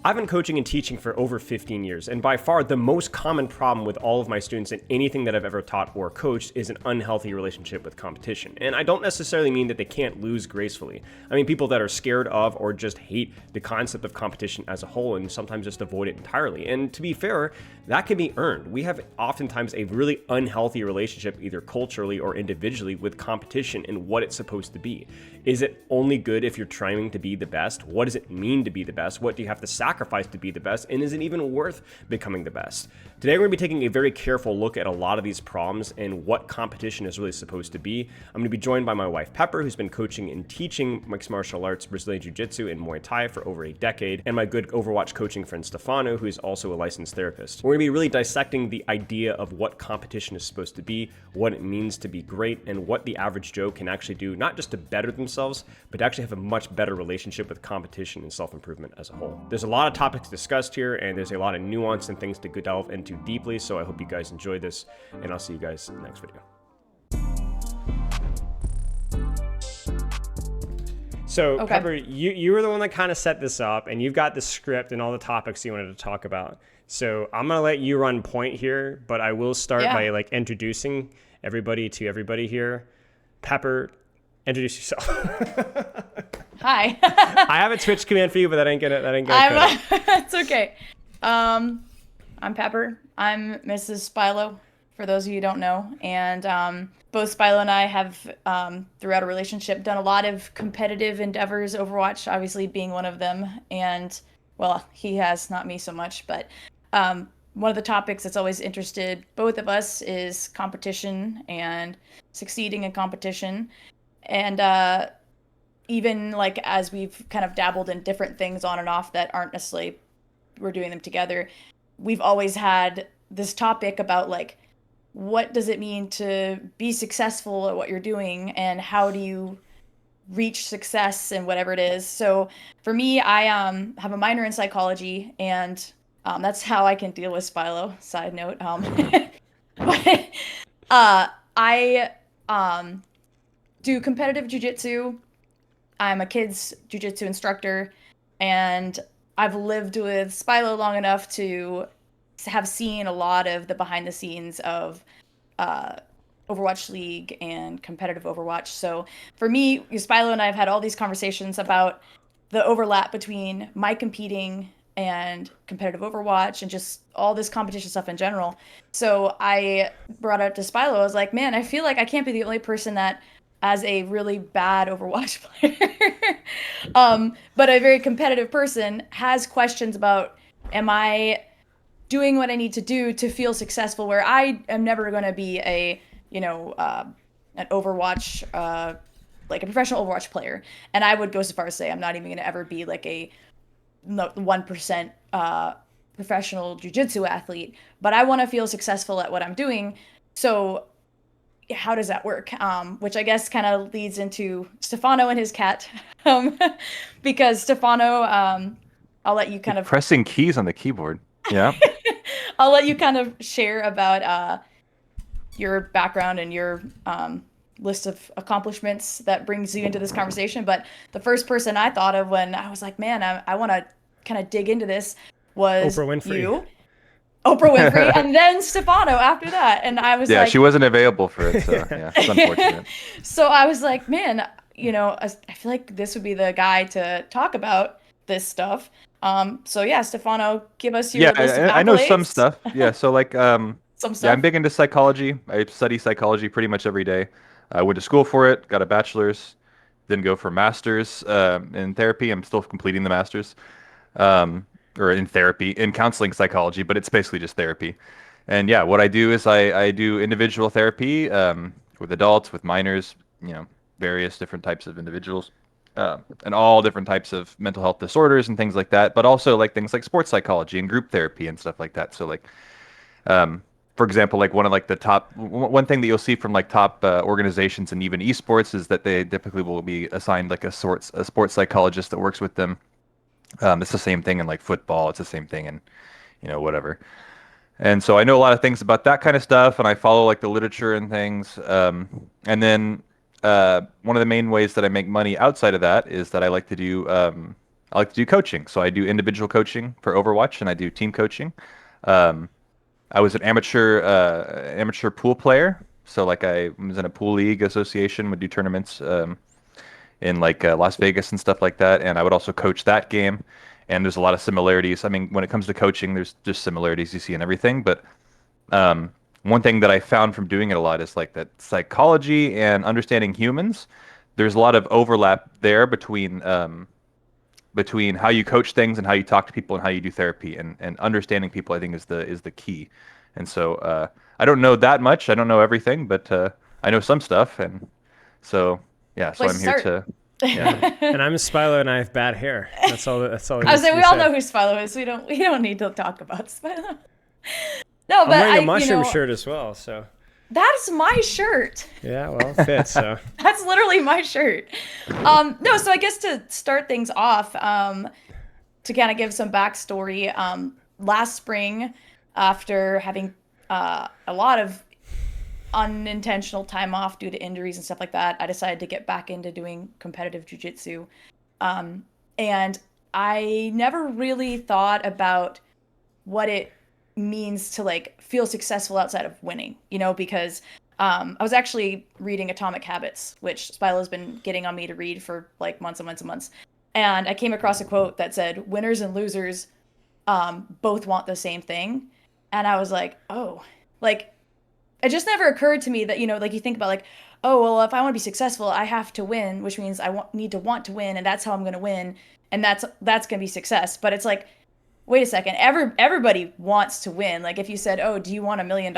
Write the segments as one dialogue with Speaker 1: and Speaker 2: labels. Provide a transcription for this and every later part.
Speaker 1: I've been coaching and teaching for over 15 years, and by far the most common problem with all of my students in anything that I've ever taught or coached is an unhealthy relationship with competition. And I don't necessarily mean that they can't lose gracefully. I mean people that are scared of or just hate the concept of competition as a whole and sometimes just avoid it entirely. And to be fair, that can be earned. We have oftentimes a really unhealthy relationship, either culturally or individually, with competition and what it's supposed to be. Is it only good if you're trying to be the best? What does it mean to be the best? What do you have to sacrifice to be the best? And is it even worth becoming the best? Today, we're going to be taking a very careful look at a lot of these problems and what competition is really supposed to be. I'm going to be joined by my wife, Pepper, who's been coaching and teaching mixed martial arts, Brazilian Jiu-Jitsu, and Muay Thai for over a decade, and my good Overwatch coaching friend, Stephano, who's also a licensed therapist. We're going to be really dissecting the idea of what competition is supposed to be, what it means to be great, and what the average Joe can actually do, not just to better themselves, but to actually have a much better relationship with competition and self-improvement as a whole. There's a lot of topics discussed here, and there's a lot of nuance and things to delve into deeply, so I hope you guys enjoy this, and I'll see you guys in the next video. So, okay. Pepper, you were the one that kind of set this up, and you've got the script and all the topics you wanted to talk about. So I'm going to let you run point here, but I will start by introducing everybody to everybody here. Pepper, introduce yourself.
Speaker 2: Hi.
Speaker 1: I have a Twitch command for you, but that ain't gonna cut it.
Speaker 2: It's okay. I'm Pepper. I'm Mrs. Spilo, for those of you who don't know. And both Spilo and I have, throughout a relationship, done a lot of competitive endeavors, Overwatch obviously being one of them. And, well, he has, not me so much. But one of the topics that's always interested both of us is competition and succeeding in competition. And even like as we've kind of dabbled in different things on and off that aren't necessarily we're doing them together, we've always had this topic about like, what does it mean to be successful at what you're doing, and how do you reach success in whatever it is? So for me, I have a minor in psychology, and that's how I can deal with Spilo. Side note, but I do competitive jiu-jitsu. I'm a kids jiu-jitsu instructor, and I've lived with Spilo long enough to have seen a lot of the behind the scenes of Overwatch League and competitive Overwatch. So for me, Spilo and I have had all these conversations about the overlap between my competing and competitive Overwatch and just all this competition stuff in general. So I brought it up to Spilo. I was like, man, I feel like I can't be the only person that as a really bad Overwatch player, but a very competitive person has questions about, am I doing what I need to do to feel successful, where I am never going to be a, an Overwatch, like a professional Overwatch player. And I would go so far as to say I'm not even going to ever be like a 1% professional jiu-jitsu athlete, but I want to feel successful at what I'm doing. So how does that work? Which I guess kind of leads into Stephano and his cat, because Stephano, I'll let you kind of
Speaker 3: pressing keys on the keyboard. Yeah.
Speaker 2: I'll let you kind of share about your background and your list of accomplishments that brings you into this conversation. But the first person I thought of when I was like, man, I want to kind of dig into this was
Speaker 1: Oprah Winfrey.
Speaker 2: Oprah Winfrey, and then Stephano after that. And I was
Speaker 3: she wasn't available for it, so yeah, it's unfortunate.
Speaker 2: So I was like, man, I feel like this would be the guy to talk about this stuff. So yeah, Stephano, give us your list of accolades.
Speaker 3: I know some stuff. Yeah, so like
Speaker 2: some stuff.
Speaker 3: Yeah, I'm big into psychology. I study psychology pretty much every day. I went to school for it, got a bachelor's, then go for master's in therapy. I'm still completing the master's. Or in therapy, in counseling psychology, but it's basically just therapy. And yeah, what I do is I do individual therapy with adults, with minors, various different types of individuals, and all different types of mental health disorders and things like that, but also like things like sports psychology and group therapy and stuff like that. So like, for example, like one thing that you'll see from like top organizations and even esports is that they typically will be assigned like a sports psychologist that works with them. It's the same thing in like football. It's the same thing in, whatever. And so I know a lot of things about that kind of stuff, and I follow like the literature and things. And then one of the main ways that I make money outside of that is that I like to do I like to do coaching. So I do individual coaching for Overwatch, and I do team coaching. Um, I was an amateur pool player. So like I was in a pool league association, would do tournaments in like Las Vegas and stuff like that. And I would also coach that game. And there's a lot of similarities. I mean, when it comes to coaching, there's just similarities you see in everything. But um, one thing that I found from doing it a lot is like that psychology and understanding humans. There's a lot of overlap there between how you coach things and how you talk to people and how you do therapy, and understanding people, I think, is the key. And so I don't know that much. I don't know everything, but I know some stuff. And so yeah, so
Speaker 2: Place
Speaker 3: I'm
Speaker 2: to
Speaker 3: here
Speaker 2: start.
Speaker 3: to
Speaker 1: Yeah.
Speaker 3: yeah.
Speaker 1: And I'm a Spilo and I have bad hair. That's all. That's all.
Speaker 2: I was
Speaker 1: Needs to
Speaker 2: saying
Speaker 1: be
Speaker 2: we all
Speaker 1: said.
Speaker 2: know who Spilo is. We don't need to talk about Spilo. No,
Speaker 1: I'm
Speaker 2: but
Speaker 1: wearing a
Speaker 2: you
Speaker 1: mushroom
Speaker 2: know,
Speaker 1: shirt as well. So
Speaker 2: that's my shirt.
Speaker 1: yeah, well, it fits. So
Speaker 2: That's literally my shirt. No, so I guess to start things off, to kind of give some backstory, last spring, after having a lot of unintentional time off due to injuries and stuff like that, I decided to get back into doing competitive jujitsu. And I never really thought about what it means to like feel successful outside of winning, you know, because I was actually reading Atomic Habits, which Spilo's been getting on me to read for like months and months and months. And I came across a quote that said, winners and losers both want the same thing. And I was like, oh, like it just never occurred to me that, you know, like you think about like, oh, well, if I want to be successful, I have to win, which means need to want to win, and that's how I'm going to win, and that's going to be success. But it's like, wait a second, everybody wants to win. Like if you said, oh, do you want $1 million?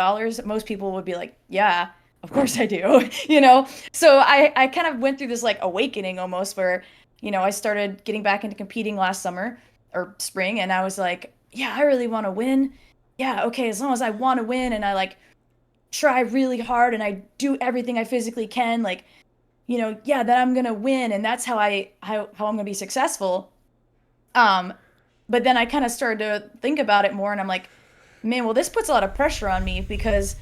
Speaker 2: Most people would be like, yeah, of course I do, you know? So I kind of went through this like awakening almost where, you know, I started getting back into competing last summer or spring, and I was like, yeah, I really want to win. Yeah, okay, as long as I want to win and I like try really hard and I do everything I physically can, like, you know, yeah, then I'm gonna win, and that's how I'm gonna be successful. Um, but then I kind of started to think about it more, and I'm like, man, well, this puts a lot of pressure on me because,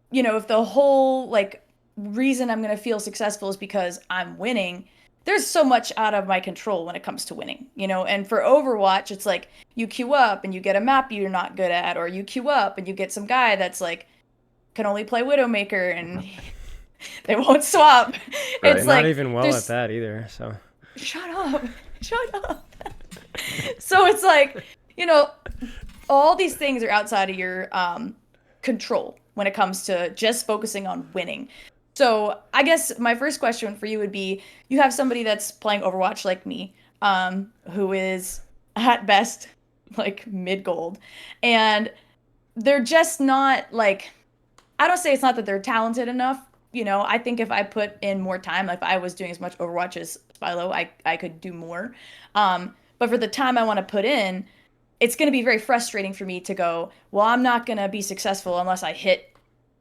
Speaker 2: you know, if the whole like reason I'm gonna feel successful is because I'm winning, there's so much out of my control when it comes to winning, you know. And for Overwatch, it's like you queue up and you get a map you're not good at, or you queue up and you get some guy that's like can only play Widowmaker and they won't swap.
Speaker 3: Right.
Speaker 2: It's
Speaker 1: not
Speaker 2: like
Speaker 1: even well
Speaker 2: there's
Speaker 1: at that either. So
Speaker 2: shut up. Shut up. So it's like, you know, all these things are outside of your control when it comes to just focusing on winning. So I guess my first question for you would be, you have somebody that's playing Overwatch like me, who is at best like mid gold, and they're just not like, I don't say it's not that they're talented enough. You know, I think if I put in more time, like if I was doing as much Overwatch as Spilo, I could do more. But for the time I want to put in, it's going to be very frustrating for me to go, well, I'm not going to be successful unless I hit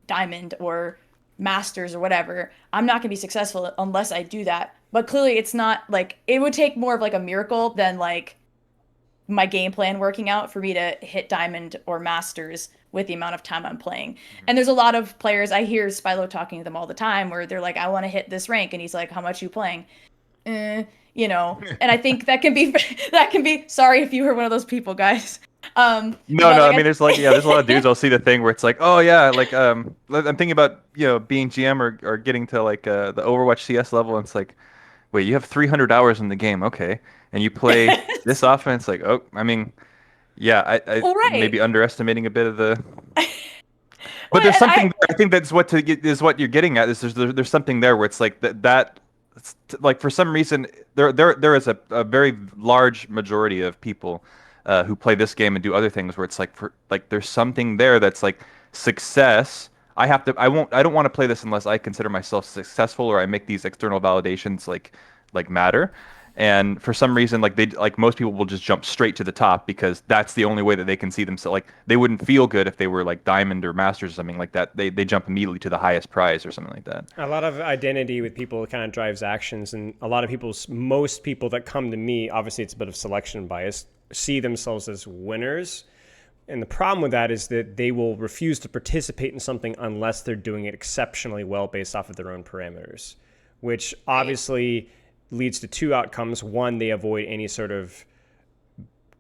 Speaker 2: Diamond or Masters or whatever. I'm not going to be successful unless I do that. But clearly it's not like, it would take more of like a miracle than like my game plan working out for me to hit Diamond or Masters with the amount of time I'm playing. And there's a lot of players, I hear Spilo talking to them all the time where they're like, I want to hit this rank. And he's like, how much are you playing? You know, and I think that can be, that can be, sorry if you were one of those people, guys.
Speaker 3: No,
Speaker 2: But
Speaker 3: no. I
Speaker 2: like,
Speaker 3: mean, there's like, yeah, there's a lot of dudes. I'll see the thing where it's like, oh yeah, like I'm thinking about, you know, being GM or getting to like the Overwatch CS level, and it's like, wait, you have 300 hours in the game, okay, and you play this often. It's like, oh, I mean, yeah, I
Speaker 2: well, right.
Speaker 3: maybe underestimating a bit of the. But
Speaker 2: Well,
Speaker 3: there's
Speaker 2: and
Speaker 3: something there. I think that's what to get is what you're getting at. Is there's something there where it's like that like for some reason there is a very large majority of people who play this game and do other things where it's like for like there's something there that's like success. I don't want to play this unless I consider myself successful or I make these external validations like matter. And for some reason, like most people will just jump straight to the top because that's the only way that they can see themselves. Like they wouldn't feel good if they were like diamond or masters or something like that. They jump immediately to the highest prize or something like that.
Speaker 1: a lot of identity with people kind of drives actions, and a lot of most people that come to me, obviously it's a bit of selection bias, see themselves as winners. And the problem with that is that they will refuse to participate in something unless they're doing it exceptionally well based off of their own parameters, which obviously leads to two outcomes. One, they avoid any sort of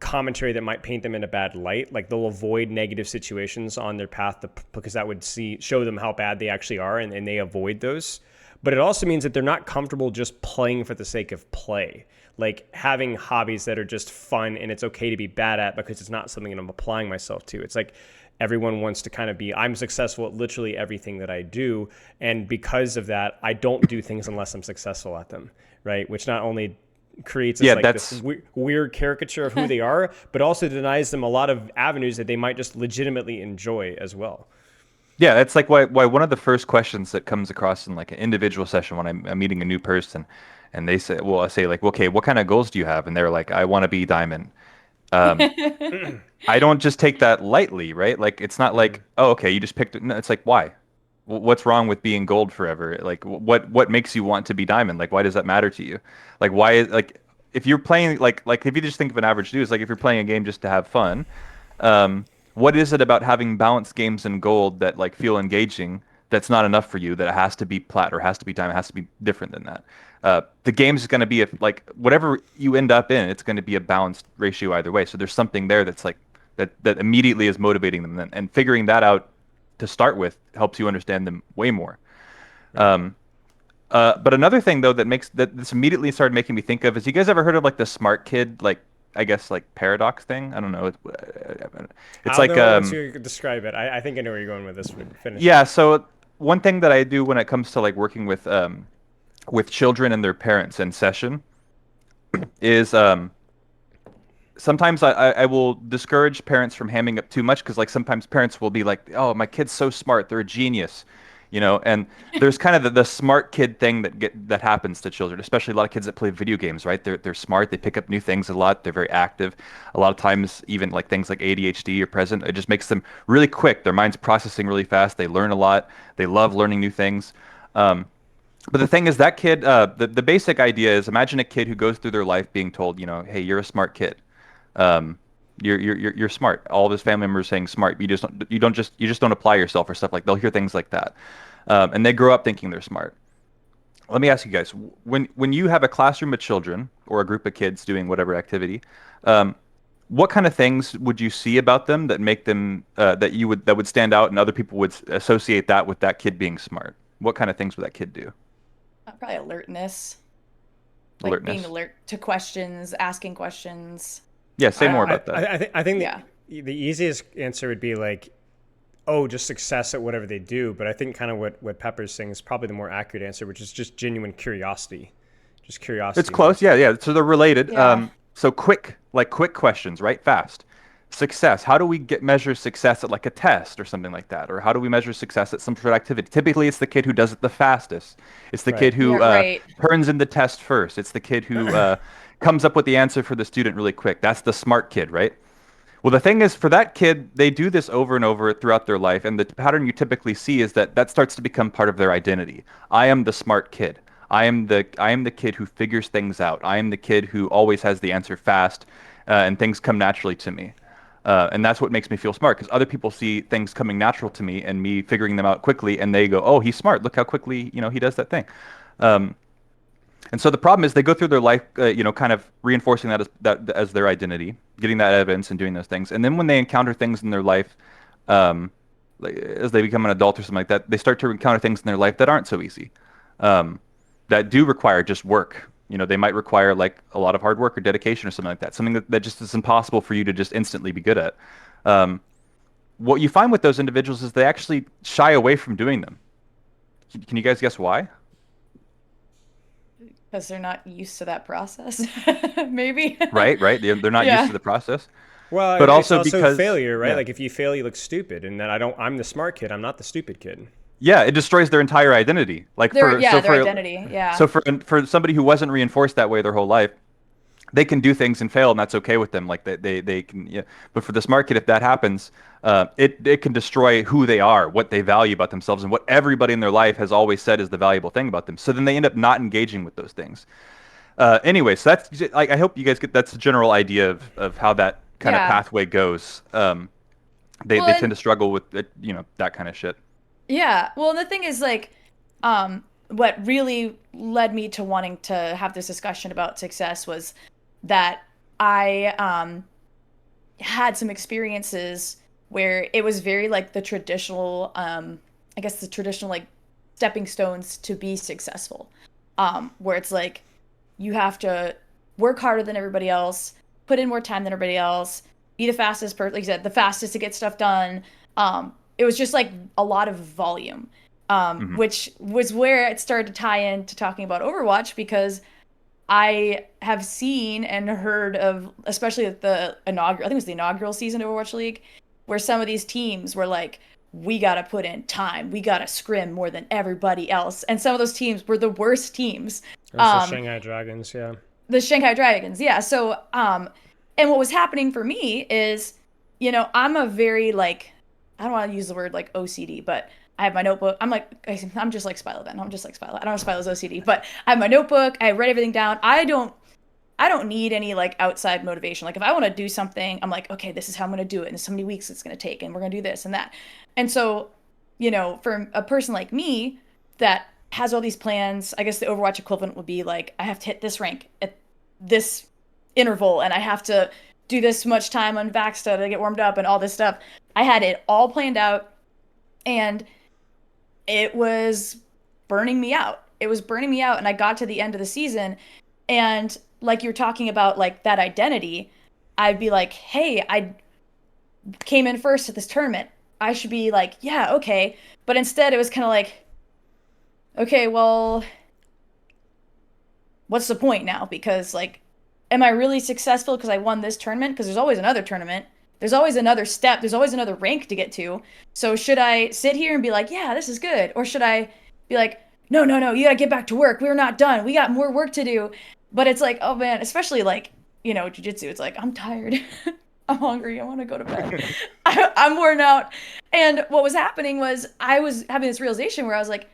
Speaker 1: commentary that might paint them in a bad light. Like they'll avoid negative situations on their path because that would show them how bad they actually are, and they avoid those. But it also means that they're not comfortable just playing for the sake of play. Like having hobbies that are just fun and it's okay to be bad at because it's not something that I'm applying myself to. It's like everyone wants to kind of be, I'm successful at literally everything that I do. And because of that, I don't do things unless I'm successful at them, right? Which not only creates this weird caricature of who they are, but also denies them a lot of avenues that they might just legitimately enjoy as well.
Speaker 3: Yeah, that's like why one of the first questions that comes across in like an individual session when I'm meeting a new person, and they say, well, I say like, okay, what kind of goals do you have? And they're like, I want to be diamond. Um, I don't just take that lightly, right? Like it's not like, oh, okay, you just picked it. No, it's like, why? What's wrong with being gold forever? Like what makes you want to be diamond? Like why does that matter to you? Like why is like if you're playing like if you just think of an average dude, it's like if you're playing a game just to have fun, um, what is it about having balanced games in gold that like feel engaging that's not enough for you that it has to be plat or has to be diamond, has to be different than that? The game is going to be like whatever you end up in, it's going to be a balanced ratio either way. So there's something there that's like that immediately is motivating them, and figuring that out to start with helps you understand them way more.
Speaker 1: Right.
Speaker 3: But another thing though that this immediately started making me think of is, you guys ever heard of like the smart kid, like I guess like paradox thing? I don't know. It's
Speaker 1: I don't
Speaker 3: like
Speaker 1: know once you describe it. I think I know where you're going with this. Finish.
Speaker 3: yeah. So one thing that I do when it comes to like working with children and their parents in session is sometimes I will discourage parents from hamming up too much, because like sometimes parents will be like, oh, my kid's so smart, they're a genius, and there's kind of the smart kid thing that happens to children, especially a lot of kids that play video games, right? They're smart, they pick up new things a lot, they're very active. A lot of times even like things like ADHD are present. It just makes them really quick, their mind's processing really fast, they learn a lot, they love learning new things. But the thing is, that kid, the basic idea is, imagine a kid who goes through their life being told, hey, you're a smart kid. Um, you're smart. All of his family members saying smart. You just don't apply yourself or stuff like. They'll hear things like that, and they grow up thinking they're smart. Let me ask you guys: when you have a classroom of children or a group of kids doing whatever activity, um, what kind of things would you see about them that make them that would stand out, and other people would associate that with that kid being smart? What kind of things would that kid do?
Speaker 2: Probably alertness, like being
Speaker 3: Alertness.
Speaker 2: alert to questions, asking questions.
Speaker 3: Yeah, say more about that.
Speaker 1: I think
Speaker 2: Yeah.
Speaker 1: the easiest answer would be like, oh, just success at whatever they do. But I think kind of what Pepper's saying is probably the more accurate answer, which is just genuine curiosity. Just
Speaker 3: It's
Speaker 1: curiosity.
Speaker 3: close. Yeah, yeah. So they're related.
Speaker 2: Yeah.
Speaker 3: So quick questions, right? Fast. Success. How do we measure success at like a test or something like that? Or how do we measure success at some sort of activity? Typically, it's the kid who does it the fastest. It's the kid
Speaker 1: Right.
Speaker 2: Yeah,
Speaker 3: who
Speaker 2: right.
Speaker 3: turns in the test first. It's the kid who comes up with the answer for the student really quick. That's the smart kid, right? Well, the thing is, for that kid, they do this over and over throughout their life, and the pattern you typically see is that starts to become part of their identity. I am the smart kid. I am the kid who figures things out. I am the kid who always has the answer fast, and things come naturally to me. And that's what makes me feel smart, because other people see things coming natural to me and me figuring them out quickly, and they go, "Oh, he's smart. Look how quickly he does that thing." Um, and so the problem is, they go through their life, kind of reinforcing that as their identity, getting that evidence and doing those things. And then when they encounter things in their life, like, as they become an adult or something like that, they start to encounter things in their life that aren't so easy, um, that do require just work. They might require like a lot of hard work or dedication or something like that, something that just is impossible for you to just instantly be good at. Um, what you find with those individuals is they actually shy away from doing them. Can you guys guess why?
Speaker 2: Because they're not used to that process. Maybe.
Speaker 3: Right, right. They're not used
Speaker 2: Yeah.
Speaker 3: to the process.
Speaker 1: Well,
Speaker 3: But
Speaker 1: it's
Speaker 3: also
Speaker 1: also
Speaker 3: because,
Speaker 1: failure, right?
Speaker 3: yeah,
Speaker 1: Like if you fail, you look stupid, and that I'm the smart kid. I'm not the stupid kid.
Speaker 3: yeah, it destroys their entire identity. Like
Speaker 2: Their
Speaker 3: for
Speaker 2: yeah,
Speaker 3: so
Speaker 2: their
Speaker 3: for
Speaker 2: identity. Yeah.
Speaker 3: so for somebody who wasn't reinforced that way their whole life, they can do things and fail, and that's okay with them. Like they can, yeah. But for this market, if that happens, it can destroy who they are, what they value about themselves, and what everybody in their life has always said is the valuable thing about them. So then they end up not engaging with those things. Anyway, so that's like, I hope you guys get that's the general idea of how that kind of
Speaker 2: Yeah.
Speaker 3: pathway goes. They
Speaker 2: Well,
Speaker 3: tend
Speaker 2: and
Speaker 3: to struggle with that kind of shit.
Speaker 2: yeah. Well, and the thing is, like, what really led me to wanting to have this discussion about success was that I had some experiences where it was very like the traditional, I guess the traditional like stepping stones to be successful, where it's like you have to work harder than everybody else, put in more time than everybody else, be the fastest person, like you said, the fastest to get stuff done. It was just like a lot of volume,
Speaker 3: Hmm.
Speaker 2: which was where it started to tie into talking about Overwatch because I have seen and heard of, especially at the inaugural, I think it was the inaugural season of Overwatch League, where some of these teams were like, we got to put in time. We got to scrim more than everybody else. And some of those teams were the worst teams.
Speaker 1: That's the
Speaker 2: Um,
Speaker 1: Shanghai Dragons, yeah.
Speaker 2: the Shanghai Dragons, yeah. So, and what was happening for me is, I'm a very like, I don't want to use the word like OCD, but I have my notebook. I'm just like Spilo then. I'm just like Spilo. I don't have Spilo's OCD, but I have my notebook. I write everything down. I don't need any like outside motivation. Like if I want to do something, I'm like, okay, this is how I'm going to do it. And so many weeks it's going to take, and we're going to do this and that. And so, for a person like me that has all these plans, I guess the Overwatch equivalent would be like, I have to hit this rank at this interval, and I have to do this much time on Vaxta to get warmed up and all this stuff. I had it all planned out, and it was burning me out. It was burning me out, and I got to the end of the season, and like you're talking about like that identity, I'd be like, hey, I came in first at this tournament. I should be like, yeah, okay. But instead it was kind of like, okay, well, what's the point now? Because like, am I really successful because I won this tournament? Because there's always another tournament. There's always another step. There's always another rank to get to. So should I sit here and be like, yeah, this is good? Or should I be like, no, no, no, you gotta get back to work. We're not done. We got more work to do. But it's like, oh man, especially like, jujitsu, it's like, I'm tired. I'm hungry. I want to go to bed. I'm worn out. And what was happening was I was having this realization where I was like,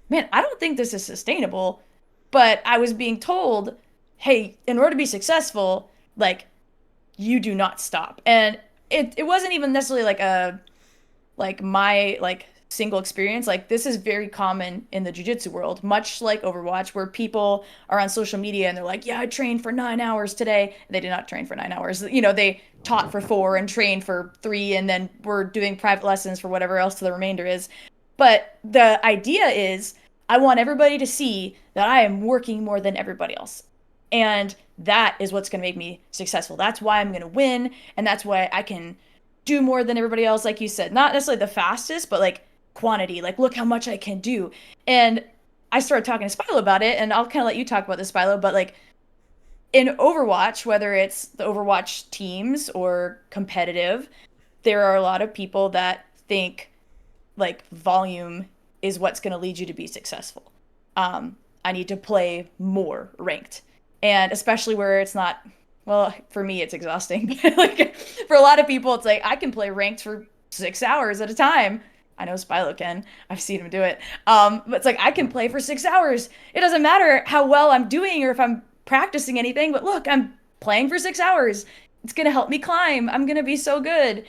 Speaker 2: man, I don't think this is sustainable. But I was being told, hey, in order to be successful, like, you do not stop. And it wasn't even necessarily like my like single experience. Like this is very common in the jiu-jitsu world, much like Overwatch, where people are on social media and they're like, yeah, I trained for 9 hours today. They did not train for 9 hours. They taught for 4 and trained for 3, and then we're doing private lessons for whatever else the remainder is. But the idea is I want everybody to see that I am working more than everybody else. And that is what's going to make me successful. That's why I'm going to win. And that's why I can do more than everybody else. Like you said, not necessarily the fastest, but like quantity, like look how much I can do. And I started talking to Spilo about it, and I'll kind of let you talk about this, Spilo, but like in Overwatch, whether it's the Overwatch teams or competitive, there are a lot of people that think like volume is what's going to lead you to be successful. I need to play more ranked. And especially where it's not, well, for me, it's exhausting. Like for a lot of people, it's like I can play ranked for 6 hours at a time. I know Spilo can. I've seen him do it. But it's like I can play for 6 hours. It doesn't matter how well I'm doing or if I'm practicing anything, but look, I'm playing for 6 hours. It's gonna help me climb. I'm gonna be so good.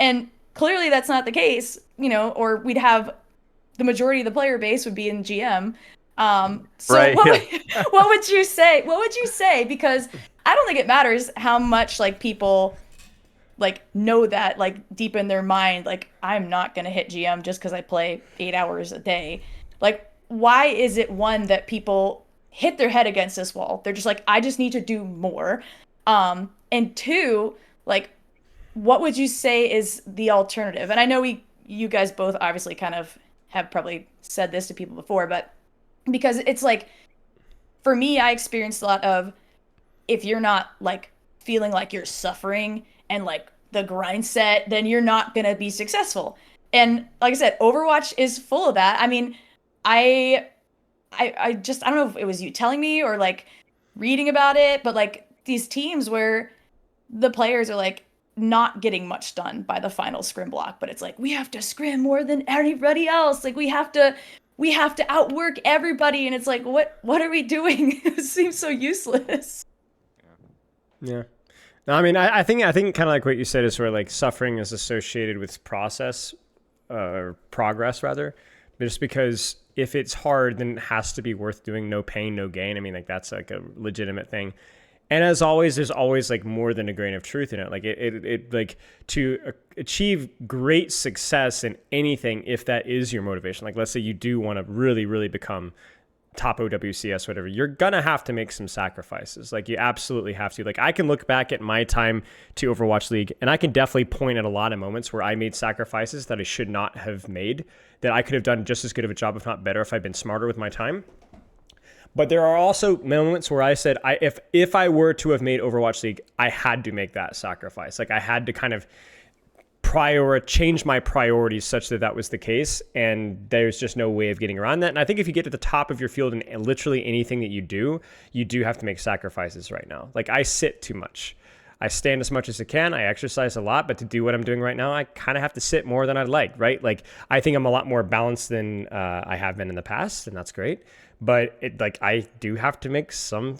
Speaker 2: And clearly that's not the case, or we'd have the majority of the player base would be in GM. So
Speaker 3: Right.
Speaker 2: what
Speaker 3: Yeah.
Speaker 2: what would you say? What would you say? Because I don't think it matters how much like people like know that like deep in their mind, like I'm not gonna hit GM just because I play 8 hours a day. Like, why is it one that people hit their head against this wall? They're just like, I just need to do more. And two, like, what would you say is the alternative? And I know you guys both obviously kind of have probably said this to people before, but because it's like, for me, I experienced a lot of if you're not like feeling like you're suffering and like the grind set, then you're not gonna be successful. And like I said, Overwatch is full of that. I mean, I I don't know if it was you telling me or like reading about it, but like these teams where the players are like not getting much done by the final scrim block, but it's like we have to scrim more than anybody else. Like we have to outwork everybody, and it's like what are we doing? It seems so useless.
Speaker 1: Yeah. No, I mean, I think kind of like what you said is sort of like suffering is associated with process or progress rather. just because if it's hard, then it has to be worth doing. No pain, no gain. I mean, like that's like a legitimate thing. And as always, there's always like more than a grain of truth in it. Like it like to achieve great success in anything, if that is your motivation, like let's say you do want to really, really become top OWCS, whatever, you're gonna have to make some sacrifices. Like you absolutely have to. Like I can look back at my time to Overwatch League and I can definitely point at a lot of moments where I made sacrifices that I should not have made, that I could have done just as good of a job, if not better, if I'd been smarter with my time. But there are also moments where I said, if I were to have made Overwatch League, I had to make that sacrifice. Like I had to kind of change my priorities such that that was the case. And there's just no way of getting around that. And I think if you get to the top of your field in literally anything that you do have to make sacrifices right now. Like I sit too much. I stand as much as I can. I exercise a lot, but to do what I'm doing right now, I kind of have to sit more than I'd like, right? Like I think I'm a lot more balanced than I have been in the past, and that's great. But I do have to make some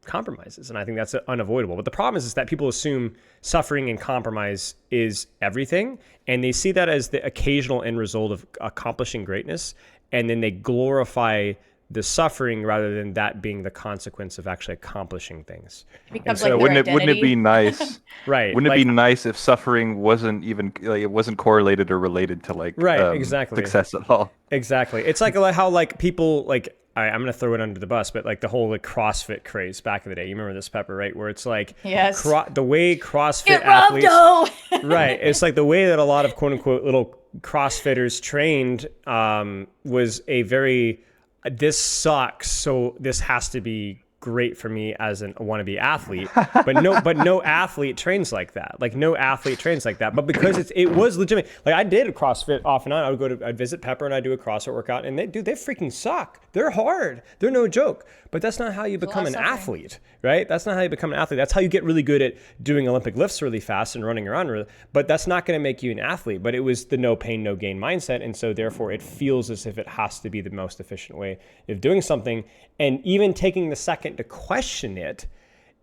Speaker 1: compromises, and I think that's unavoidable. But the problem is that people assume suffering and compromise is everything, and they see that as the occasional end result of accomplishing greatness, and then they glorify the suffering rather than that being the consequence of actually accomplishing things.
Speaker 2: Becomes
Speaker 3: So
Speaker 2: like
Speaker 3: wouldn't it be nice?
Speaker 1: Right.
Speaker 3: Wouldn't
Speaker 1: like,
Speaker 3: it be nice if suffering wasn't even like it wasn't correlated or related to like
Speaker 1: exactly.
Speaker 3: success at all?
Speaker 1: Exactly. It's like how like people like I'm going to throw it under the bus, but like the whole like CrossFit craze back in the day. You remember this, Pepper, right? Where it's like
Speaker 2: yes.
Speaker 1: The way CrossFit
Speaker 2: Get
Speaker 1: athletes, right? It's like the way that a lot of quote unquote little CrossFitters trained was a very this sucks, so this has to be great for me as a wannabe athlete. But no athlete trains like that. Like no athlete trains like that. But because it was legitimate. Like I did a CrossFit off and on. I'd visit Pepper and I'd do a CrossFit workout, and they freaking suck. They're hard. They're no joke. But that's not how you become an athlete, right? That's not how you become an athlete. That's how you get really good at doing Olympic lifts really fast and running around. But that's not going to make you an athlete. But it was the no pain, no gain mindset. And so therefore it feels as if it has to be the most efficient way of doing something. And even taking the second to question it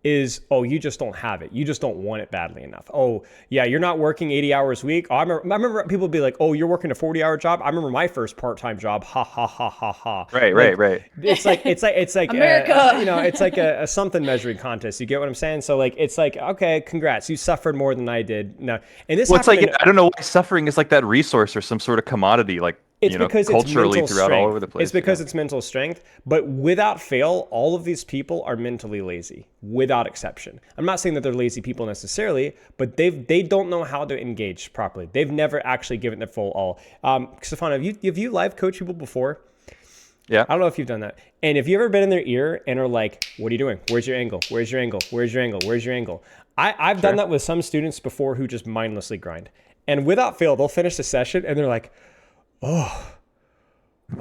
Speaker 1: is, oh, you just don't have it. You just don't want it badly enough. Oh, yeah, you're not working 80 hours a week. Oh, I remember people would be like, oh, you're working a 40-hour job. I remember my first part-time job. Ha, ha, ha, ha, ha.
Speaker 3: Right.
Speaker 1: It's like
Speaker 2: America.
Speaker 1: It's like a something measuring contest. You get what I'm saying? So like, it's like, okay, congrats. You suffered more than I did. No. And this,
Speaker 3: well, it's like, I don't know why suffering is like that resource or some sort of commodity, like,
Speaker 1: it's because
Speaker 3: culturally
Speaker 1: it's
Speaker 3: throughout
Speaker 1: strength.
Speaker 3: all over the place.
Speaker 1: It's because it's mental strength. But without fail, all of these people are mentally lazy, without exception. I'm not saying that they're lazy people necessarily, but they don't know how to engage properly. They've never actually given their full all. Stephano, have you live coached people before?
Speaker 3: Yeah.
Speaker 1: I don't know if you've done that. And have you ever been in their ear and are like, what are you doing? Where's your angle? Where's your angle? Where's your angle? Where's your angle? I've done that with some students before who just mindlessly grind. And without fail, they'll finish the session and they're like, oh.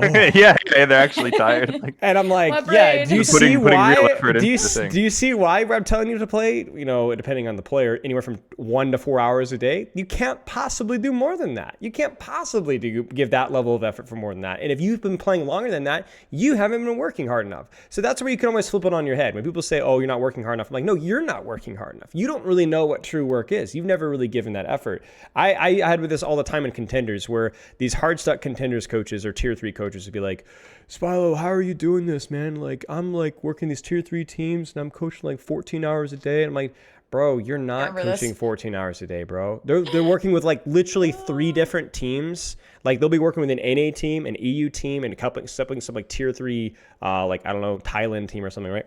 Speaker 3: Yeah, they're actually tired. Like,
Speaker 1: and I'm like,
Speaker 2: My
Speaker 1: yeah,
Speaker 2: brain.
Speaker 1: do you
Speaker 3: Putting
Speaker 1: see
Speaker 3: real
Speaker 1: why?
Speaker 3: effort
Speaker 1: Do
Speaker 3: into the thing.
Speaker 1: you see why I'm telling you to play? Depending on the player, anywhere from 1 to 4 hours a day. You can't possibly do more than that. You can't possibly give that level of effort for more than that. And if you've been playing longer than that, you haven't been working hard enough. So that's where you can always flip it on your head. When people say, "Oh, you're not working hard enough," I'm like, "No, you're not working hard enough. You don't really know what true work is. You've never really given that effort." I had with this all the time in contenders, where these hard stuck contenders coaches or tier 3 coaches would be like, Spilo, how are you doing this, man? Like, I'm like working these tier 3 teams and I'm coaching like 14 hours a day. And I'm like, bro, you're not coaching 14 hours a day, bro. They're working with like literally 3 different teams. Like they'll be working with an NA team, an EU team, and a couple some like tier 3, like, I don't know, Thailand team or something, right?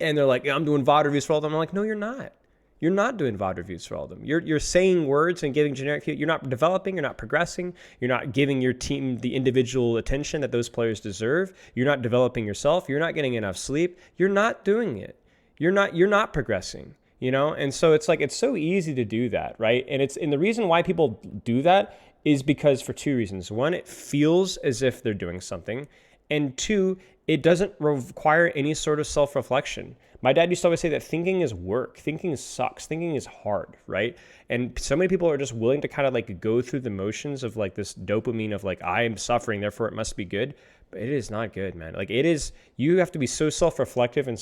Speaker 1: And they're like, yeah, I'm doing VOD reviews for all of them. I'm like, no, you're not. You're not doing VOD reviews for all of them. You're saying words and giving generic. You're not developing. You're not progressing. You're not giving your team the individual attention that those players deserve. You're not developing yourself. You're not getting enough sleep. You're not doing it. You're not progressing. And so it's like it's so easy to do that, right? And the reason why people do that is because for 2 reasons. One, it feels as if they're doing something, and 2, it doesn't require any sort of self-reflection. My dad used to always say that thinking is work. Thinking sucks. Thinking is hard, right? And so many people are just willing to kind of like go through the motions of like this dopamine of like, I am suffering, therefore it must be good. But it is not good, man. Like it is, you have to be so self-reflective and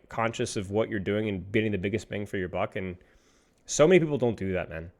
Speaker 1: conscious of what you're doing and getting the biggest bang for your buck. And so many people don't do that, man.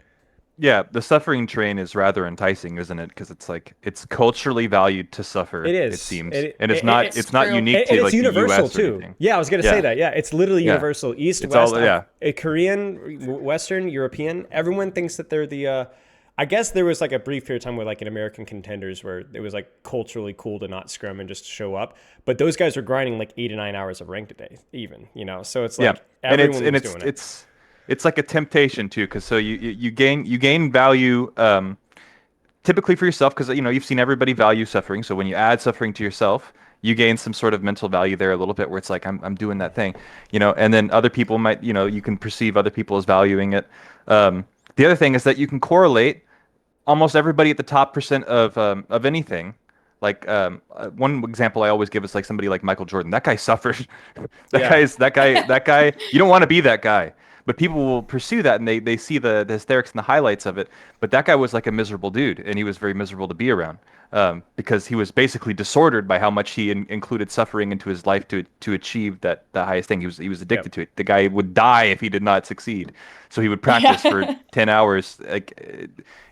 Speaker 3: Yeah, the suffering train is rather enticing, isn't it? Because it's like it's culturally valued to
Speaker 1: It
Speaker 3: suffer, it
Speaker 1: is.
Speaker 3: seems, and it's not
Speaker 2: It's
Speaker 3: it's not
Speaker 2: true.
Speaker 3: unique
Speaker 1: And
Speaker 3: to
Speaker 1: it's
Speaker 3: like the
Speaker 1: universal
Speaker 3: U.S. or
Speaker 1: too.
Speaker 3: anything.
Speaker 1: Yeah, I was gonna say
Speaker 3: Yeah,
Speaker 1: that. Yeah, it's literally
Speaker 3: yeah,
Speaker 1: universal. East,
Speaker 3: it's
Speaker 1: West,
Speaker 3: all yeah.
Speaker 1: a Korean, Western, European. Everyone thinks that they're the. I guess there was like a brief period of time where like in American contenders where it was like culturally cool to not scrum and just show up, but those guys are grinding like 8 to 9 hours of ranked a day, even. So it's
Speaker 3: Yeah,
Speaker 1: like
Speaker 3: and it's
Speaker 1: everyone
Speaker 3: and
Speaker 1: was
Speaker 3: it's
Speaker 1: doing it.
Speaker 3: it's it's like a temptation too, because so you gain value typically for yourself, because you've seen everybody value suffering. So when you add suffering to yourself, you gain some sort of mental value there a little bit, where it's like I'm doing that thing, and then other people might you can perceive other people as valuing it. The other thing is that you can correlate almost everybody at the top percent of anything. Like one example I always give is like somebody like Michael Jordan. That guy suffered.
Speaker 1: Yeah.
Speaker 3: That guy. You don't want to be that guy, but people will pursue that, and they see the hysterics and the highlights of it. But that guy was like a miserable dude, and he was very miserable to be around, because he was basically disordered by how much he included suffering into his life to achieve the highest thing. He was addicted
Speaker 1: Yep.
Speaker 3: to it. The guy would die if he did not succeed, so he would practice for
Speaker 2: Yeah.
Speaker 3: 10 hours, like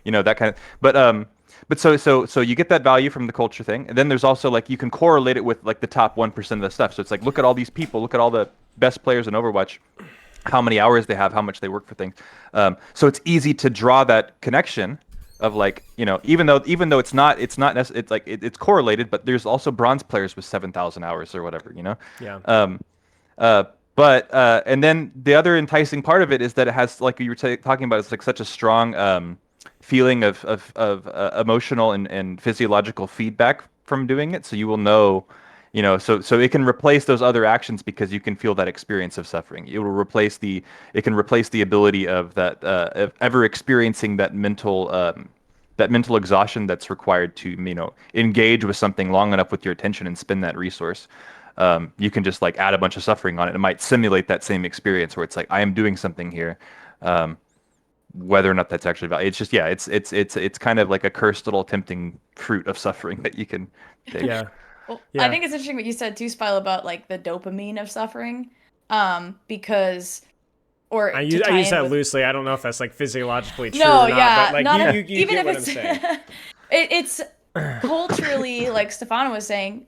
Speaker 3: that kind of. But so you get that value from the culture thing, and then there's also like you can correlate it with like the top 1% of the stuff. So it's like, look at all these people, look at all the best players in Overwatch, how many hours they have, how much they work for things. So it's easy to draw that connection of like, even though it's correlated, but there's also bronze players with 7,000 hours or whatever.
Speaker 1: Yeah.
Speaker 3: Um, but and then the other enticing part of it is that it has, like you were talking about, it's like such a strong feeling of emotional and physiological feedback from doing it. So you will know, so it can replace those other actions because you can feel that experience of suffering. It can replace the ability of that of ever experiencing that mental exhaustion that's required to engage with something long enough with your attention and spend that resource. You can just like add a bunch of suffering on it. It might simulate that same experience where it's like I am doing something here, whether or not that's actually valid. It's just, yeah, it's kind of like a cursed little tempting fruit of suffering that you can take.
Speaker 1: Yeah.
Speaker 2: Well, I
Speaker 1: Yeah.
Speaker 2: think it's interesting what you said too, Spile, about like the dopamine of suffering. Because or to
Speaker 1: I
Speaker 2: tie
Speaker 1: use
Speaker 2: in
Speaker 1: that
Speaker 2: with
Speaker 1: loosely. I don't know if that's like physiologically true
Speaker 2: no,
Speaker 1: or not, but
Speaker 2: yeah,
Speaker 1: like
Speaker 2: not a,
Speaker 1: you
Speaker 2: even
Speaker 1: get
Speaker 2: if
Speaker 1: what I'm
Speaker 2: it's
Speaker 1: saying.
Speaker 2: it's culturally, like Stephano was saying,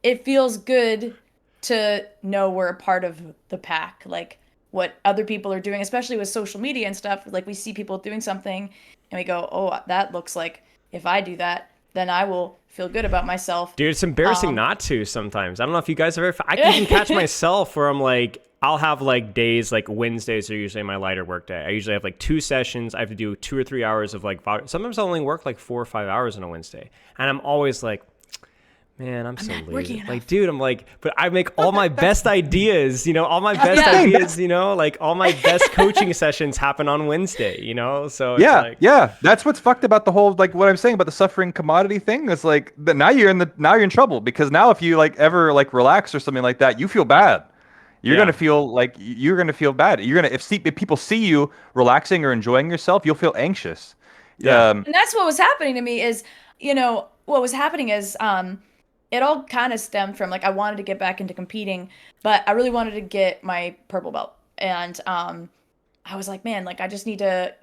Speaker 2: it feels good to know we're a part of the pack, like what other people are doing, especially with social media and stuff. Like we see people doing something and we go, oh, that looks like if I do that, then I will feel good about myself.
Speaker 1: Dude, it's embarrassing
Speaker 2: Um,
Speaker 1: not to sometimes. I don't know if you guys ever. I can even catch myself where I'm like, I'll have like days like Wednesdays are usually my lighter work day. I usually have like 2 sessions. I have to do 2 or 3 hours of like. Sometimes I only work like 4 or 5 hours on a Wednesday, and I'm always like, man, I'm so
Speaker 2: not
Speaker 1: lazy.
Speaker 2: working
Speaker 1: Like,
Speaker 2: enough.
Speaker 1: dude, I'm like, but I make all my best ideas, all my best
Speaker 2: Yeah.
Speaker 1: ideas, like all my best coaching sessions happen on Wednesday. So it's
Speaker 3: Yeah,
Speaker 1: like,
Speaker 3: yeah, that's what's fucked about the whole, like what I'm saying about the suffering commodity thing is like now you're in trouble, because now if you like ever like relax or something like that, you feel bad. You're gonna
Speaker 1: yeah,
Speaker 3: feel like you're gonna feel bad. If people see you relaxing or enjoying yourself, you'll feel anxious.
Speaker 1: yeah,
Speaker 2: And that's what was happening to me is, what was happening is it all kind of stemmed from like I wanted to get back into competing, but I really wanted to get my purple belt. And I was like, man, like I just need to,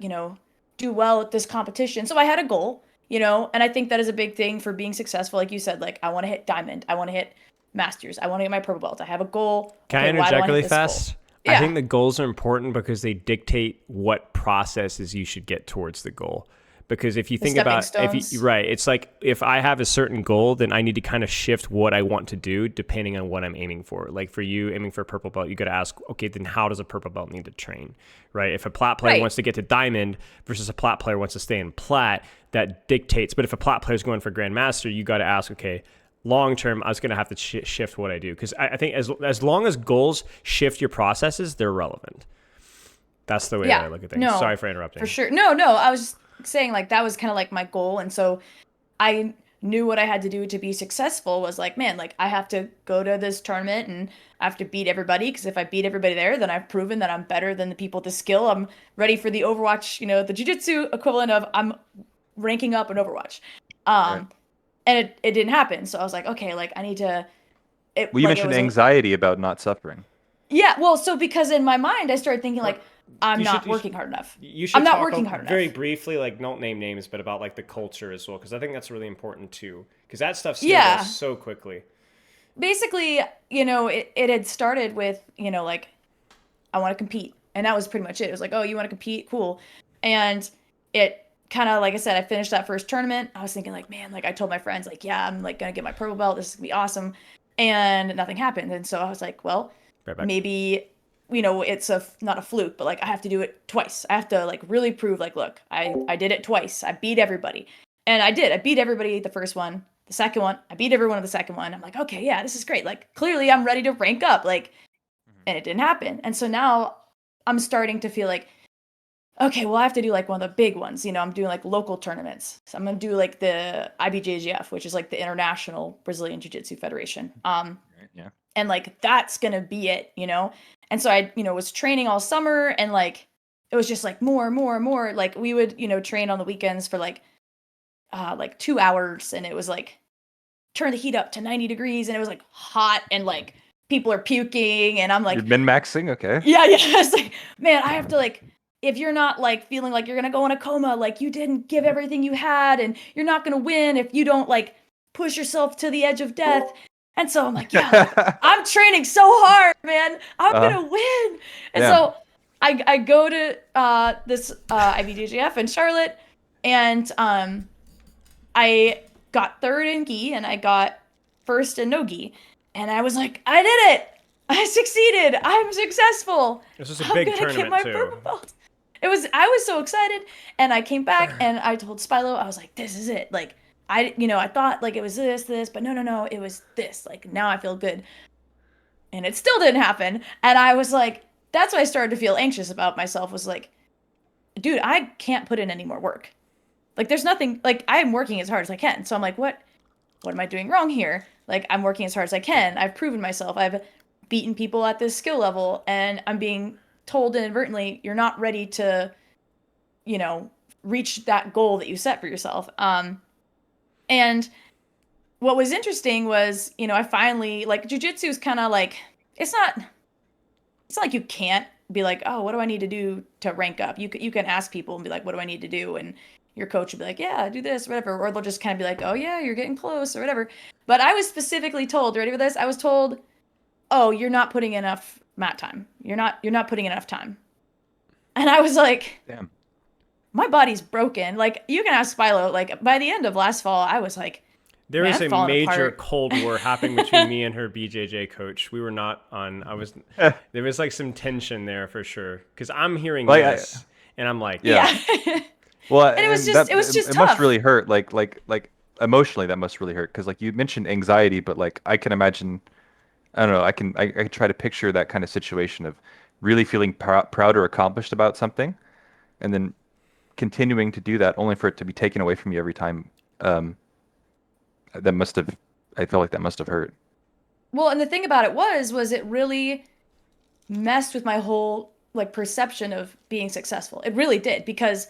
Speaker 2: do well at this competition. So I had a goal, and I think that is a big thing for being successful. Like you said, like I want to hit diamond, I want to hit masters, I want to get my purple belt. I have a goal.
Speaker 1: Can I
Speaker 2: Okay, why do I
Speaker 1: interject
Speaker 2: want to
Speaker 1: really
Speaker 2: hit this goal?
Speaker 1: fast? I
Speaker 2: Yeah.
Speaker 1: think the goals are important because they dictate what processes you should get towards the goal. Because if you
Speaker 2: The
Speaker 1: think
Speaker 2: stepping
Speaker 1: about, if you,
Speaker 2: stones.
Speaker 1: right, it's like if I have a certain goal, then I need to kind of shift what I want to do depending on what I'm aiming for. Like for you, aiming for a purple belt, you got to ask, okay, then how does a purple belt need to train, right? If a plat player
Speaker 2: Right.
Speaker 1: wants to get to diamond versus a plat player wants to stay in plat, that dictates. But if a plat player is going for grandmaster, you got to ask, okay, long term, I was going to have to shift what I do, because I think as long as goals shift your processes, they're relevant. That's the way that I
Speaker 2: Yeah.
Speaker 1: look at things.
Speaker 2: No,
Speaker 1: Sorry for interrupting.
Speaker 2: for sure. No, no. I was just saying like that was kind of like my goal, and so I knew what I had to do to be successful was like, man, like I have to go to this tournament and I have to beat everybody, because if I beat everybody there, then I've proven that I'm better than the people with the skill. I'm ready for the Overwatch, the jiu-jitsu equivalent of I'm ranking up in Overwatch.
Speaker 3: Right.
Speaker 2: Um, and it didn't happen. So I was like, okay, like I need to.
Speaker 3: Well, you
Speaker 2: It
Speaker 3: mentioned
Speaker 2: was a
Speaker 3: anxiety about not suffering.
Speaker 2: yeah, well, so because in my mind I started thinking like, I'm
Speaker 1: You
Speaker 2: not
Speaker 1: should-
Speaker 2: working hard enough.
Speaker 1: You should
Speaker 2: I'm not
Speaker 1: talk
Speaker 2: working hard
Speaker 1: very
Speaker 2: enough.
Speaker 1: briefly, like don't name names, but about like the culture as well, because I think that's really important too. Because that stuff
Speaker 2: Yeah.
Speaker 1: snowballs so quickly.
Speaker 2: Basically, it had started with, like, I want to compete. And that was pretty much it. It was like, oh, you want to compete? Cool. And it kind of, like I said, I finished that first tournament. I was thinking like, man, like I told my friends, like, yeah, I'm like going to get my purple belt. This is going to be awesome. And nothing happened. And so I was like, well,
Speaker 1: Right back.
Speaker 2: maybe, it's not a fluke, but like I have to do it twice. I have to like really prove like, look, I did it twice. I beat everybody. And I did. I beat everybody the first one. The second one, I beat everyone at the second one. I'm like, okay, yeah, this is great. Like clearly I'm ready to rank up. Like, and it didn't happen. And so now I'm starting to feel like, okay, well, I have to do like one of the big ones. I'm doing like local tournaments. So I'm going to do like the IBJJF, which is like the International Brazilian Jiu-Jitsu Federation.
Speaker 3: Yeah.
Speaker 2: And like, that's going to be it, And so I, was training all summer and like, it was just like more. Like we would, train on the weekends for like 2 hours. And it was like, turn the heat up to 90 degrees. And it was like hot and like people are puking. And I'm like,
Speaker 3: You're min-maxing, okay.
Speaker 2: yeah. It's like, man, I have to like, if you're not like feeling like you're gonna go in a coma, like you didn't give everything you had, and you're not gonna win if you don't like push yourself to the edge of death. And so I'm like, yeah, like, I'm training so hard, man. I'm gonna win. And so I go to this IBJJF in Charlotte, and I got third in gi, and I got first in no gi, and I was like, I did it. I succeeded. I'm successful.
Speaker 1: This was a big
Speaker 2: I'm gonna
Speaker 1: tournament
Speaker 2: get my
Speaker 1: too.
Speaker 2: purple belt. I was so excited, and I came back and I told Spilo, I was like, this is it. Like, I thought like it was this, but no, it was this. Like, now I feel good. And it still didn't happen. And I was like, that's when I started to feel anxious about myself, was like, dude, I can't put in any more work. Like, there's nothing, like, I'm working as hard as I can. So I'm like, what am I doing wrong here? Like, I'm working as hard as I can. I've proven myself. I've beaten people at this skill level, and I'm being told inadvertently, you're not ready to, reach that goal that you set for yourself. And what was interesting was, I finally, like, jiu-jitsu is kind of like, it's not like you can't be like, oh, what do I need to do to rank up? You can ask people and be like, what do I need to do? And your coach will be like, yeah, do this, whatever. Or they'll just kind of be like, oh yeah, you're getting close or whatever. But I was specifically told, ready for this? I was told, oh, you're not putting enough mat time. You're not putting enough time. And I was like,
Speaker 3: Damn.
Speaker 2: My body's broken. Like, you can ask Spilo, like, by the end of last fall, I was like,
Speaker 1: There
Speaker 2: man,
Speaker 1: was
Speaker 2: I'm
Speaker 1: a
Speaker 2: falling
Speaker 1: major
Speaker 2: apart.
Speaker 1: Cold War happening between me and her BJJ coach. We were not on. There was like some tension there for sure. Because I'm hearing
Speaker 3: Like,
Speaker 1: this, and I'm like,
Speaker 2: Yeah.
Speaker 3: Well,
Speaker 2: And it was just
Speaker 3: it
Speaker 2: tough.
Speaker 3: must really hurt. Like emotionally, that must really hurt. Because like you mentioned anxiety, but like I can imagine, I don't know. I can try to picture that kind of situation of really feeling proud or accomplished about something, and then continuing to do that only for it to be taken away from you every time. That must have. I felt like that must have hurt.
Speaker 2: Well, and the thing about it was it really messed with my whole like perception of being successful. It really did, because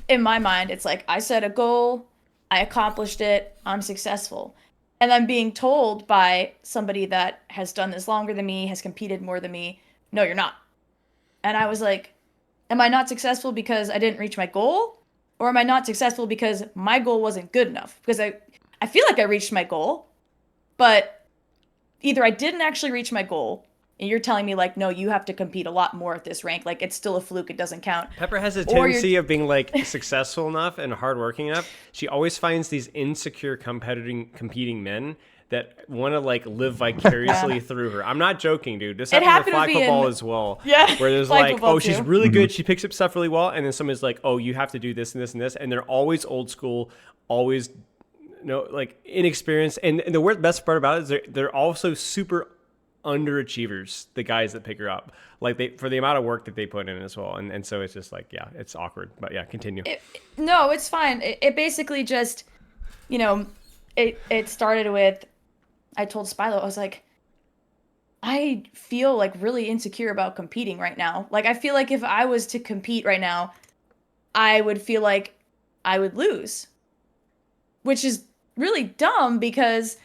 Speaker 2: in my mind, it's like I set a goal, I accomplished it, I'm successful. And I'm being told by somebody that has done this longer than me, has competed more than me, no, you're not. And I was like, am I not successful because I didn't reach my goal? Or am I not successful because my goal wasn't good enough? Because I feel like I reached my goal, but either I didn't actually reach my goal, and you're telling me like, no, you have to compete a lot more at this rank. Like, it's still a fluke. It doesn't count.
Speaker 1: Pepper has a
Speaker 2: Or you're-
Speaker 1: tendency of being like successful enough and hardworking enough. She always finds these insecure competing men that want to like live vicariously through her. I'm not joking, dude. This happened with
Speaker 2: happened
Speaker 1: flag
Speaker 2: with me
Speaker 1: football
Speaker 2: in-
Speaker 1: as well.
Speaker 2: Yeah,
Speaker 1: Where there's
Speaker 2: flag
Speaker 1: like,
Speaker 2: football
Speaker 1: oh, she's
Speaker 2: too.
Speaker 1: really good. She picks up stuff really well. And then somebody's like, oh, you have to do this and this and this. And they're always old school, always like inexperienced. And the best part about it is they're also super underachievers, the guys that pick her up, like for the amount of work that they put in as well. And so it's just like, yeah, it's awkward. But yeah, continue.
Speaker 2: No, it's fine. It basically just, it started with, I told Spilo, I was like, I feel like really insecure about competing right now. Like, I feel like if I was to compete right now, I would feel like I would lose, which is really dumb because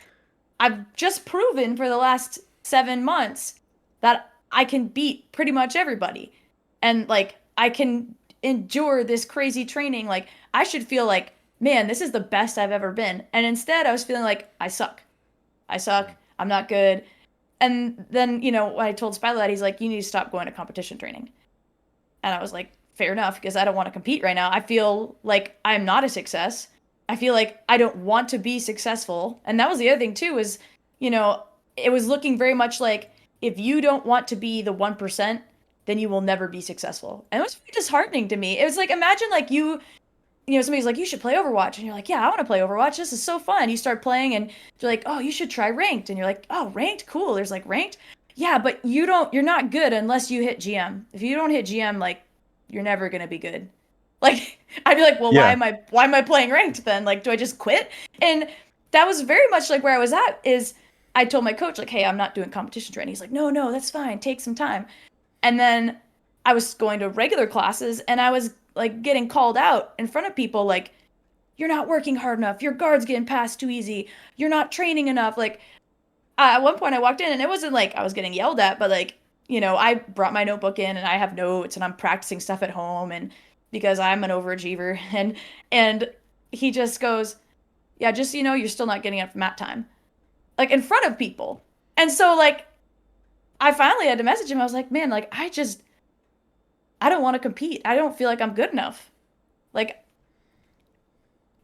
Speaker 2: I've just proven for the last 7 months that I can beat pretty much everybody. and like I can endure this crazy training. Like I should feel like, man, this is the best I've ever been. And instead I was feeling like I suck. I suck. I'm not good. And then, when I told Spilo that, he's like, you need to stop going to competition training. And I was like, fair enough, because I don't want to compete right now. I feel like I'm not a success. I feel like I don't want to be successful. And that was the other thing too, is, it was looking very much like, if you don't want to be the 1%, then you will never be successful. And it was very disheartening to me. It was like, imagine like somebody's like, you should play Overwatch. And you're like, yeah, I want to play Overwatch. This is so fun. You start playing and they're like, oh, you should try ranked. And you're like, oh, ranked? Cool. There's like ranked. Yeah, but you're not good unless you hit GM. If you don't hit GM, like, you're never going to be good. Like, I'd be like, well,
Speaker 3: Yeah.
Speaker 2: why am I playing ranked then? Like, do I just quit? And that was very much like where I was at, is I told my coach, like, hey, I'm not doing competition training. He's like, no, that's fine. Take some time. And then I was going to regular classes and I was like getting called out in front of people, like, you're not working hard enough. Your guard's getting passed too easy. You're not training enough. Like, at one point I walked in and it wasn't like I was getting yelled at, but like, I brought my notebook in and I have notes and I'm practicing stuff at home, and because I'm an overachiever, and he just goes, yeah, just so you know, you're still not getting enough mat time. Like in front of people. And so like I finally had to message him. I was like, man, like I don't want to compete. I don't feel like I'm good enough. Like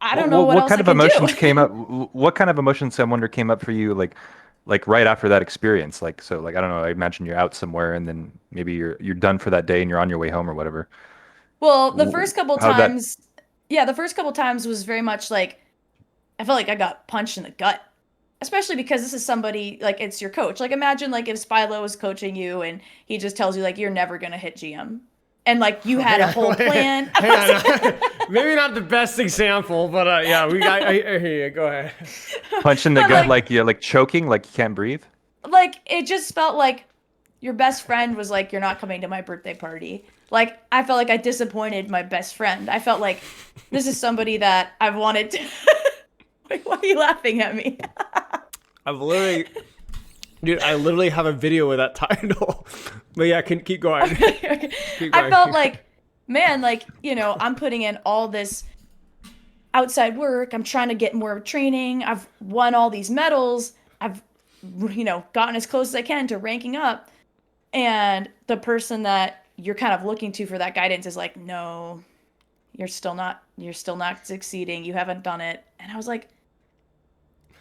Speaker 2: I don't know what else
Speaker 3: kind
Speaker 2: I
Speaker 3: of
Speaker 2: can
Speaker 3: emotions
Speaker 2: do.
Speaker 3: came up? What kind of emotions, I wonder, came up for you, like right after that experience? Like, so, like, I don't know. I imagine you're out somewhere, and then maybe you're done for that day, and you're on your way home or whatever.
Speaker 2: Well, the first couple
Speaker 3: How that?
Speaker 2: times, yeah, the first couple times was very much like I felt like I got punched in the gut. Especially because this is somebody, like, it's your coach. Like, imagine, like, if Spilo was coaching you and he just tells you, like, you're never going to hit GM. And, like, you had a whole plan.
Speaker 1: Hang on. Maybe not the best example, but yeah, I hear you. Go ahead.
Speaker 3: Punch in the
Speaker 2: But,
Speaker 3: gut, like you're like choking, like you can't breathe.
Speaker 2: like, it just felt like your best friend was like, you're not coming to my birthday party. Like, I felt like I disappointed my best friend. I felt like this is somebody that I've wanted to. Wait, why are you laughing at me?
Speaker 1: Dude, I literally have a video with that title. But yeah, keep going.
Speaker 2: Okay.
Speaker 1: Keep
Speaker 2: I
Speaker 1: going.
Speaker 2: felt like, man, like, I'm putting in all this outside work. I'm trying to get more training. I've won all these medals. I've, gotten as close as I can to ranking up. And the person that you're kind of looking to for that guidance is like, no, you're still not succeeding. You haven't done it. And I was like,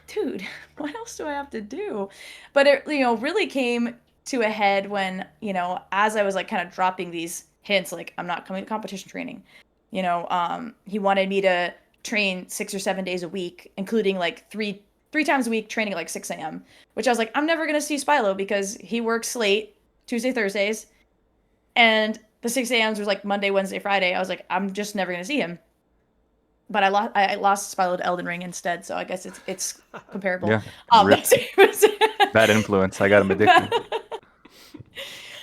Speaker 2: dude, what else do I have to do? But it, really came to a head when, as I was like kind of dropping these hints, like, I'm not coming to competition training. He wanted me to train 6 or 7 days a week, including like three times a week training at like 6 a.m., which I was like, I'm never going to see Spilo because he works late Tuesday, Thursdays. And the 6 a.m.s was like Monday, Wednesday, Friday. I was like, I'm just never going to see him. But I lost Spilo to Elden Ring instead, so I guess it's comparable.
Speaker 3: Yeah. Rip. Bad influence. I got him addicted.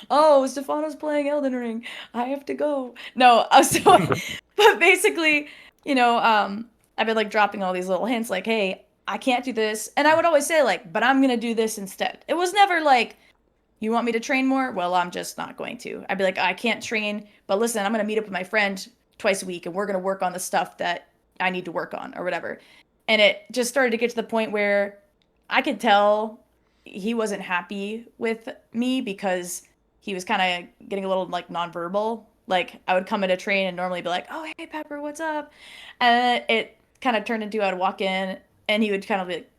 Speaker 2: Oh, Stephano's playing Elden Ring. I have to go. No, but basically, I've been like dropping all these little hints, like, hey, I can't do this, and I would always say like, but I'm gonna do this instead. It was never like, you want me to train more? Well, I'm just not going to. I'd be like, I can't train, but listen, I'm gonna meet up with my friend twice a week, and we're gonna work on the stuff that I need to work on or whatever. And it just started to get to the point where I could tell he wasn't happy with me because he was kind of getting a little like nonverbal. Like I would come in to train and normally be like, oh, hey, Pepper, what's up? And it kind of turned into I'd walk in and he would kind of like,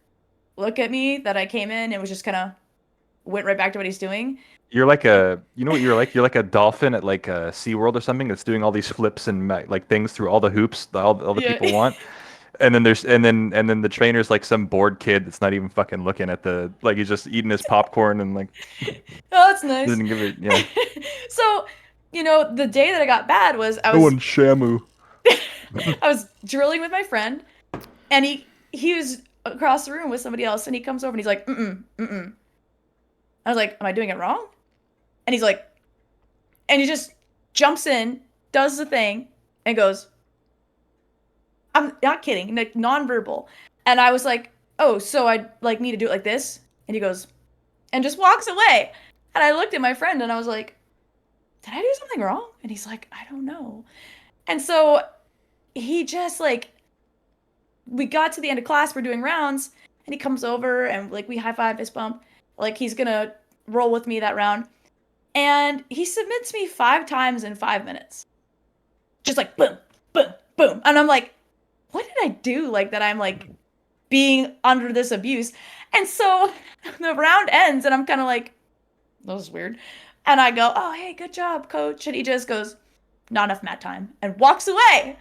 Speaker 2: look at me that I came in and was just kind of went right back to what he's doing.
Speaker 3: You're like you know what you're like? You're like a dolphin at like a SeaWorld or something that's doing all these flips and like things through all the hoops that all the people want. And then and then the trainer's like some bored kid that's not even fucking looking at like he's just eating his popcorn and like
Speaker 2: Oh, that's nice.
Speaker 3: didn't give it, yeah.
Speaker 2: So, the day that I got bad was I
Speaker 3: No
Speaker 2: was
Speaker 3: one Shamu.
Speaker 2: I was drilling with my friend and he was across the room with somebody else and he comes over and he's like, mm-mm. I was like, am I doing it wrong? And he's like, and he just jumps in, does the thing, and goes, I'm not kidding, like nonverbal. And I was like, oh, so I'd like me to do it like this? And he goes, and just walks away. And I looked at my friend and I was like, did I do something wrong? And he's like, I don't know. And so he just like, we got to the end of class, we're doing rounds, and he comes over and like we high five, fist bump, like he's gonna roll with me that round. And he submits me 5 times in 5 minutes. Just like boom, boom, boom. And I'm like, what did I do? Like that I'm like being under this abuse. And so the round ends and I'm kind of like, that was weird. And I go, oh, hey, good job, coach. And he just goes, not enough mat time, and walks away.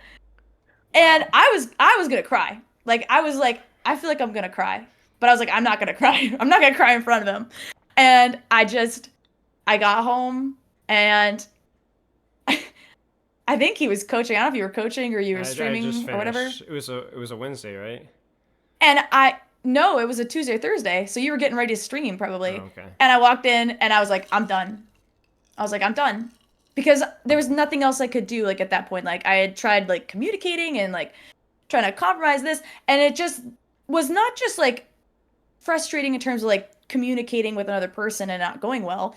Speaker 2: And I was gonna cry. Like I was like, I feel like I'm gonna cry. But I was like, I'm not gonna cry. I'm not gonna cry in front of him. And I got home and I think he was coaching. I don't know if you were coaching or you were streaming
Speaker 1: I just
Speaker 2: or whatever.
Speaker 1: finished. It was a Wednesday, right?
Speaker 2: And no, it was a Tuesday or Thursday. So you were getting ready to stream probably.
Speaker 1: Oh, okay.
Speaker 2: And I walked in and I was like, I'm done. I was like, I'm done. Because there was nothing else I could do like at that point. Like I had tried like communicating and like trying to compromise this. And it just was not just like frustrating in terms of like communicating with another person and not going well.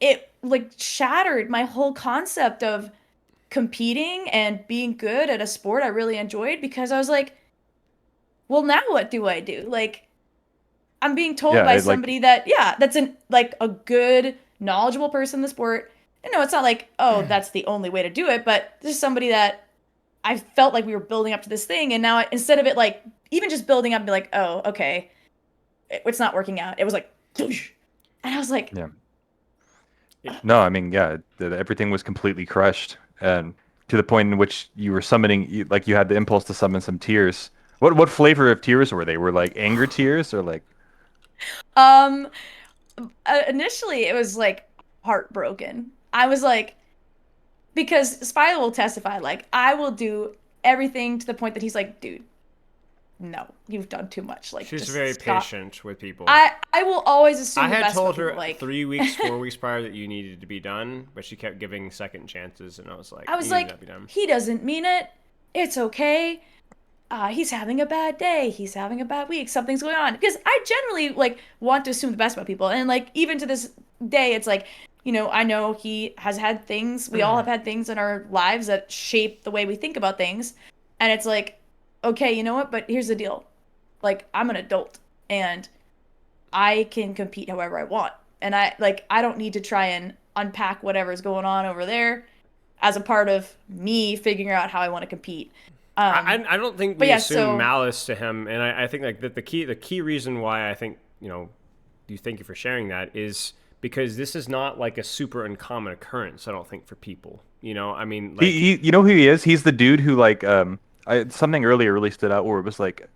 Speaker 2: It like shattered my whole concept of competing and being good at a sport I really enjoyed, because I was like, well, now what do I do? Like, I'm being told
Speaker 3: Yeah,
Speaker 2: by
Speaker 3: it, like,
Speaker 2: somebody that, yeah, that's like a good, knowledgeable person in the sport. And no, it's not like, oh, that's the only way to do it, but this is somebody that I felt like we were building up to this thing. And now instead of it, like, even just building up and be like, oh, okay, it's not working out. It was like, whoosh. And I was like,
Speaker 3: yeah. No, I mean, yeah, everything was completely crushed, and to the point in which you were summoning, like you had the impulse to summon some tears. What flavor of tears were they? Were like anger tears or like?
Speaker 2: um, initially it was like heartbroken. I was like, because Spilo will testify, like, I will do everything to the point that he's like, dude, no, you've done too much. Like,
Speaker 1: She's
Speaker 2: just
Speaker 1: very
Speaker 2: stop.
Speaker 1: patient with people.
Speaker 2: I will always assume
Speaker 1: I
Speaker 2: the
Speaker 1: had
Speaker 2: best
Speaker 1: told
Speaker 2: for
Speaker 1: her
Speaker 2: people. Like
Speaker 1: 3 weeks, 4 weeks prior that you needed to be done, but she kept giving second chances, and I was like,
Speaker 2: I was
Speaker 1: you need to
Speaker 2: like,
Speaker 1: be done.
Speaker 2: he doesn't mean it. It's okay. He's having a bad day. He's having a bad week. Something's going on. Because I generally like want to assume the best about people, and like even to this day, it's like, you know, I know he has had things. We all have had things in our lives that shape the way we think about things, and it's like, okay, you know what? But here's the deal. Like, I'm an adult, and I can compete however I want, and I don't need to try and unpack whatever's going on over there as a part of me figuring out how I want to compete.
Speaker 1: I don't think
Speaker 2: but
Speaker 1: we
Speaker 2: yeah,
Speaker 1: assume
Speaker 2: so
Speaker 1: malice to him, and I think like the key reason why I think, you know, thank you for sharing that, is because this is not like a super uncommon occurrence. I don't think, for people. You know, I mean, like,
Speaker 3: He you know who he is? He's the dude who like something earlier really stood out where it was like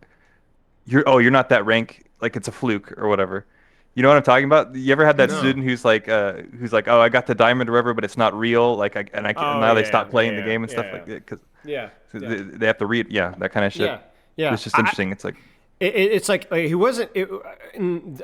Speaker 3: you're not that rank, like it's a fluke or whatever. You know what I'm talking about? You ever had that
Speaker 1: no.
Speaker 3: student who's like, oh, I got the diamond or whatever, but it's not real. Like and
Speaker 1: Oh
Speaker 3: now they
Speaker 1: yeah,
Speaker 3: stop
Speaker 1: yeah,
Speaker 3: playing the
Speaker 1: yeah,
Speaker 3: game and stuff
Speaker 1: yeah,
Speaker 3: like that because
Speaker 1: yeah, yeah,
Speaker 3: they have to read, yeah, that kind of shit.
Speaker 1: yeah, yeah.
Speaker 3: It's just interesting. It's like,
Speaker 1: It's like he wasn't.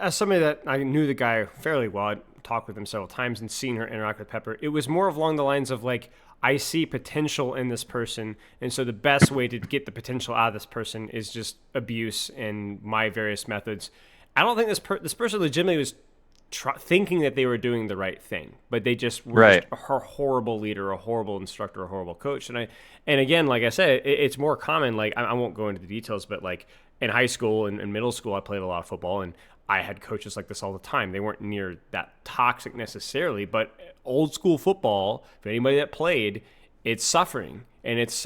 Speaker 1: As somebody that I knew the guy fairly well, I'd talked with him several times and seen her interact with Pepper. It was more along the lines of like, I see potential in this person, and so the best way to get the potential out of this person is just abuse and my various methods. I don't think this person legitimately was thinking that they were doing the right thing, but they just were
Speaker 3: right.
Speaker 1: just a horrible leader, a horrible instructor, a horrible coach. And again, like I said, it's more common. Like, I won't go into the details, but like in high school and middle school, I played a lot of football, and I had coaches like this all the time. They weren't near that toxic necessarily, but old school football, for anybody that played, it's suffering and it's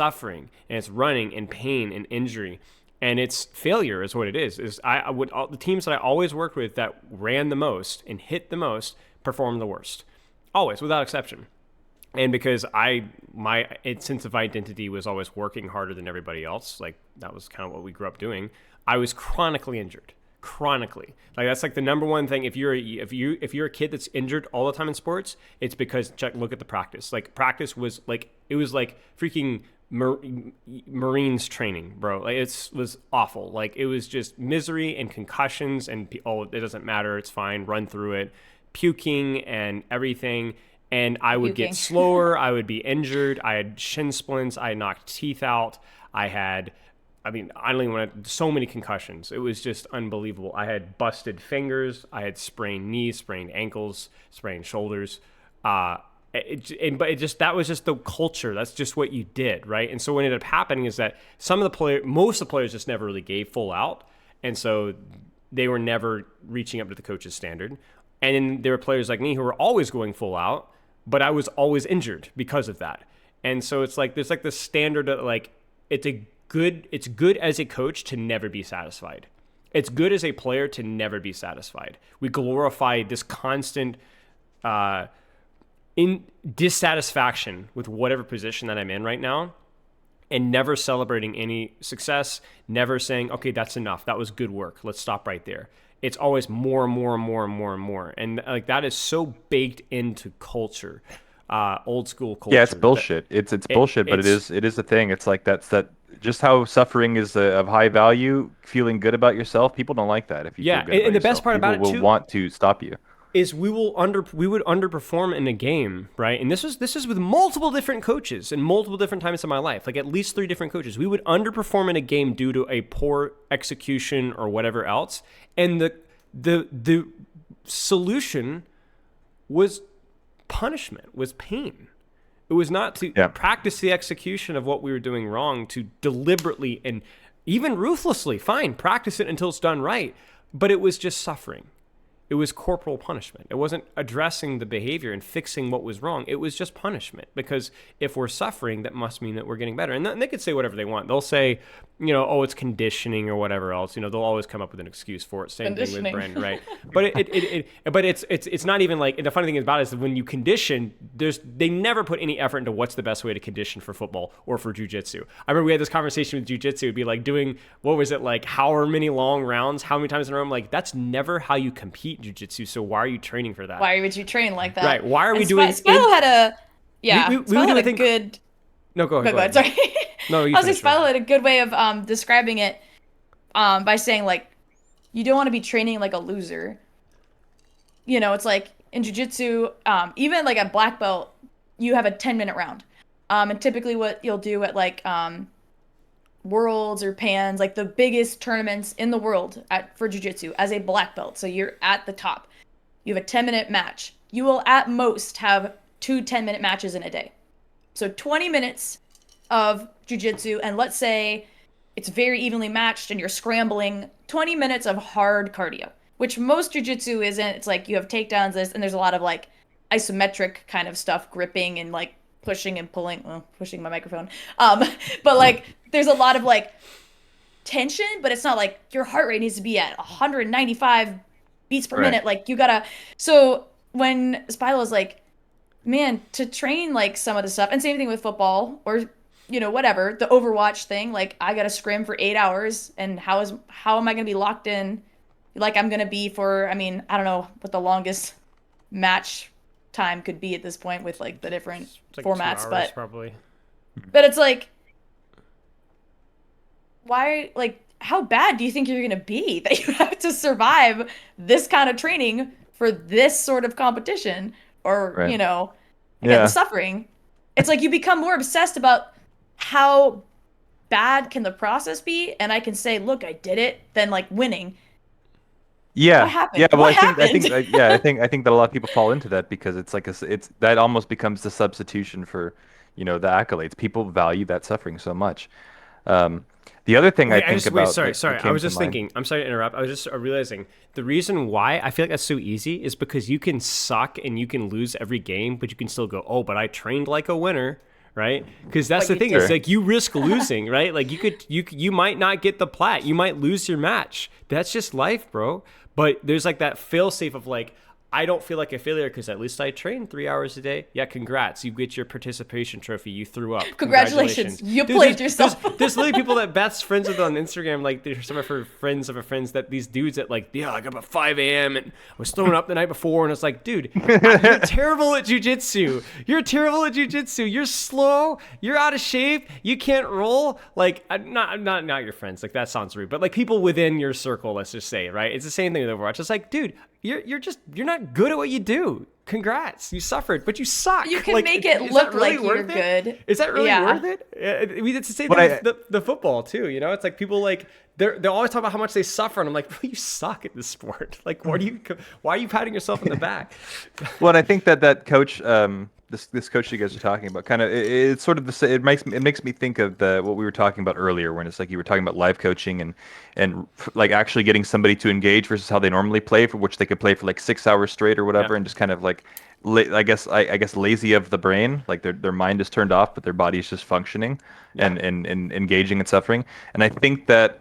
Speaker 1: running and pain and injury. And it's failure is what it is. The teams that I always worked with that ran the most and hit the most performed the worst, always without exception. And because my sense of identity was always working harder than everybody else, like that was kind of what we grew up doing. I was chronically injured, chronically. Like that's like the number one thing. If you're a kid that's injured all the time in sports, it's because look at the practice. Like practice was like, it was like freaking Marines training, bro. Like it was awful. Like it was just misery and concussions and it doesn't matter, it's fine, run through it, puking and everything. And I would get slower. I would be injured. I had shin splints. I knocked teeth out. I don't even want to, so many concussions. It was just unbelievable. I had busted fingers. I had sprained knees, sprained ankles, sprained shoulders. That was just the culture. That's just what you did, right? And so what ended up happening is that most of the players just never really gave full out, and so they were never reaching up to the coach's standard. And then there were players like me who were always going full out, but I was always injured because of that. And so it's like there's like this standard that like it's good as a coach to never be satisfied. It's good as a player to never be satisfied. We glorify this constant in dissatisfaction with whatever position that I'm in right now, and never celebrating any success, never saying, okay, that's enough. That was good work. Let's stop right there. It's always more and more and more and more and more. And like that is so baked into culture, old school culture.
Speaker 3: Yeah, it's bullshit. It's bullshit, but it is a thing. It's like that just how suffering is of high value, feeling good about yourself. People don't like that if you feel good about
Speaker 1: and the
Speaker 3: yourself.
Speaker 1: best part about it
Speaker 3: People
Speaker 1: too
Speaker 3: will want to stop you.
Speaker 1: Is we would underperform in a game, right? And this is with multiple different coaches and multiple different times in my life, like at least 3 different coaches. We would underperform in a game due to a poor execution or whatever else, and the solution was punishment, was pain. It was not to practice the execution of what we were doing wrong, to deliberately and even ruthlessly, fine, practice it until it's done right, but it was just suffering. It was corporal punishment. It wasn't addressing the behavior and fixing what was wrong. It was just punishment, because if we're suffering, that must mean that we're getting better. And they could say whatever they want. They'll say, oh, it's conditioning or whatever else. They'll always come up with an excuse for it. Same thing with Brandon, right? But it's not even like, and the funny thing about it is that when you condition, they never put any effort into what's the best way to condition for football or for jiu-jitsu. I remember we had this conversation with jiu-jitsu. It'd be like doing, what was it, like however many long rounds, how many times in a row? I'm like, that's never how you compete jiu-jitsu, so why are you training for that?
Speaker 2: Why would you train like that?
Speaker 1: Right. Why are we doing...
Speaker 2: Spilo had a... Yeah,
Speaker 1: we
Speaker 2: Spilo had a good...
Speaker 1: No, go ahead.
Speaker 2: Sorry.
Speaker 1: No, you
Speaker 2: I was like, Spilo had a good way of describing it by saying, like, you don't want to be training like a loser. It's like in jiu-jitsu, even like at black belt, you have a 10-minute round. And typically what you'll do at like Worlds or Pans, like the biggest tournaments in the world for jiu-jitsu as a black belt. So you're at the top. You have a 10-minute match. You will at most have 2 10-minute matches in a day. So 20 minutes of jiu-jitsu, and let's say it's very evenly matched and you're scrambling, 20 minutes of hard cardio, which most jiu-jitsu isn't. It's like you have takedowns, and there's a lot of like isometric kind of stuff, gripping and like pushing and pulling, pushing my microphone. But like there's a lot of like tension, but it's not like your heart rate needs to be at 195 beats per minute. Like you gotta, so when Spilo's like, man, to train like some of the stuff, and same thing with football or, whatever, the Overwatch thing, like I gotta scrim for 8 hours, and how am I gonna be locked in like I'm gonna be for, I don't know what the longest match time could be at this point with like the different
Speaker 1: like
Speaker 2: formats,
Speaker 1: 2 hours, probably.
Speaker 2: But it's like, why, like, how bad do you think you're gonna be that you have to survive this kind of training for this sort of competition, or the suffering? It's like you become more obsessed about how bad can the process be, and I can say, look, I did it, than like winning.
Speaker 3: Yeah.
Speaker 2: What happened?
Speaker 3: Yeah. Well,
Speaker 2: what
Speaker 3: I think
Speaker 2: happened?
Speaker 3: I think that a lot of people fall into that, because it's like it's that almost becomes the substitution for, the accolades. People value that suffering so much. The other thing
Speaker 1: sorry. I was just thinking. I'm sorry to interrupt. I was just realizing the reason why I feel like that's so easy is because you can suck and you can lose every game, but you can still go, oh, but I trained like a winner. Right? Because that's the thing. It's like you risk losing, right? Like you might not get the plat. You might lose your match. That's just life, bro. But there's like that fail safe of like, I don't feel like a failure because at least I trained 3 hours a day. Yeah, congrats. You get your participation trophy. You threw up.
Speaker 2: Congratulations. You played yourself.
Speaker 1: There's literally people that Beth's friends with on Instagram. Like, there's some of her friends that these dudes that like, I got up at 5 a.m. and I was throwing up the night before. And it's like, dude, you're terrible at jiu-jitsu. You're terrible at jiu-jitsu. You're slow. You're out of shape. You can't roll. Like, not your friends. Like, that sounds rude. But like people within your circle, let's just say, right? It's the same thing with Overwatch. It's like, dude, you're not good at what you do. Congrats, you suffered, but you suck.
Speaker 2: You can make it look like you're good.
Speaker 1: Is that really worth it? I mean, it's the same thing with the football too. It's like people like they always talk about how much they suffer, and I'm like, you suck at this sport. Like, why are you patting yourself on the back?
Speaker 3: Well, and I think that coach, this coach you guys are talking about, kind of it's sort of it makes me think of what we were talking about earlier, when it's like you were talking about live coaching and like actually getting somebody to engage versus how they normally play, for which they could play for like 6 hours straight or whatever,
Speaker 1: Yeah.
Speaker 3: and just kind of like I guess lazy of the brain, like their mind is turned off, but their body is just functioning and engaging and suffering. And I think that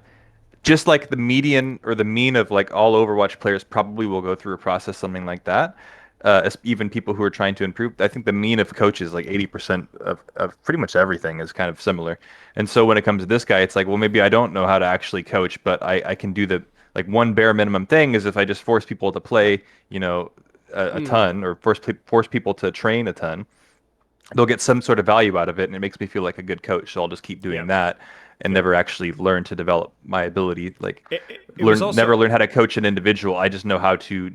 Speaker 3: just like the median or the mean of like all Overwatch players probably will go through a process something like that. Even people who are trying to improve, I think the mean of coaches, like 80% of pretty much everything, is kind of similar. And so when it comes to this guy, it's like, well, maybe I don't know how to actually coach, but I can do the like one bare minimum thing is if I just force people to play, a ton, or force people to train a ton, they'll get some sort of value out of it, and it makes me feel like a good coach. So I'll just keep doing that and never actually learn to develop my ability. Like
Speaker 1: it was also,
Speaker 3: never learn how to coach an individual. I just know how to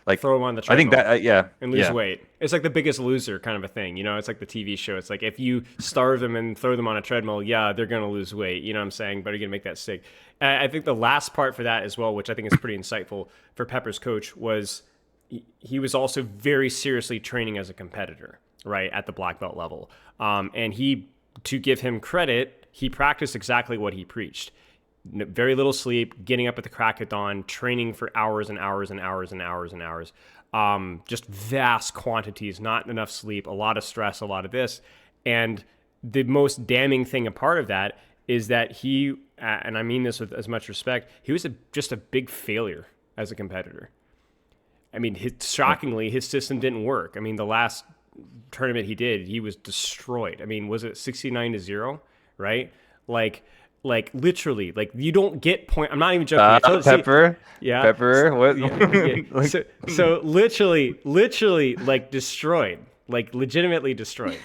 Speaker 3: like
Speaker 1: throw him on the
Speaker 3: I think
Speaker 1: treadmill.
Speaker 3: that
Speaker 1: And lose weight. It's like The Biggest Loser kind of a thing. It's like the TV show. It's like if you starve them and throw them on a treadmill, they're going to lose weight. You know what I'm saying? But you're going to make that stick. I think the last part for that as well, which I think is pretty insightful for Pepper's coach, was he was also very seriously training as a competitor, right, at the black belt level. And to give him credit, he practiced exactly what he preached. Very little sleep, getting up at the crack of dawn, training for hours and hours and hours and hours and hours. Just vast quantities, not enough sleep, a lot of stress, a lot of this. And the most damning thing, a part of that, is that he, and I mean this with as much respect, he was just a big failure as a competitor. I mean, shockingly, his system didn't work. I mean, the last tournament he did, he was destroyed. I mean, was it 69-0, right? Like literally, like you don't get point. I'm not even joking.
Speaker 3: Pepper.
Speaker 1: Yeah.
Speaker 3: Pepper. What?
Speaker 1: Yeah. So literally, like destroyed, like legitimately destroyed.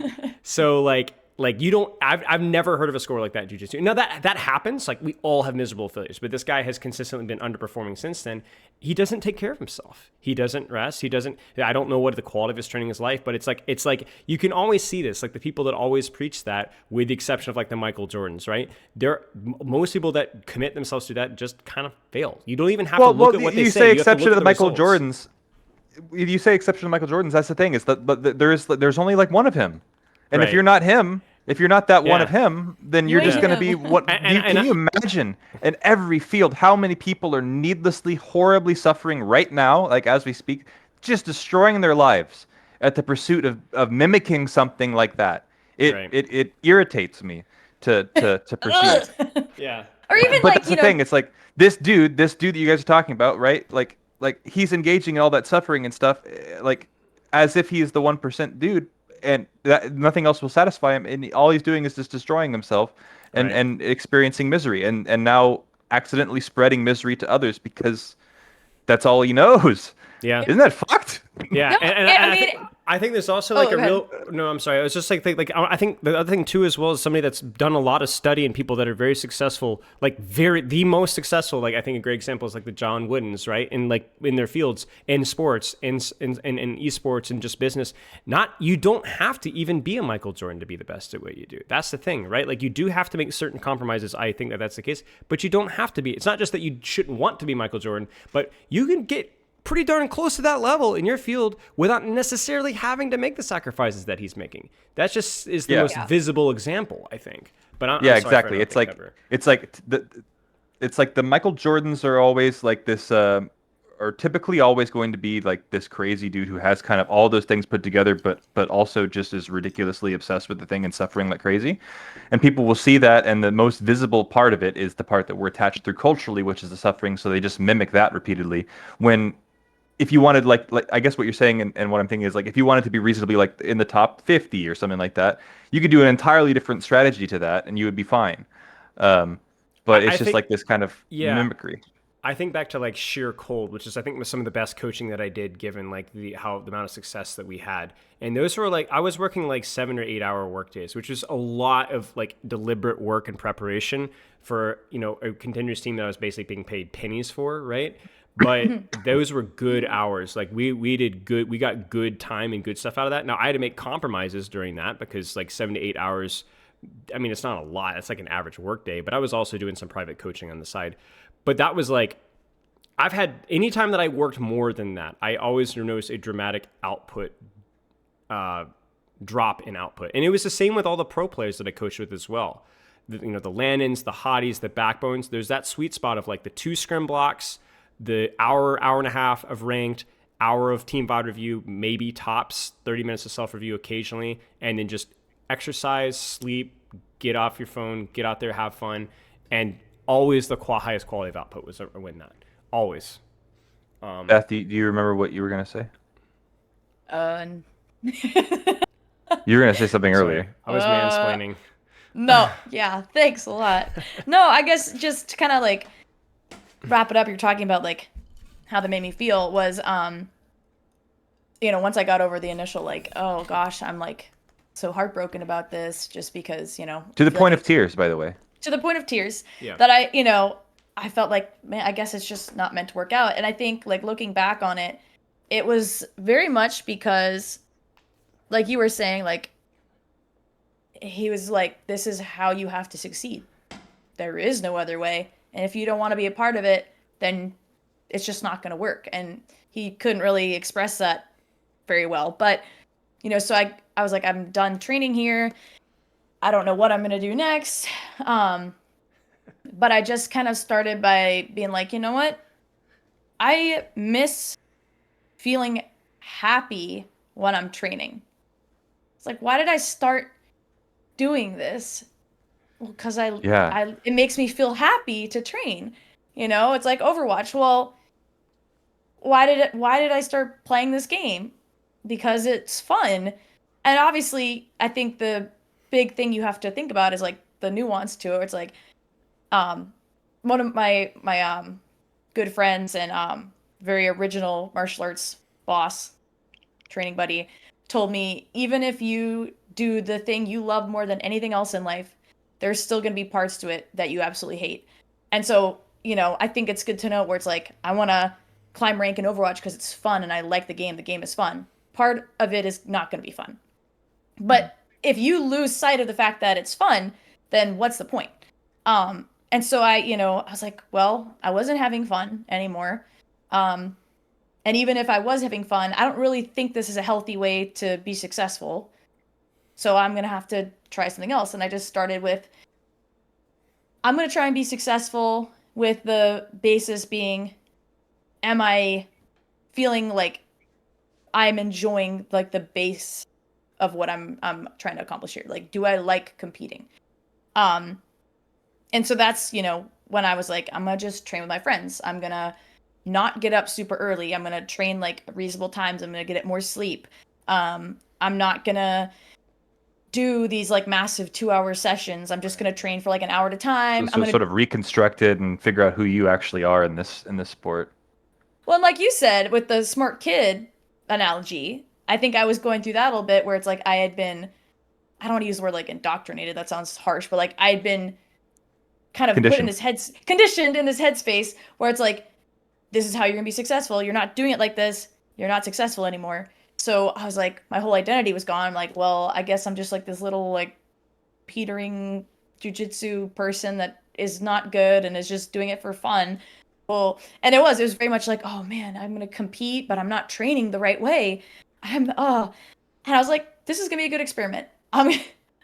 Speaker 1: So like you don't. I've never heard of a score like that in jiu-jitsu. Now that happens. Like we all have miserable failures, but this guy has consistently been underperforming since then. He doesn't take care of himself. He doesn't rest. He doesn't. I don't know what the quality of his training is like, but it's like you can always see this. Like the people that always preach that, with the exception of like the Michael Jordans, right? Most people that commit themselves to that just kind of fail. You don't even have to look at what they say.
Speaker 3: You say exception to the Michael
Speaker 1: results.
Speaker 3: Jordans. You say exception to Michael Jordans. That's the thing. Is that but there's only like one of him, and
Speaker 1: Right.
Speaker 3: if you're not him, if you're not that one of him, then you're just
Speaker 2: ain't
Speaker 3: going to be
Speaker 2: him.
Speaker 3: what? Can you imagine in every field how many people are needlessly, horribly suffering right now, like as we speak, just destroying their lives at the pursuit of mimicking something like that? It irritates me to pursue it.
Speaker 1: Yeah.
Speaker 2: Or even
Speaker 3: But
Speaker 2: like,
Speaker 3: that's the thing. It's like this dude that you guys are talking about, right? Like he's engaging in all that suffering and stuff, like as if he is the 1% dude, and that nothing else will satisfy him, and all he's doing is just destroying himself and experiencing misery, and now accidentally spreading misery to others because that's all he knows.
Speaker 1: Yeah.
Speaker 3: Isn't that fucked?
Speaker 1: Yeah,
Speaker 2: No,
Speaker 1: and
Speaker 2: I mean,
Speaker 1: I think there's also like
Speaker 2: go ahead.
Speaker 1: No, I'm sorry. I was just like I think the other thing too, as well, is somebody that's done a lot of study and people that are very successful, like the most successful. Like I think a great example is like the John Woodens, right? In like in their fields, in sports, in esports, and just business. You don't have to even be a Michael Jordan to be the best at what you do. That's the thing, right? Like you do have to make certain compromises. I think that's the case, but you don't have to be. It's not just that you shouldn't want to be Michael Jordan, but you can get pretty darn close to that level in your field without necessarily having to make the sacrifices that he's making. That just is the most visible example, I think. But I'm sorry
Speaker 3: exactly. It's like the Michael Jordans are always like this, are typically always going to be like this crazy dude who has kind of all those things put together, but also just is ridiculously obsessed with the thing and suffering like crazy. And people will see that, and the most visible part of it is the part that we're attached through culturally, which is the suffering. So they just mimic that repeatedly. When if you wanted like I guess what you're saying and what I'm thinking is like if you wanted to be reasonably like in the top 50 or something like that, you could do an entirely different strategy to that and you would be fine. But it's just like this kind of mimicry.
Speaker 1: I think back to like sheer cold, which is I think was some of the best coaching that I did, given like the amount of success that we had. And those were like I was working like 7 or 8 hour work days, which is a lot of like deliberate work and preparation for a contenders team that I was basically being paid pennies for, right? But those were good hours. Like we did good. We got good time and good stuff out of that. Now I had to make compromises during that because like 7 to 8 hours. I mean, it's not a lot. It's like an average work day. But I was also doing some private coaching on the side. But that was like, I've had any time that I worked more than that, I always noticed a dramatic output drop in output. And it was the same with all the pro players that I coached with as well. The Lannons, the Hotties, the Backbones. There's that sweet spot of like the 2 scrim blocks, the hour and a half of ranked, hour of team VOD review, maybe tops 30 minutes of self-review occasionally, and then just exercise, sleep, get off your phone, get out there, have fun, and always the highest quality of output was a win that. Always.
Speaker 3: Beth, do you remember what you were going to say? You were going to say something earlier.
Speaker 1: I was mansplaining.
Speaker 2: No, yeah, thanks a lot. No, I guess just to kind of like wrap it up, you're talking about like how that made me feel was, once I got over the initial like, oh gosh, I'm like so heartbroken about this just because,
Speaker 3: To the point of tears, by the way.
Speaker 2: To the point of tears.
Speaker 1: Yeah.
Speaker 2: That I felt like, man, I guess it's just not meant to work out. And I think like looking back on it, it was very much because like you were saying, like he was like, this is how you have to succeed. There is no other way. And if you don't want to be a part of it, then it's just not going to work. And he couldn't really express that very well. But, so I was like, I'm done training here. I don't know what I'm going to do next. But I just kind of started by being like, you know what? I miss feeling happy when I'm training. It's like, why did I start doing this? Well, because it makes me feel happy to train. It's like Overwatch. Well, why did I start playing this game? Because it's fun. And obviously, I think the big thing you have to think about is like the nuance to it. It's like, one of my good friends and very original martial arts boss, training buddy, told me, even if you do the thing you love more than anything else in life, there's still going to be parts to it that you absolutely hate. And so, I think it's good to know where it's like, I want to climb rank in Overwatch because it's fun and I like the game. The game is fun. Part of it is not going to be fun. But if you lose sight of the fact that it's fun, then what's the point? And so I was like, well, I wasn't having fun anymore. And even if I was having fun, I don't really think this is a healthy way to be successful. So I'm going to have to try something else. And I just started with, I'm going to try and be successful with the basis being, am I feeling like I'm enjoying like the base of what I'm trying to accomplish here? Like, do I like competing? And so that's, when I was like, I'm going to just train with my friends. I'm going to not get up super early. I'm going to train like reasonable times. I'm going to get more sleep. I'm not going to do these like massive 2-hour sessions. I'm just going to train for like an hour at a time.
Speaker 3: So sort of reconstruct it and figure out who you actually are in this sport.
Speaker 2: Well, and like you said, with the smart kid analogy, I think I was going through that a little bit where it's like I had been, I don't want to use the word like indoctrinated. That sounds harsh, but like I'd been kind of conditioned in this headspace where it's like, this is how you're gonna be successful. You're not doing it like this. You're not successful anymore. So I was like, my whole identity was gone. I'm like, well, I guess I'm just like this little like petering jujitsu person that is not good and is just doing it for fun. Well, and it was very much like, oh man, I'm gonna compete, but I'm not training the right way. And I was like, this is gonna be a good experiment.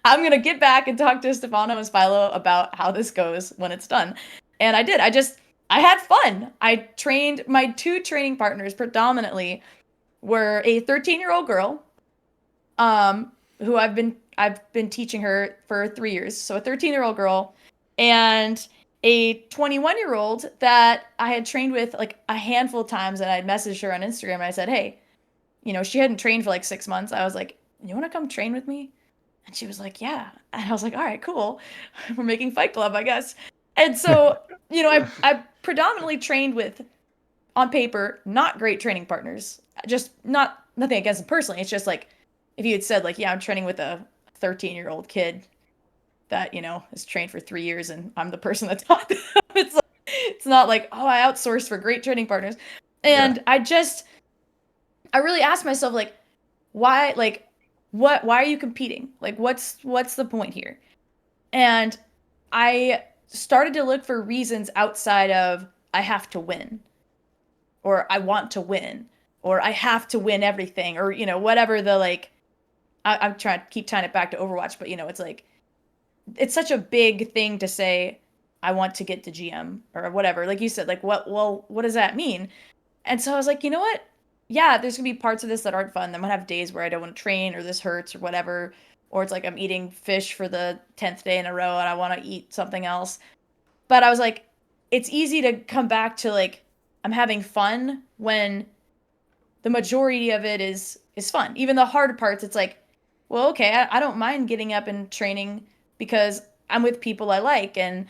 Speaker 2: I'm going to get back and talk to Stephano and Spilo about how this goes when it's done. And I did. I had fun. I trained, my 2 training partners predominantly were a 13-year-old girl, who I've been teaching her for 3 years. So a 13-year-old girl and a 21-year-old that I had trained with like a handful of times, and I'd messaged her on Instagram and I said, hey, she hadn't trained for like 6 months. I was like, you want to come train with me? And she was like, yeah. And I was like, all right, cool. We're making Fight Club, I guess. And so, I predominantly trained with, on paper, not great training partners. Just nothing against them personally. It's just like, if you had said like, yeah, I'm training with a 13-year-old kid that, has trained for 3 years and I'm the person that taught them. It's not like, oh, I outsourced for great training partners. And yeah. I really asked myself like, why, like, why are you competing? Like, what's the point here? And I started to look for reasons outside of I have to win, or I want to win, or I have to win everything, or, whatever the like I'm trying to keep tying it back to Overwatch, but it's like it's such a big thing to say I want to get to GM or whatever. Like you said, like what does that mean? And so I was like, you know what? Yeah, there's gonna be parts of this that aren't fun. I'm gonna have days where I don't want to train or this hurts or whatever. Or it's like I'm eating fish for the 10th day in a row and I want to eat something else. But I was like, it's easy to come back to like I'm having fun when the majority of it is fun. Even the hard parts, it's like, well, okay, I don't mind getting up and training because I'm with people I like, and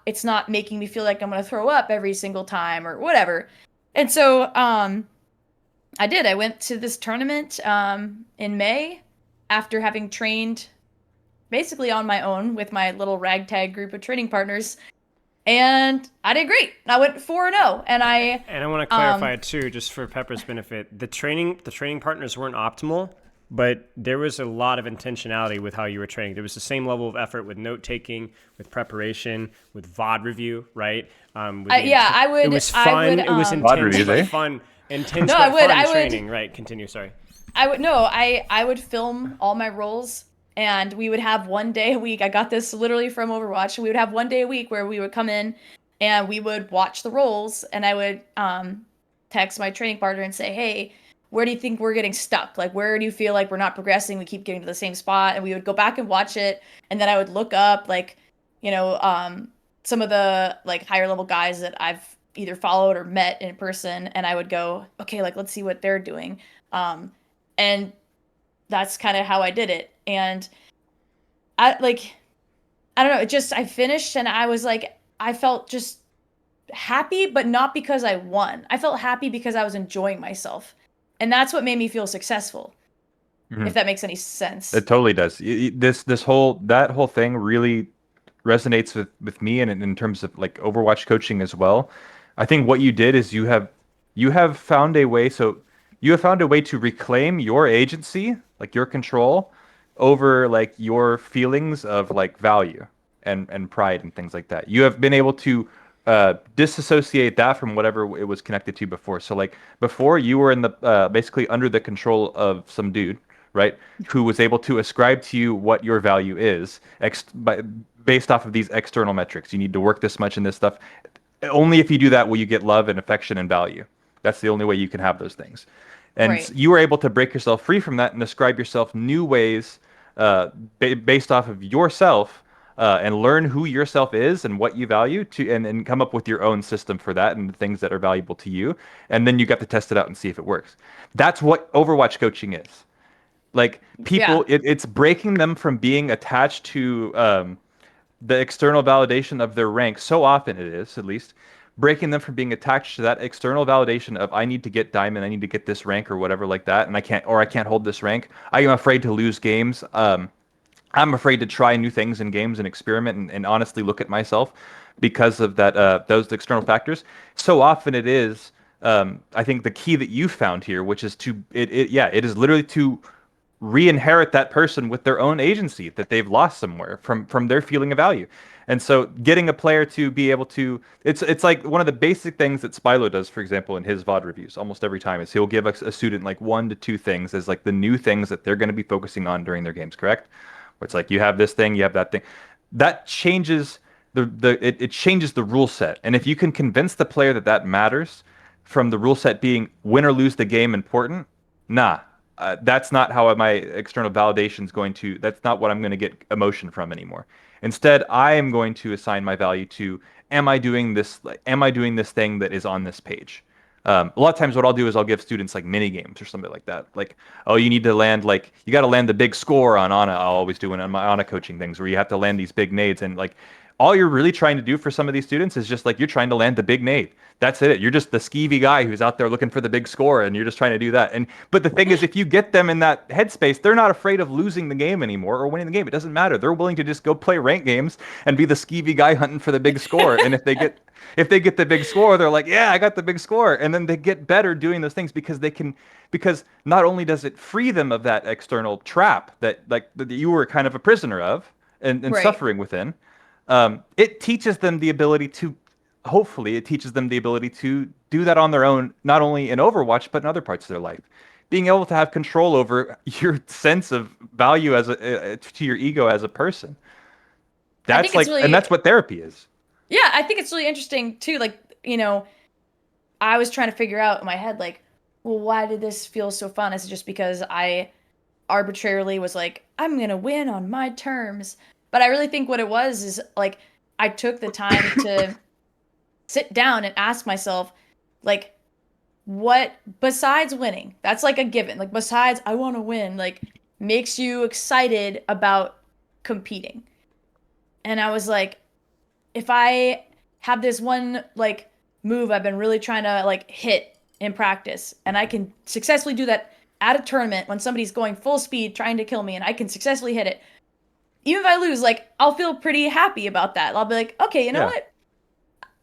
Speaker 2: it's not making me feel like I'm gonna throw up every single time or whatever. And so I did. I went to this tournament in May after having trained basically on my own with my little ragtag group of training partners, and I did great. I went 4-0, and I
Speaker 1: And I want to clarify too, just for Pepper's benefit, the training partners weren't optimal, but there was a lot of intentionality with how you were training. There was the same level of effort with note taking, with preparation, with VOD review, right?
Speaker 2: I would.
Speaker 1: It was fun. It was
Speaker 3: VOD
Speaker 1: intense,
Speaker 3: reviews,
Speaker 1: but
Speaker 3: eh?
Speaker 1: fun. Intense,
Speaker 2: No,
Speaker 1: but
Speaker 2: I
Speaker 1: fun
Speaker 2: would.
Speaker 1: training. Right. Continue. Sorry.
Speaker 2: I would no, I would film all my roles, and we would have one day a week. I got this literally from Overwatch. We would have one day a week where we would come in and we would watch the roles, and I would text my training partner and say, "Hey, where do you think we're getting stuck? Like where do you feel like we're not progressing? We keep getting to the same spot." And we would go back and watch it, and then I would look up like, some of the like higher level guys that I've either followed or met in person, and I would go, "Okay, like let's see what they're doing." And that's kind of how I did it. And I don't know, it just I finished and I was like I felt just happy, but not because I won. I felt happy because I was enjoying myself. And that's what made me feel successful. If that makes any sense.
Speaker 3: It totally does. That whole thing really resonates with me, and in terms of like Overwatch coaching as well. I think what you did is you have found a way. So you have found a way to reclaim your agency, like your control over like your feelings of like value and pride and things like that. You have been able to disassociate that from whatever it was connected to before. So like before, you were in the basically under the control of some dude, right, who was able to ascribe to you what your value is based off of these external metrics. You need to work this much in this stuff. Only if you do that will you get love and affection and value. That's the only way you can have those things. And
Speaker 2: Right.
Speaker 3: you were able to break yourself free from that and ascribe yourself new ways based off of yourself, and learn who yourself is and what you value and come up with your own system for that and the things that are valuable to you. And then you got to test it out and see if it works. That's what Overwatch coaching is. Like
Speaker 2: Yeah.
Speaker 3: people, it's breaking them from being attached to the external validation of their rank. So often it is, at least, breaking them from being attached to that external validation of I need to get diamond, I need to get this rank or whatever like that, and I can't hold this rank. I am afraid to lose games. I'm afraid to try new things in games and experiment and honestly look at myself because of that those external factors. So often it is. I think the key that you found here, which is it is literally to re-inherit that person with their own agency that they've lost somewhere from their feeling of value. And so getting a player to be able to it's like one of the basic things that Spilo does, for example, in his VOD reviews almost every time is he'll give a student like 1 to 2 things as like the new things that they're going to be focusing on during their games, correct? Where it's like you have this thing, you have that thing. That changes it changes the rule set. And if you can convince the player that that matters from the rule set being win or lose the game important, nah, that's not how my external validation is going to. That's not what I'm going to get emotion from anymore. Instead, I am going to assign my value to am I doing this? Am I doing this thing that is on this page? A lot of times, what I'll do is I'll give students like mini games or something like that. Like, oh, you need to land like you got to land the big score on Ana. I'll always do it on my Ana coaching things where you have to land these big nades and like all you're really trying to do for some of these students is just like you're trying to land the big nade. That's it. You're just the skeevy guy who's out there looking for the big score, and you're just trying to do that. And but the thing is, if you get them in that headspace, they're not afraid of losing the game anymore or winning the game. It doesn't matter. They're willing to just go play rank games and be the skeevy guy hunting for the big score. And if they get the big score, they're like, yeah, I got the big score. And then they get better doing those things because not only does it free them of that external trap that you were kind of a prisoner of and
Speaker 2: Right.
Speaker 3: suffering within, it teaches them the ability to, hopefully, it teaches them the ability to do that on their own, not only in Overwatch, but in other parts of their life. being able to have control over your sense of value as to your ego as a person.
Speaker 2: I think
Speaker 3: That's
Speaker 2: it's
Speaker 3: like, and
Speaker 2: really,
Speaker 3: that's what therapy is.
Speaker 2: yeah, I think it's really interesting too. Like, I was trying to figure out in my head, like, well, why did this feel so fun? Is it just because I arbitrarily was like, I'm gonna win on my terms? But I really think what it was is like, I took the time to sit down and ask myself, like, what besides winning? That's like a given. Like, besides, I want to win, like, makes you excited about competing. And I was like, if I have this one like move I've been really trying to like hit in practice, and I can successfully do that at a tournament when somebody's going full speed trying to kill me, and I can successfully hit it, even if I lose, like, I'll feel pretty happy about that. I'll be like, okay, you know
Speaker 3: Yeah.
Speaker 2: what?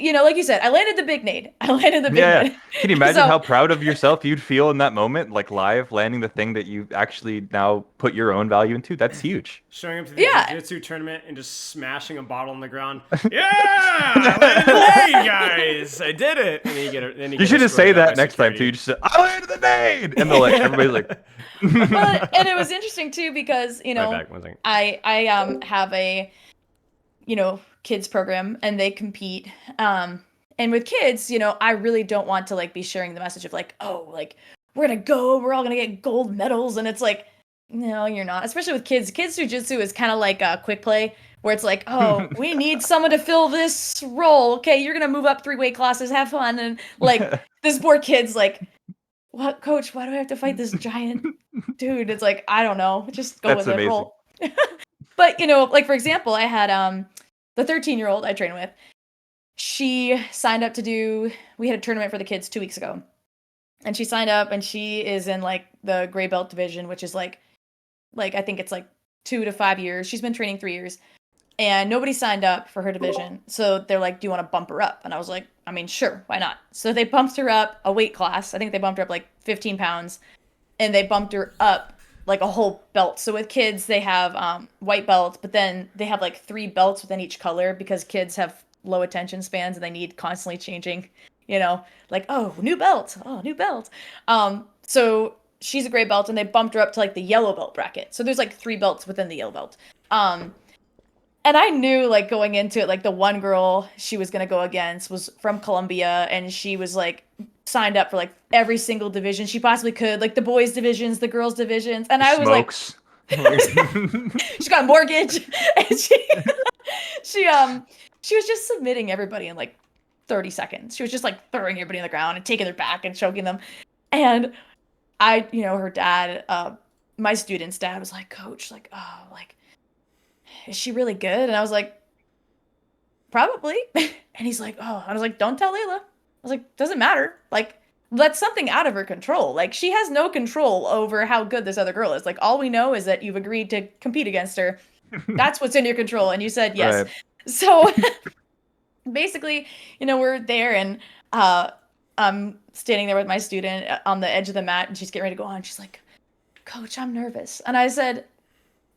Speaker 2: Like you said, I landed the big nade. I landed the big
Speaker 3: Yeah.
Speaker 2: nade.
Speaker 3: Can you imagine
Speaker 2: So
Speaker 3: how proud of yourself you'd feel in that moment, like live landing the thing that you actually now put your own value into? That's huge.
Speaker 1: Showing up to the
Speaker 2: yeah,
Speaker 1: jiu-jitsu tournament and just smashing a bottle on the ground. Yeah, I landed the nade, guys. I did it. And then
Speaker 3: You should just say that next time too. You just say, "I landed the nade," and they're like, everybody's like,
Speaker 2: well, and it was interesting too because
Speaker 1: Right back, 1 second.
Speaker 2: I have a kids program, and they compete. And with kids, I really don't want to like be sharing the message of like, oh, like we're all gonna get gold medals, and it's like, no, you're not. Especially with kids. Kids jujitsu is kind of like a quick play where it's like, oh, we need someone to fill this role. Okay, you're gonna move up 3 weight classes, have fun, and like this poor kid's like, what, coach? Why do I have to fight this giant dude? It's like, I don't know, just go
Speaker 3: That's
Speaker 2: with it,
Speaker 3: amazing.
Speaker 2: roll. But like for example, I had the 13-year-old I train with. She signed up we had a tournament for the kids 2 weeks ago. And she signed up, and she is in like the gray belt division, which is like I think it's like 2 to 5 years. She's been training 3 years. And nobody signed up for her division. So they're like, do you want to bump her up? And I was like, I mean, sure, why not? So they bumped her up a weight class. I think they bumped her up like 15 pounds. And they bumped her up like a whole belt. So with kids, they have white belts, but then they have like 3 belts within each color because kids have low attention spans and they need constantly changing, like, oh, new belt. Oh, new belt. So she's a gray belt, and they bumped her up to like the yellow belt bracket. So there's like 3 belts within the yellow belt. And I knew, like, going into it, like, the one girl she was going to go against was from Colombia, and she was, like, signed up for, like, every single division she possibly could, like, the boys' divisions, the girls' divisions, and I was
Speaker 3: Smokes.
Speaker 2: she got a mortgage, and she was just submitting everybody in, like, 30 seconds. She was just, like, throwing everybody on the ground and taking their back and choking them, and her dad, my student's dad was like, coach, like, oh, like, is she really good? And I was like, probably. And he's like, oh, I was like, don't tell Layla. I was like, doesn't matter. Like, that's something out of her control. Like, she has no control over how good this other girl is. Like, all we know is that you've agreed to compete against her. That's what's in your control. And you said yes.
Speaker 3: Right.
Speaker 2: So basically, we're there, and I'm standing there with my student on the edge of the mat, and she's getting ready to go on. She's like, coach, I'm nervous. And I said,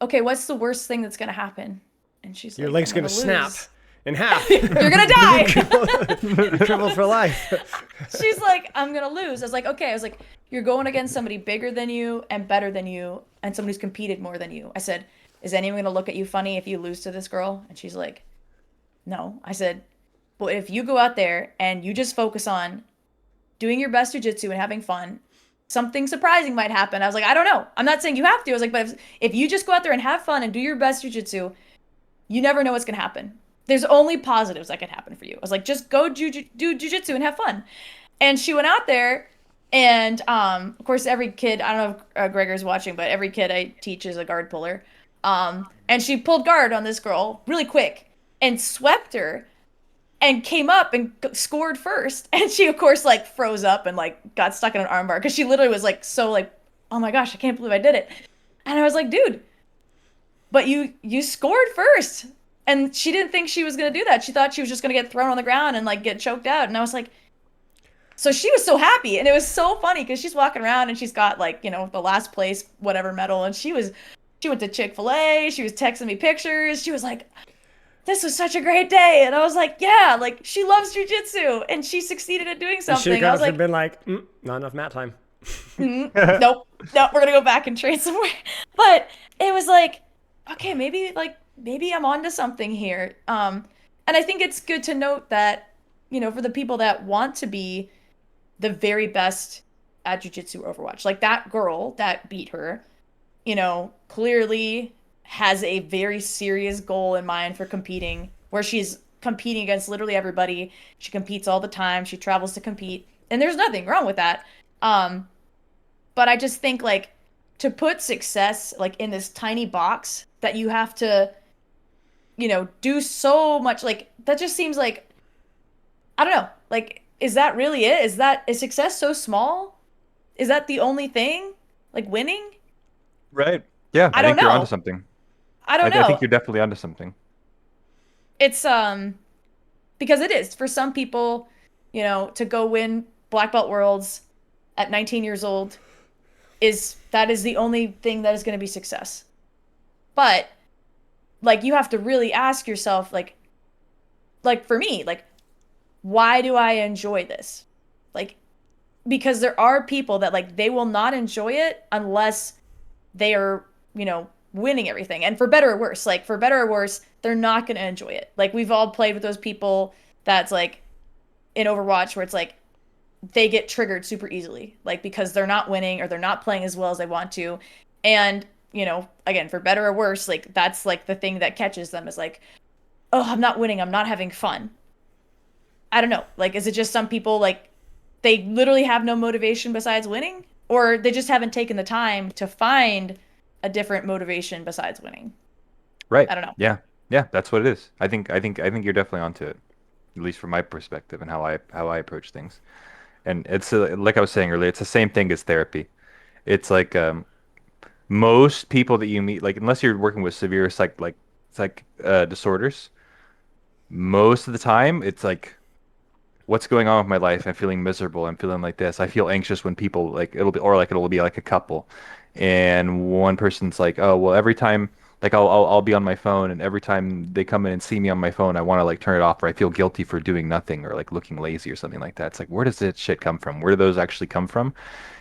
Speaker 2: okay, what's the worst thing that's going to happen? And she's
Speaker 1: Your
Speaker 2: like,
Speaker 1: leg's
Speaker 2: I'm
Speaker 1: going to snap
Speaker 2: lose.
Speaker 1: in half.
Speaker 2: You're going to die.
Speaker 1: You're crippled for life.
Speaker 2: She's like, I'm going to lose. I was like, okay. I was like, you're going against somebody bigger than you and better than you and someone who's competed more than you. I said, is anyone going to look at you funny if you lose to this girl? And she's like, no. I said, well, if you go out there and you just focus on doing your best jiu-jitsu and having fun, something surprising might happen. I was like, I don't know. I'm not saying you have to. I was like, but if you just go out there and have fun and do your best jiu-jitsu, you never know what's going to happen. There's only positives that can happen for you. I was like, just go do jiu-jitsu and have fun. And she went out there, and of course, every kid, I don't know if Gregor's watching, but every kid I teach is a guard puller. And she pulled guard on this girl really quick and swept her and came up and scored first. And she, of course, like, froze up and, like, got stuck in an armbar because she literally was, like, so, like, oh, my gosh, I can't believe I did it. And I was like, dude, but you scored first. And she didn't think she was going to do that. She thought she was just going to get thrown on the ground and, like, get choked out. And I was like, so she was so happy. And it was so funny because she's walking around and she's got, like, the last place whatever medal. And she went to Chick-fil-A. She was texting me pictures. She was like, this was such a great day. And I was like, yeah, like, she loves jiu-jitsu and she succeeded at doing something.
Speaker 1: She
Speaker 2: I was like,
Speaker 1: been like, not enough mat time.
Speaker 2: Nope, nope, we're gonna go back and train somewhere. But it was like, okay, maybe I'm onto something here. And I think it's good to note that, for the people that want to be the very best at Jiu-Jitsu Overwatch, like that girl that beat her, clearly has a very serious goal in mind for competing, where she's competing against literally everybody. She competes all the time. She travels to compete, and there's nothing wrong with that. Um, but I just think like to put success like in this tiny box that you have to, do so much, like that just seems like, I don't know. Like, is that really it? Is success so small? Is that the only thing? Like winning?
Speaker 3: Right. Yeah,
Speaker 2: I
Speaker 3: I
Speaker 2: don't
Speaker 3: think you're onto
Speaker 2: know.
Speaker 3: something.
Speaker 2: I
Speaker 3: I,
Speaker 2: don't
Speaker 3: I think
Speaker 2: know.
Speaker 3: you're definitely onto something.
Speaker 2: It's because it is for some people, to go win black belt worlds at 19 years old is the only thing that is going to be success. But like you have to really ask yourself like for me, like why do I enjoy this? Like because there are people that like they will not enjoy it unless they are, winning everything. And for better or worse, like for better or worse, they're not going to enjoy it. Like we've all played with those people that's like in Overwatch where it's like they get triggered super easily, like because they're not winning or they're not playing as well as they want to. And, again, for better or worse, like that's like the thing that catches them is like, oh, I'm not winning, I'm not having fun. I don't know. Like, is it just some people like they literally have no motivation besides winning? Or they just haven't taken the time to find a different motivation besides winning?
Speaker 3: Right.
Speaker 2: I don't know.
Speaker 3: Yeah. Yeah, that's what it is. I think you're definitely onto it, at least from my perspective and how I approach things. And it's like I was saying earlier, it's the same thing as therapy. It's like most people that you meet, like unless you're working with severe disorders, most of the time it's like what's going on with my life? I'm feeling miserable. I'm feeling like this. I feel anxious when people like it'll be like a couple, and one person's like, oh well, every time like I'll be on my phone, and every time they come in and see me on my phone, I want to like turn it off, or I feel guilty for doing nothing or like looking lazy or something like that. It's like where does that shit come from? Where do those actually come from?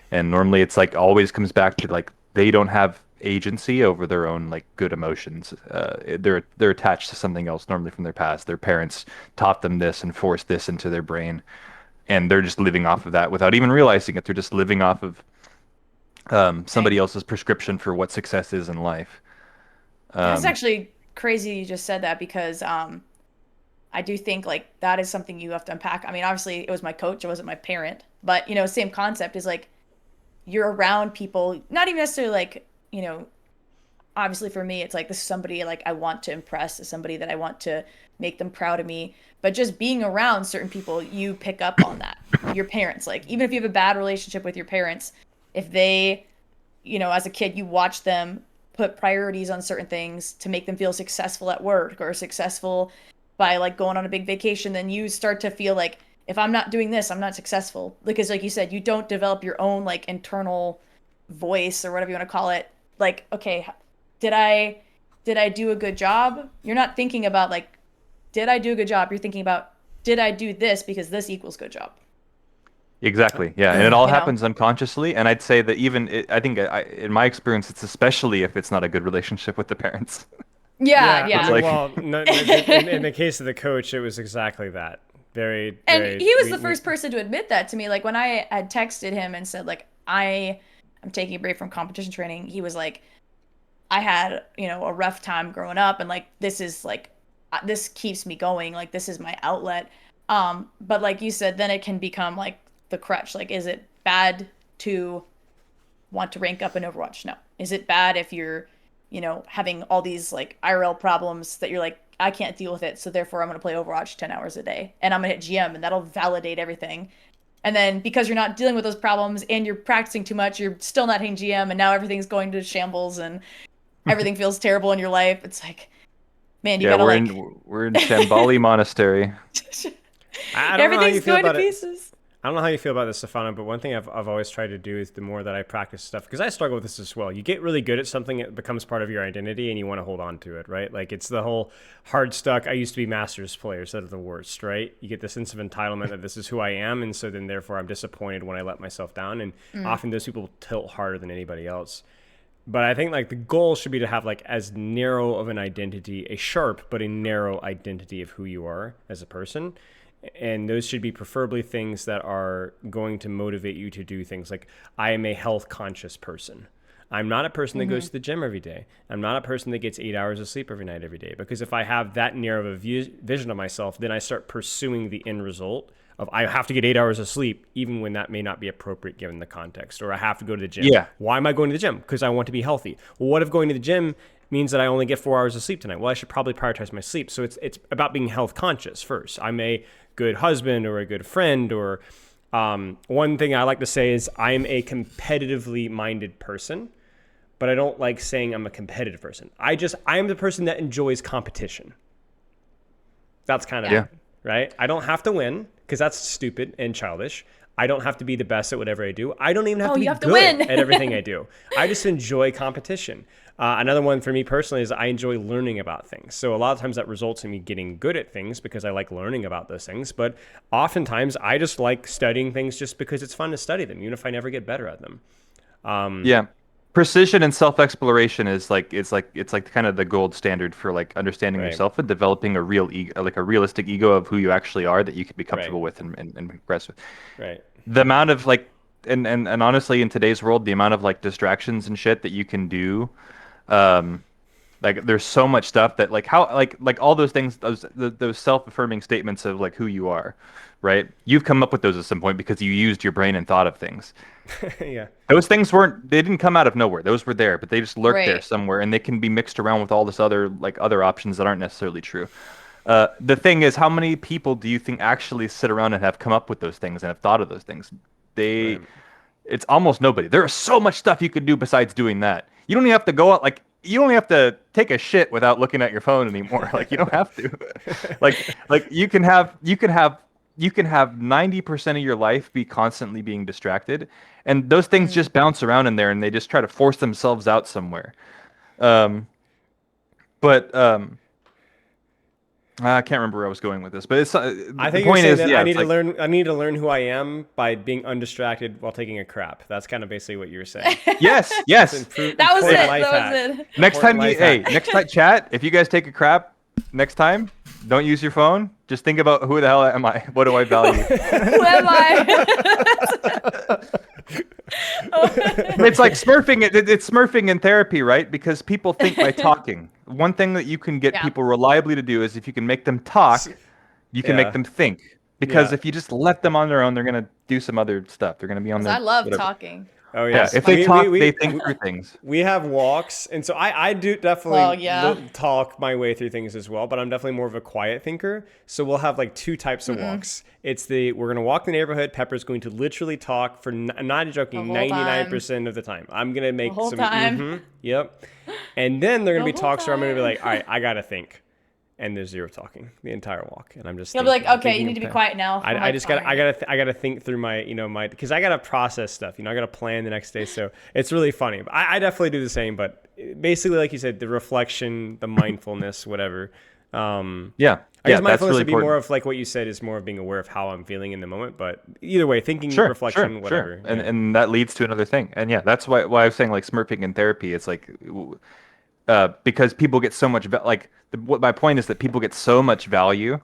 Speaker 3: And normally it's like always comes back to like they don't have agency over their own like good emotions. They're attached to something else normally from their past. Their parents taught them this and forced this into their brain, and they're just living off of that without even realizing it. They're just living off of somebody
Speaker 2: Dang.
Speaker 3: else's prescription for what success is in life.
Speaker 2: That's
Speaker 3: Um,
Speaker 2: actually crazy you just said that because I do think like that is something you have to unpack. I mean, obviously it was my coach, it wasn't my parent, but same concept is like you're around people, not even necessarily like, obviously for me it's like this is somebody like I want to impress, is somebody that I want to make them proud of me, but just being around certain people you pick up on that. Your parents, like even if you have a bad relationship with your parents, if they, as a kid you watch them put priorities on certain things to make them feel successful at work or successful by like going on a big vacation, then you start to feel like if I'm not doing this, I'm not successful. Because like you said, you don't develop your own like internal voice or whatever you want to call it. Like, okay, did I did I do a good job? You're not thinking about like, did I do a good job? You're thinking about, did I do this because this equals good job?
Speaker 3: exactly. Yeah, and it all
Speaker 2: You know?
Speaker 3: happens unconsciously. And I'd say that I think in my experience, it's especially if it's not a good relationship with the parents.
Speaker 2: Yeah,
Speaker 1: Yeah, I
Speaker 3: It's
Speaker 2: yeah.
Speaker 1: mean,
Speaker 3: like,
Speaker 1: well, no, no, in the case of the coach, it was exactly that. Very,
Speaker 2: And
Speaker 1: very.
Speaker 2: he was the
Speaker 1: We
Speaker 2: first person to admit that to me. Like when I had texted him and said like I'm taking a break from competition training, he was like, I had, a rough time growing up and like this is like this keeps me going, like this is my outlet. But like you said, then it can become like the crutch. Like is it bad to want to rank up in Overwatch? No. Is it bad if you're, having all these like IRL problems that you're like, I can't deal with it, so therefore I'm going to play Overwatch 10 hours a day and I'm going to hit GM and that'll validate everything. And then because you're not dealing with those problems and you're practicing too much, you're still not hitting GM and now everything's going to shambles and everything feels terrible in your life. It's like, man, you
Speaker 3: yeah,
Speaker 2: gotta like
Speaker 3: we're in Shambali Monastery.
Speaker 1: I don't know how you
Speaker 2: everything's
Speaker 1: feel
Speaker 2: going to
Speaker 1: about it.
Speaker 2: pieces.
Speaker 1: I don't know how you feel about this, Stephano, but one thing I've always tried to do is the more that I practice stuff, because I struggle with this as well. You get really good at something, it becomes part of your identity, and you want to hold on to it, right? Like it's the whole hard stuck. I used to be Masters players that are the worst, right? You get the sense of entitlement that this is who I am, and so then therefore I'm disappointed when I let myself down, and often those people tilt harder than anybody else. But I think like the goal should be to have like as narrow of an identity, a sharp but a narrow identity of who you are as a person. And those should be preferably things that are going to motivate you to do things like I am a health conscious person. I'm not a person that goes to the gym every day. I'm not a person that gets 8 hours of sleep every night, every day. Because if I have that narrow of a vision of myself, then I start pursuing the end result of I have to get 8 hours of sleep, even when that may not be appropriate given the context. Or I have to go to the gym.
Speaker 3: Yeah.
Speaker 1: Why am I going to the gym? Because I want to be healthy. Well, what if going to the gym means that I only get 4 hours of sleep tonight? Well, I should probably prioritize my sleep. So it's about being health conscious first. I'm a good husband or a good friend, or one thing I like to say is I'm a competitively minded person, but I don't like saying I'm a competitive person. I am the person that enjoys competition. That's kind of it, right? I don't have to win because that's stupid and childish. I don't have to be the best at whatever I do. I don't even have to be good at everything I do. I just enjoy competition. Another one for me personally is I enjoy learning about things. So a lot of times that results in me getting good at things because I like learning about those things. But oftentimes I just like studying things just because it's fun to study them, even if I never get better at them.
Speaker 3: Yeah. Precision and self-exploration is like it's like kind of the gold standard for like understanding yourself and developing a real ego, like a realistic ego of who you actually are that you can be comfortable with and progress with.
Speaker 1: Right.
Speaker 3: The amount of like and honestly in today's world, the amount of like distractions and shit that you can do, like there's so much stuff that like how like all those things, those self-affirming statements of like who you are, right? You've come up with those at some point because you used your brain and thought of things.
Speaker 1: Yeah.
Speaker 3: Those things they didn't come out of nowhere. Those were there, but they just lurked there somewhere, and they can be mixed around with all this other options that aren't necessarily true. The thing is, how many people do you think actually sit around and have come up with those things and have thought of those things? It's almost nobody. There is so much stuff you could do besides doing that. You don't even have to go out you don't have to take a shit without looking at your phone anymore. Like you don't have to. like you can have 90% of your life be constantly being distracted, and those things just bounce around in there and they just try to force themselves out somewhere. But I can't remember where I was going with this, but it's
Speaker 1: I think
Speaker 3: the point
Speaker 1: you're
Speaker 3: is,
Speaker 1: saying that
Speaker 3: yeah,
Speaker 1: I need to learn who I am by being undistracted while taking a crap. That's kind of basically what you're saying.
Speaker 3: yes.
Speaker 2: That was it.
Speaker 3: Next time next time chat, if you guys take a crap, next time, don't use your phone. Just think about who the hell am I? What do I value?
Speaker 2: Who am I?
Speaker 3: It's like smurfing. It's smurfing in therapy, right? Because people think by talking. One thing that you can get people reliably to do is if you can make them talk, you can make them think. Because if you just let them on their own, they're gonna do some other stuff. They're gonna be on their.
Speaker 2: I love talking.
Speaker 1: Oh yeah.
Speaker 3: If they talk, they think through things.
Speaker 1: We have walks, and so I do definitely talk my way through things as well. But I'm definitely more of a quiet thinker. So we'll have like two types of walks. It's we're gonna walk the neighborhood. Pepper's going to literally talk for I'm not joking 99% of the time. I'm gonna make some. Yep. And then they're gonna be talks where I'm gonna be like, all right, I gotta think. And there's zero talking the entire walk, and I'm just.
Speaker 2: You'll be like, okay, you need to be quiet now.
Speaker 1: I gotta think through my because I gotta process stuff. I gotta plan the next day. So it's really funny. I definitely do the same, but basically, like you said, the reflection, the mindfulness, whatever. I guess mindfulness would be more of like what you said is more of being aware of how I'm feeling in the moment. But either way, thinking, reflection, whatever.
Speaker 3: And that leads to another thing. And that's why I was saying like smurfing in therapy. It's like. Because people get so much what my point is that people get so much value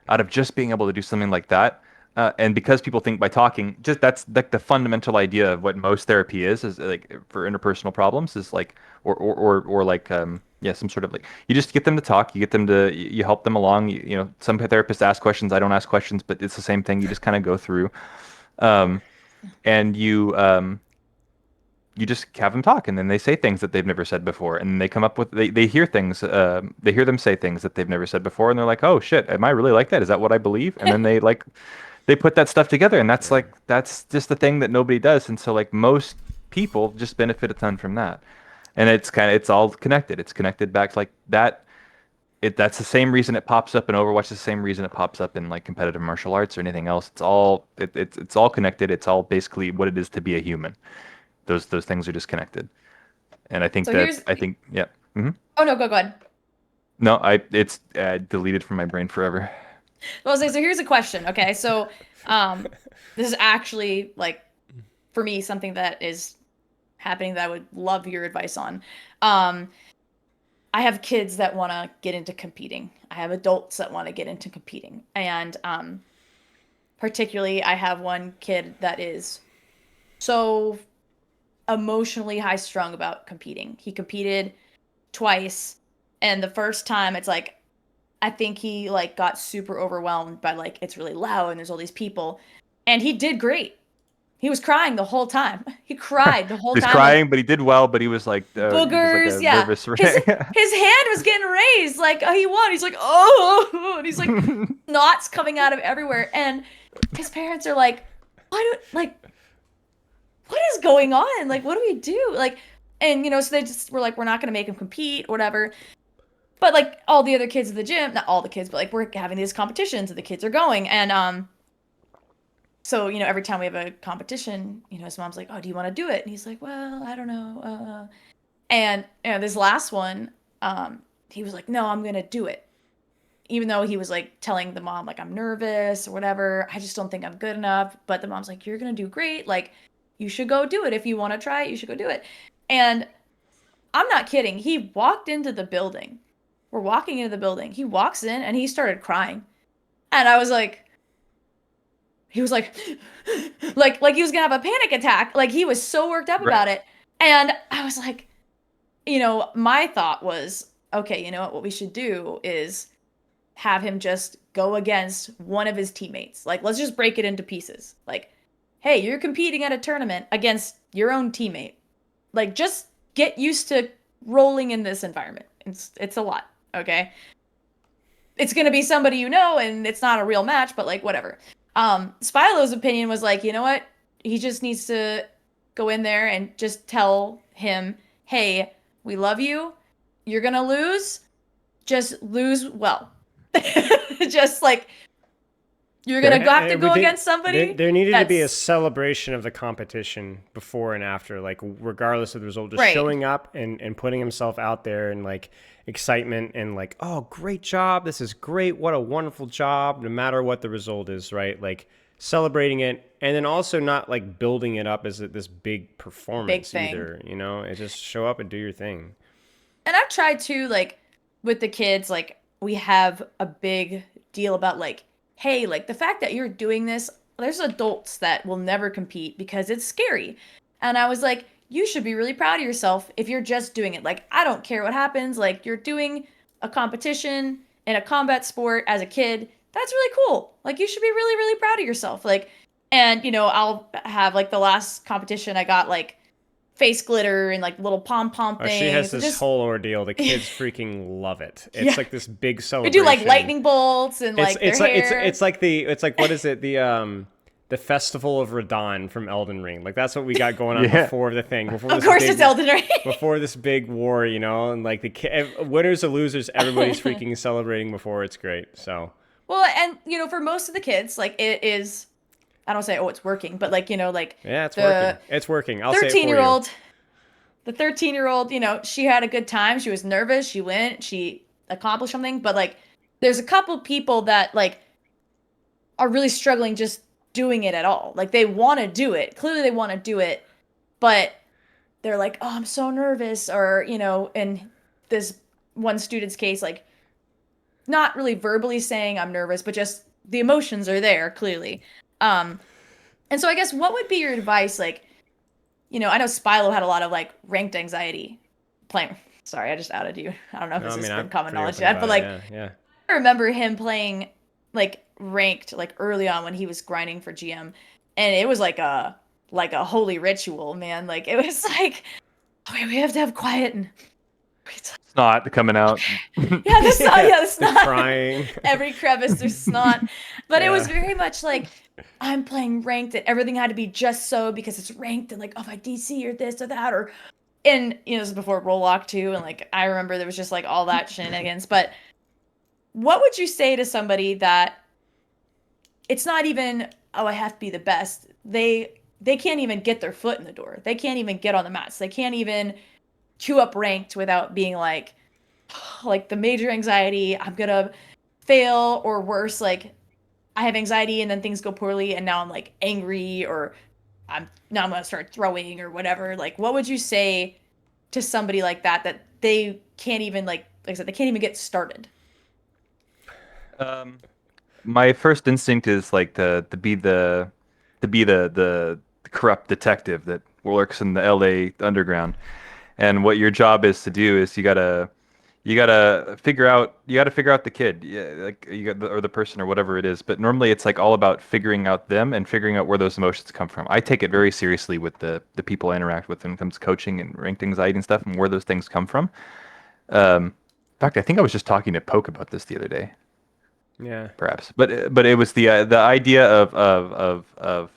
Speaker 3: out of just being able to do something like that, and because people think by talking, just that's like the fundamental idea of what most therapy is like for interpersonal problems is like or like some sort of like you just get them to talk, you get them to you help them along. Some therapists ask questions, I don't ask questions, but it's the same thing. You just kind of go through, and you just have them talk, and then they say things that they've never said before, and they come up with they hear things, they hear them say things that they've never said before, and they're like, oh shit, am I really like that? Is that what I believe? And then they put that stuff together, and that's just the thing that nobody does, and so like most people just benefit a ton from that, and it's all connected. It's connected back to like that. That's the same reason it pops up in Overwatch, the same reason it pops up in like competitive martial arts or anything else. It's all connected. It's all basically what it is to be a human. Those things are just connected. And
Speaker 2: So here's
Speaker 3: yeah. Hmm.
Speaker 2: oh no, go ahead.
Speaker 3: No, it's deleted from my brain forever.
Speaker 2: Well, so here's a question. Okay, so um, this is actually like for me something that is happening that I would love your advice on. Um, I have kids that want to get into competing. I have adults that want to get into competing, and particularly I have one kid that is so emotionally high strung about competing. He competed twice, and the first time it's like I think he like got super overwhelmed by like it's really loud and there's all these people. And he did great. He was crying the whole time. He cried the whole
Speaker 3: He's
Speaker 2: time like
Speaker 3: crying, but he did well. But he was like
Speaker 2: boogers,
Speaker 3: a
Speaker 2: yeah.
Speaker 3: nervous
Speaker 2: His
Speaker 3: wreck.
Speaker 2: his hand was getting raised like he won. He's like, "Oh." And he's like knots coming out of everywhere and his parents are like, what is going on? Like what do we do? Like and you know, so they just were like we're not going to make him compete or whatever. But like all the other kids in the gym, not all the kids, but like we're having these competitions and the kids are going. And so, you know, every time we have a competition, you know, his mom's like, "Oh, do you want to do it?" And he's like, "Well, I don't know." And you know, this last one, he was like, "No, I'm gonna do it." Even though he was like telling the mom like I'm nervous or whatever, I just don't think I'm good enough. But the mom's like, "You're gonna do great. Like, you should go do it. If you want to try it, you should go do it." And I'm not kidding. He walked into the building. We're walking into the building. He walks in and he started crying. And I was like, he was like he was gonna have a panic attack. Like he was so worked up
Speaker 3: Right.
Speaker 2: about it. And I was like, you know, my thought was, okay, you know what we should do is have him just go against one of his teammates. Like, let's just break it into pieces. Like, hey, you're competing at a tournament against your own teammate. Like, just get used to rolling in this environment. It's a lot, okay? It's gonna be somebody you know, and it's not a real match, but like whatever. Spilo's opinion was like, you know what? He just needs to go in there and just tell him, hey, we love you. You're gonna lose. Just lose well. Just like you're gonna have to go against somebody.
Speaker 1: There needed to be a celebration of the competition before and after, like regardless of the result, just showing up and putting himself out there and like excitement and like, oh, great job. This is great. What a wonderful job. No matter what the result is, right? Like celebrating it and then also not like building it up as this big performance either, you know, it just show up and do your thing.
Speaker 2: And I've tried to like with the kids, like we have a big deal about like, hey, like the fact that you're doing this, there's adults that will never compete because it's scary. And I was like, you should be really proud of yourself if you're just doing it. Like, I don't care what happens. Like, you're doing a competition in a combat sport as a kid. That's really cool. Like, you should be really, really proud of yourself. Like, and, you know, I'll have like the last competition I got like face glitter and like little pom-pom things.
Speaker 1: She has this whole ordeal. The kids freaking love it. It's like this big celebration.
Speaker 2: We do like lightning bolts and like their hair.
Speaker 1: It's like what is it? The Festival of Radon from Elden Ring. Like that's what we got going on before the thing. Before
Speaker 2: of course, it's Elden Ring.
Speaker 1: Before this big war, you know, and like the winners and losers, everybody's freaking celebrating before. It's great. So.
Speaker 2: Well, and you know, for most of the kids, like it is. I don't say, oh, it's working, but like, you know, like
Speaker 1: yeah, it's working. It's working. I'll say it for you.
Speaker 2: The 13-year-old, you know, she had a good time. She was nervous. She went. She accomplished something. But like, there's a couple people that like are really struggling just doing it at all. Like they want to do it. Clearly, they want to do it, but they're like, oh, I'm so nervous. Or you know, in this one student's case, like not really verbally saying I'm nervous, but just the emotions are there clearly. And so I guess what would be your advice? Like, you know, I know Spilo had a lot of like ranked anxiety playing. Sorry, I just outed you. I don't know if this is been common knowledge yet, but like, I remember him playing like ranked like early on when he was grinding for GM, and it was like a holy ritual, man. Like it was like, okay, we have to have quiet and
Speaker 3: snot coming out.
Speaker 2: Yeah, the snot. Yeah, the snot.
Speaker 1: Crying.
Speaker 2: Every crevice there's snot. But it was very much like I'm playing ranked and everything had to be just so because it's ranked and like, oh, if I DC or this or that or and you know, this is before Roll Lock too, and like I remember there was just like all that shenanigans. But what would you say to somebody that it's not even, oh, I have to be the best. They can't even get their foot in the door. They can't even get on the mats. They can't even chew up ranked without being like the major anxiety, I'm gonna fail, or worse, like I have anxiety and then things go poorly and now I'm like angry, or I'm gonna start throwing or whatever. Like what would you say to somebody like that they can't even like I said, they can't even get started?
Speaker 3: Um, my first instinct is like to be the corrupt detective that works in the LA underground. And what your job is to do is you gotta figure out the kid, yeah, like or the person or whatever it is. But normally it's like all about figuring out them and figuring out where those emotions come from. I take it very seriously with the people I interact with when it comes to coaching and ranked anxiety and stuff and where those things come from. In fact, I think I was just talking to Poke about this the other day,
Speaker 1: Yeah.
Speaker 3: perhaps. But it was the idea of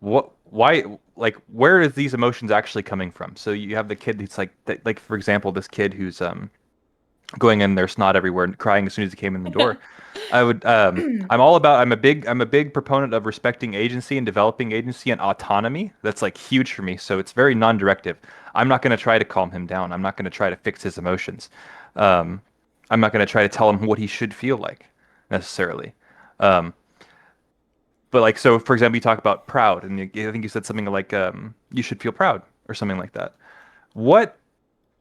Speaker 3: what why like where is these emotions actually coming from? So you have the kid who's like for example this kid who's going in there snot everywhere and crying as soon as he came in the door. I'm a big proponent of respecting agency and developing agency and autonomy. That's like huge for me. So it's very non-directive. I'm not going to try to calm him down. I'm not going to try to fix his emotions. Um, I'm not going to try to tell him what he should feel like necessarily. Um, but like, so for example, you talk about proud, and I think you said something like, you should feel proud or something like that. What,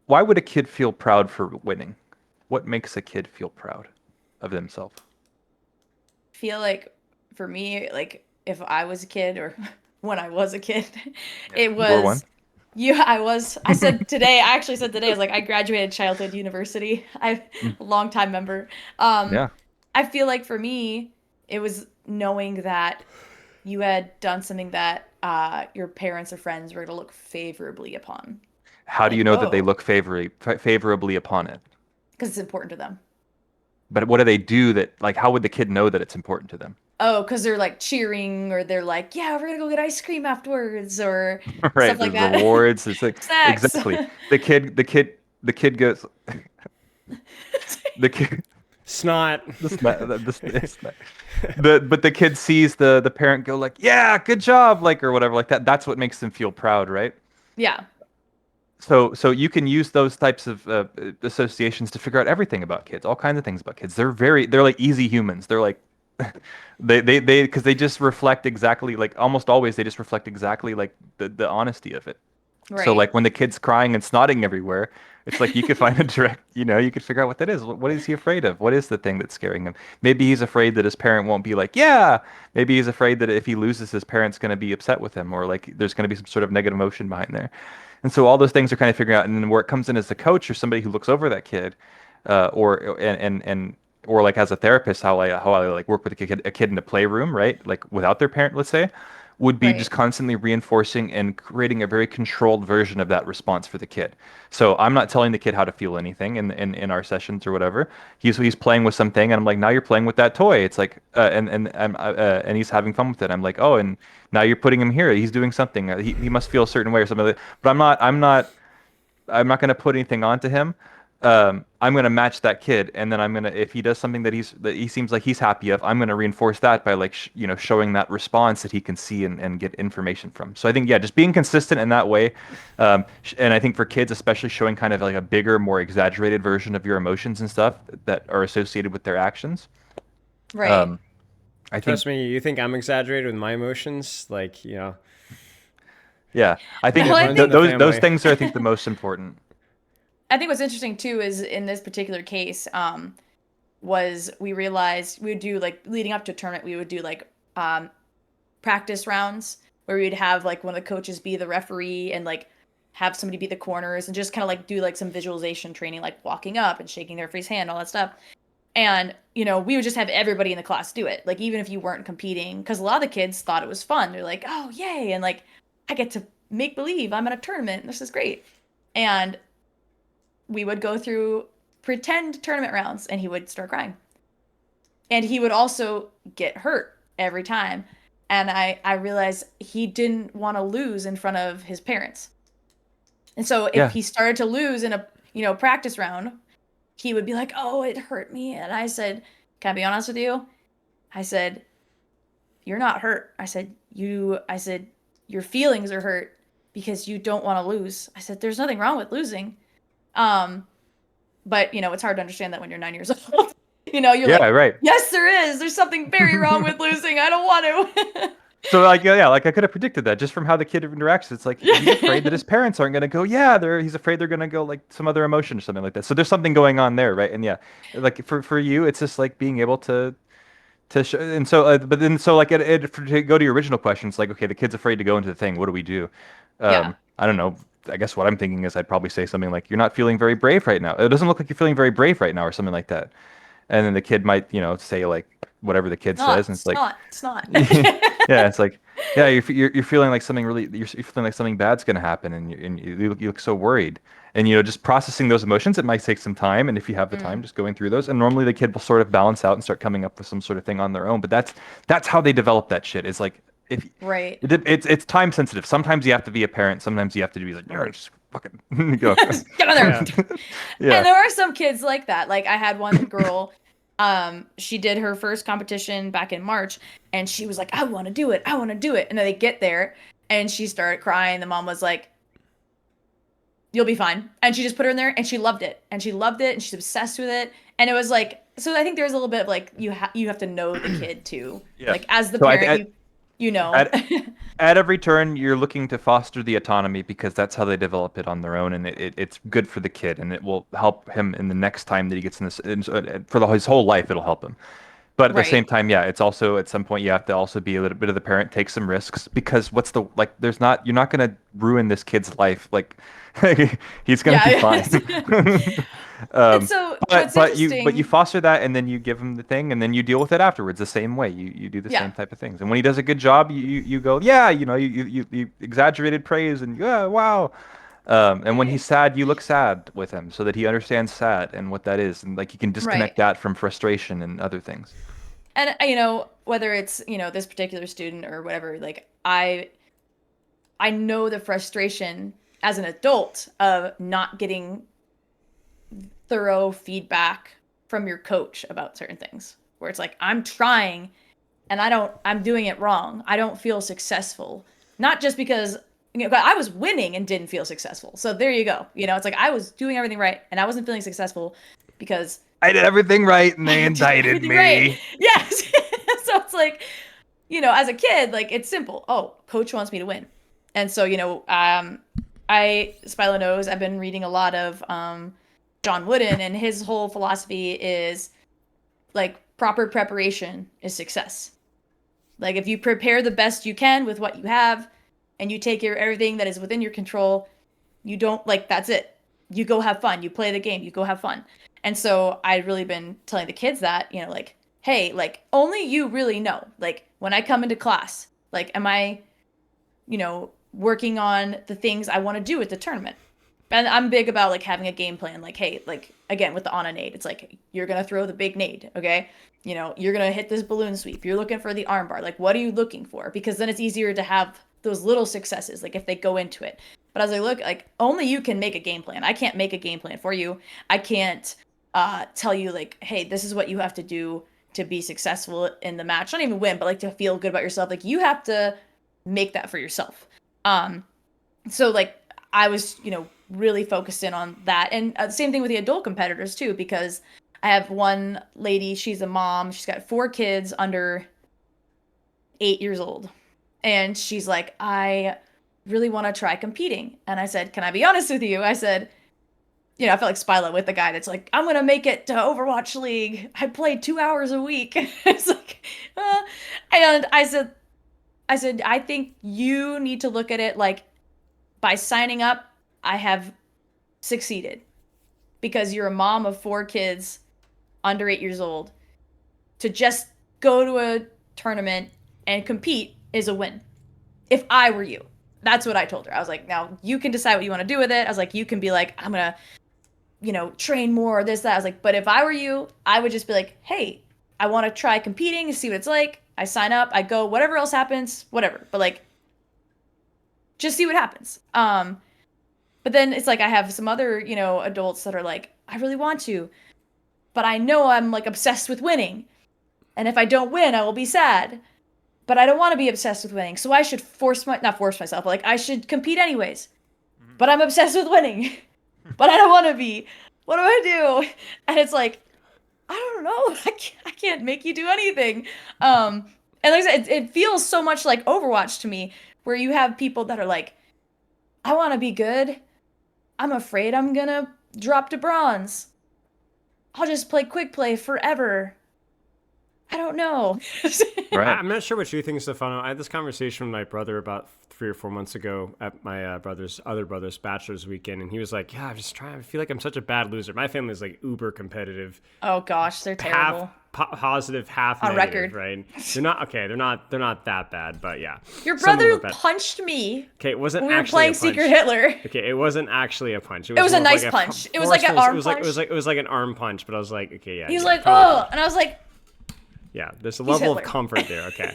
Speaker 3: why would a kid feel proud for winning? What makes a kid feel proud of themselves?
Speaker 2: Feel like for me, like if I was a kid or when I was a kid,
Speaker 3: Yeah.
Speaker 2: it
Speaker 3: You were one.
Speaker 2: was yeah, I said today, I actually said today, I was like, I graduated childhood university. I'm
Speaker 3: Mm.
Speaker 2: a longtime member. Um,
Speaker 3: Yeah.
Speaker 2: I feel like for me, it was knowing that you had done something that your parents or friends were going to look favorably upon.
Speaker 3: How do you
Speaker 2: Like,
Speaker 3: know that they
Speaker 2: oh,
Speaker 3: look favorably upon it?
Speaker 2: because it's important to them.
Speaker 3: But what do they do that, like, how would the kid know that it's important to them?
Speaker 2: Oh, because they're like cheering, or they're like, yeah, we're gonna go get ice cream afterwards, or stuff
Speaker 3: Right.
Speaker 2: like
Speaker 3: There's
Speaker 2: that.
Speaker 3: rewards. It's like,
Speaker 2: Snacks.
Speaker 3: exactly. The kid goes, the kid,
Speaker 1: Snot.
Speaker 3: it's not, but the kid sees the parent go like, yeah, good job, like, or whatever, like that. That's what makes them feel proud, right?
Speaker 2: Yeah,
Speaker 3: So you can use those types of associations to figure out everything about kids, all kinds of things about kids. They're like easy humans. They're like because they just reflect exactly, like, almost always they just reflect exactly like the honesty of it. So
Speaker 2: right.
Speaker 3: like when the kid's crying and snotting everywhere, it's like you could find a direct, you could figure out what that is. What is he afraid of? What is the thing that's scaring him? Maybe he's afraid that his parent won't be like, yeah. Maybe he's afraid that if he loses, his parent's going to be upset with him, or like there's going to be some sort of negative emotion behind there. And so all those things are kind of figuring out, and then where it comes in as a coach or somebody who looks over that kid, or and or like as a therapist, how I like work with a kid in a playroom, right? Like without their parent, let's say, would be just
Speaker 2: Right.
Speaker 3: constantly reinforcing and creating a very controlled version of that response for the kid. So I'm not telling the kid how to feel anything in our sessions or whatever. He's playing with something, and I'm like, now you're playing with that toy. It's like, and he's having fun with it. I'm like, oh, and now you're putting him here. He's doing something. He must feel a certain way or something. But I'm not going to put anything onto him. I'm going to match that kid, and then if he does something that he seems like he's happy of, I'm going to reinforce that by like showing that response that he can see and get information from. So I think, yeah, just being consistent in that way, and I think for kids especially, showing kind of like a bigger, more exaggerated version of your emotions and stuff that are associated with their actions.
Speaker 2: Right.
Speaker 3: Um, I think,
Speaker 1: Trust me, you think I'm exaggerated with my emotions? Like,
Speaker 3: yeah, I think
Speaker 2: Well,
Speaker 1: it
Speaker 2: I
Speaker 1: runs in the
Speaker 3: those
Speaker 1: family.
Speaker 3: things are, I think, the most important.
Speaker 2: I think what's interesting too is in this particular case, was we realized we would do like leading up to a tournament, we would do like um practice rounds where we'd have like one of the coaches be the referee and like have somebody be the corners and just kind of like do like some visualization training, like walking up and shaking their referee's hand, all that stuff. And, we would just have everybody in the class do it. Like, even if you weren't competing, because a lot of the kids thought it was fun. They're like, oh, yay. And like, I get to make believe I'm at a tournament. This is great. And we would go through pretend tournament rounds and he would start crying. And he would also get hurt every time. And I realized he didn't want to lose in front of his parents. And so if
Speaker 3: Yeah,
Speaker 2: he started to lose in a, practice round, he would be like, oh, it hurt me. And I said, can I be honest with you? I said, you're not hurt. I said, your feelings are hurt because you don't want to lose. I said, there's nothing wrong with losing. Um, but it's hard to understand that when you're 9 years old. You're
Speaker 3: Yeah,
Speaker 2: like,
Speaker 3: right.
Speaker 2: yes, there is. There's something very wrong with losing. I don't want to.
Speaker 3: So like yeah, like I could have predicted that just from how the kid interacts. It's like he's afraid that his parents aren't gonna go. Yeah, he's afraid they're gonna go like some other emotion or something like that. So there's something going on there, right? And yeah, like for you, it's just like being able to show, and so but then so like to go to your original question, it's like okay, the kid's afraid to go into the thing. What do we do?
Speaker 2: Yeah.
Speaker 3: I don't know. I guess what I'm thinking is I'd probably say something like you're not feeling very brave right now. It doesn't look like you're feeling very brave right now, or something like that. And then the kid might say like whatever the kid says, and it's like.
Speaker 2: It's not.
Speaker 3: Yeah, it's like, yeah, you're feeling like something really, you're feeling like something bad's gonna happen, and you look so worried, and just processing those emotions, it might take some time, and if you have the time, just going through those, and normally the kid will sort of balance out and start coming up with some sort of thing on their own, but that's how they develop that shit. It's like if
Speaker 2: Right.
Speaker 3: it's time sensitive. Sometimes you have to be a parent. Sometimes you have to be like, "Yeah, just fucking go."
Speaker 2: Get on there.
Speaker 1: Yeah.
Speaker 3: Yeah.
Speaker 2: And there are some kids like that. Like I had one girl, she did her first competition back in March, and she was like, I want to do it. I want to do it. And then they get there, and she started crying. The mom was like, you'll be fine. And she just put her in there, and she loved it. And she loved it, and she's obsessed with it. And it was like, so I think there's a little bit of like, you have to know the kid too.
Speaker 3: Yeah.
Speaker 2: Like as the
Speaker 3: So
Speaker 2: parent, you know.
Speaker 3: At every turn, you're looking to foster the autonomy because that's how they develop it on their own, and it's good for the kid, and it will help him in the next time that he gets in this for his whole life. It'll help him. But at the same
Speaker 2: Right.
Speaker 3: time, yeah, it's also at some point you have to also be a little bit of the parent, take some risks because what's the like? You're not gonna ruin this kid's life. Like he's gonna be fine.
Speaker 2: And
Speaker 3: um,
Speaker 2: so
Speaker 3: but
Speaker 2: what's
Speaker 3: you
Speaker 2: interesting,
Speaker 3: foster that and then you give him the thing and then you deal with it afterwards the same way. You do the
Speaker 2: yeah.
Speaker 3: same type of things. And when he does a good job, you go, yeah, you exaggerated praise and yeah, wow. And when he's sad, you look sad with him so that he understands sad and what that is, and like you can
Speaker 2: Right.
Speaker 3: disconnect that from frustration and other things.
Speaker 2: And whether it's this particular student or whatever, like I know the frustration as an adult of not getting thorough feedback from your coach about certain things, where it's like I'm trying and I'm doing it wrong. I don't feel successful, not just because I was winning and didn't feel successful. So there you go. It's like I was doing everything right and I wasn't feeling successful because
Speaker 3: I did everything right and they
Speaker 2: I did
Speaker 3: indicted
Speaker 2: everything right.
Speaker 3: me.
Speaker 2: Yes. So it's like, as a kid, like it's simple. Oh, coach wants me to win. And so, Spilo knows I've been reading a lot of John Wooden, and his whole philosophy is like proper preparation is success. Like if you prepare the best you can with what you have and you take care of everything that is within your control, you don't like that's it. You go have fun. You play the game, you go have fun. And so I've really been telling the kids that, like, hey, like only you really know. Like when I come into class, like am I, working on the things I want to do at the tournament? And I'm big about like having a game plan. Like, hey, like again with the on a nade, it's like you're gonna throw the big nade, okay? You're gonna hit this balloon sweep. You're looking for the armbar. Like, what are you looking for? Because then it's easier to have those little successes, like if they go into it. But I was like, look, like only you can make a game plan. I can't make a game plan for you. I can't tell you like, hey, this is what you have to do to be successful in the match. Not even win, but like to feel good about yourself. Like you have to make that for yourself. So like I was, really focused in on that. And the same thing with the adult competitors too, because I have one lady, she's a mom, she's got 4 kids under 8 years old. And she's like, I really want to try competing. And I said, can I be honest with you? I said, I felt like Spilo with the guy that's like, I'm going to make it to Overwatch League. I play 2 hours a week. It's like, and I said, I think you need to look at it like by signing up, I have succeeded because you're a mom of 4 kids under 8 years old. To just go to a tournament and compete is a win. If I were you, that's what I told her. I was like, now you can decide what you want to do with it. I was like, you can be like, I'm going to, train more, this, that. I was like, but if I were you, I would just be like, hey, I want to try competing and see what it's like. I sign up, I go, whatever else happens, whatever. But like, just see what happens. But then it's like I have some other, adults that are like, I really want to, but I know I'm like obsessed with winning. And if I don't win, I will be sad. But I don't want to be obsessed with winning. So I should not force myself, but like I should compete anyways. But I'm obsessed with winning. But I don't want to be. What do I do? And it's like, I don't know. I can't make you do anything. And like I said, it feels so much like Overwatch to me, where you have people that are like, I want to be good. I'm afraid I'm gonna drop to bronze. I'll just play quick play forever. I don't know.
Speaker 3: Right.
Speaker 1: I'm not sure what you think, Stephano. I had this conversation with my brother about 3 or 4 months ago at my other brother's bachelor's weekend, and he was like, "Yeah, I'm just trying. I feel like I'm such a bad loser. My family is like uber competitive.
Speaker 2: Oh gosh, they're terrible.
Speaker 1: Half positive, half
Speaker 2: on
Speaker 1: negative,
Speaker 2: record.
Speaker 1: right? They're not okay. They're not that bad, but yeah.
Speaker 2: Your
Speaker 1: Some of them
Speaker 2: brother
Speaker 1: are bad.
Speaker 2: punched me
Speaker 1: Okay, it wasn't
Speaker 2: when we were
Speaker 1: actually
Speaker 2: playing
Speaker 1: a punch.
Speaker 2: Secret Hitler.
Speaker 1: Okay, it wasn't actually a punch.
Speaker 2: It was a
Speaker 1: more of
Speaker 2: nice
Speaker 1: like
Speaker 2: punch. It was like an
Speaker 1: forceful-
Speaker 2: arm
Speaker 1: it was like,
Speaker 2: punch.
Speaker 1: It was like an arm punch, but I was like, okay, yeah.
Speaker 2: He's
Speaker 1: yeah,
Speaker 2: like,
Speaker 1: probably.
Speaker 2: oh, and I was like,
Speaker 1: Yeah, there's a level of
Speaker 2: Hitler.
Speaker 1: comfort there. Okay.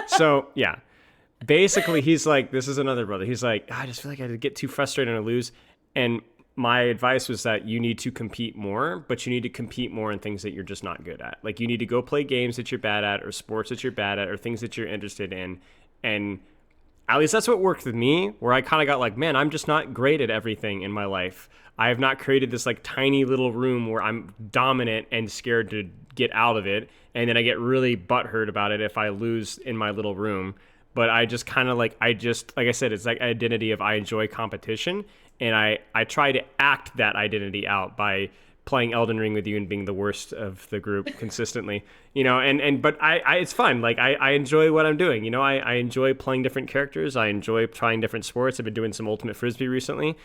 Speaker 1: So, yeah. Basically, he's like, this is another brother. He's like, I just feel like I get too frustrated and I lose. And my advice was that you need to compete more, but you need to compete more in things that you're just not good at. Like, you need to go play games that you're bad at, or sports that you're bad at, or things that you're interested in. And at least that's what worked with me, where I kind of got like, man, I'm just not great at everything in my life. I have not created this like tiny little room where I'm dominant and scared to get out of it. And then I get really butthurt about it if I lose in my little room. But I just kind of like I said, it's like identity of I enjoy competition. And I try to act that identity out by playing Elden Ring with you and being the worst of the group consistently, but I it's fun. Like I enjoy what I'm doing. I enjoy playing different characters. I enjoy trying different sports. I've been doing some Ultimate Frisbee recently.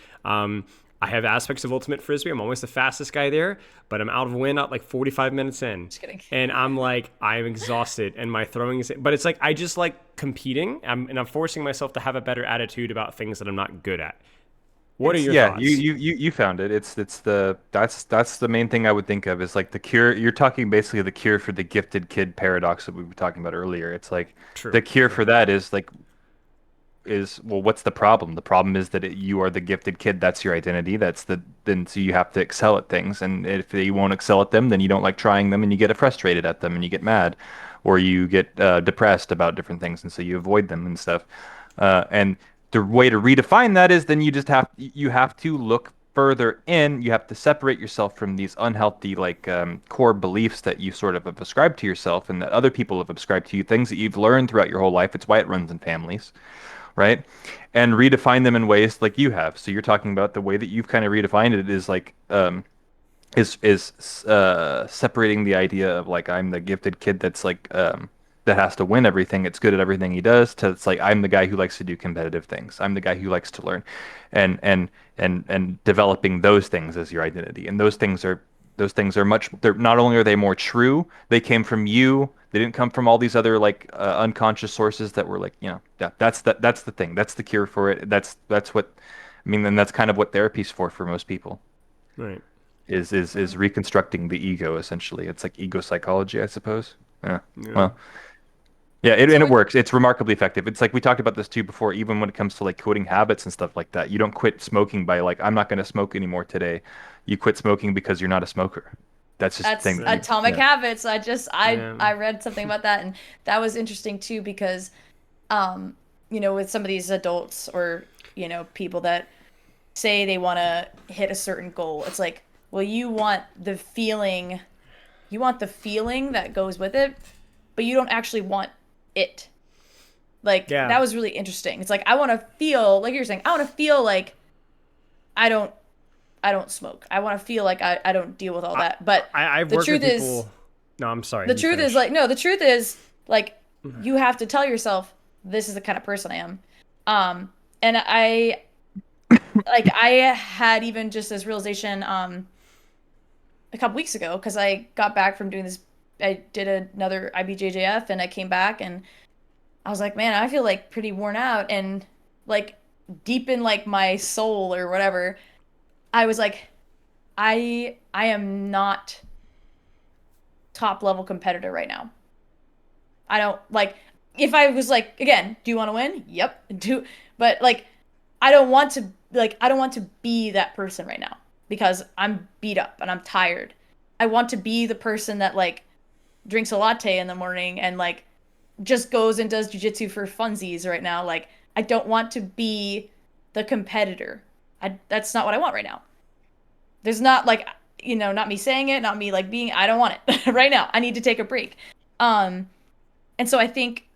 Speaker 1: I have aspects of Ultimate Frisbee. I'm always the fastest guy there, but I'm out of wind at like 45 minutes in.
Speaker 2: Just kidding.
Speaker 1: And I'm exhausted and my throwing is, but it's like, I just like competing. I'm forcing myself to have a better attitude about things that I'm not good at. What are your thoughts?
Speaker 3: You found it. That's the main thing I would think of is like the cure. You're talking basically the cure for the gifted kid paradox that we were talking about earlier. It's like
Speaker 1: True.
Speaker 3: the cure for that is well, what's the problem? The problem is that you are the gifted kid. That's your identity. So you have to excel at things. And if you won't excel at them, then you don't like trying them and you get frustrated at them and you get mad or you get depressed about different things. And so you avoid them and stuff. And the way to redefine that is then you have to look further in. You have to separate yourself from these unhealthy core beliefs that you sort of have ascribed to yourself and that other people have ascribed to you, things that you've learned throughout your whole life. It's why it runs in families. Right? And redefine them in ways like you have. So you're talking about the way that you've kind of redefined it is like separating the idea of like I'm the gifted kid that's like that has to win everything. It's good at everything he does. To it's like I'm the guy who likes to do competitive things. I'm the guy who likes to learn, and developing those things as your identity. And those things are much. They're not only are they more true, they came from you. They didn't come from all these other unconscious sources that were that's the thing. That's the cure for it. That's what I mean, and that's kind of what therapy's for most people.
Speaker 1: Right.
Speaker 3: Is reconstructing the ego essentially. It's like ego psychology, I suppose. Yeah.
Speaker 1: Yeah.
Speaker 3: Well, yeah, and it works. It's remarkably effective. It's like we talked about this too before, even when it comes to like quitting habits and stuff like that. You don't quit smoking by like, I'm not going to smoke anymore today. You quit smoking because you're not a smoker. That's just the thing.
Speaker 2: Atomic Habits. I
Speaker 1: Yeah.
Speaker 2: read something about that, and that was interesting too because, with some of these adults or people that say they want to hit a certain goal, it's like, well, you want the feeling that goes with it, but you don't actually want it. Like that was really interesting. It's like I want to feel like you're saying. I want to feel like I don't smoke. I want to feel like I don't deal with all that. But
Speaker 1: I've
Speaker 2: the
Speaker 1: worked
Speaker 2: truth
Speaker 1: with
Speaker 2: is,
Speaker 1: people. No, I'm sorry.
Speaker 2: the
Speaker 1: you
Speaker 2: truth
Speaker 1: finish.
Speaker 2: is the truth is like you have to tell yourself this is the kind of person I am. And I had even just this realization a couple weeks ago because I got back from doing this. I did another IBJJF and I came back and I was like, man, I feel like pretty worn out and like deep in like my soul or whatever. I was like, I am not top level competitor right now. I don't like if I was like, again, do you want to win? Yep. But like I don't want to like, I don't want to be that person right now because I'm beat up and I'm tired. I want to be the person that like drinks a latte in the morning and like just goes and does jujitsu for funsies right now. Like, I don't want to be the competitor. That's not what I want right now. There's not like, not me saying it, not me like being, I don't want it right now. I need to take a break. Um, and so I think,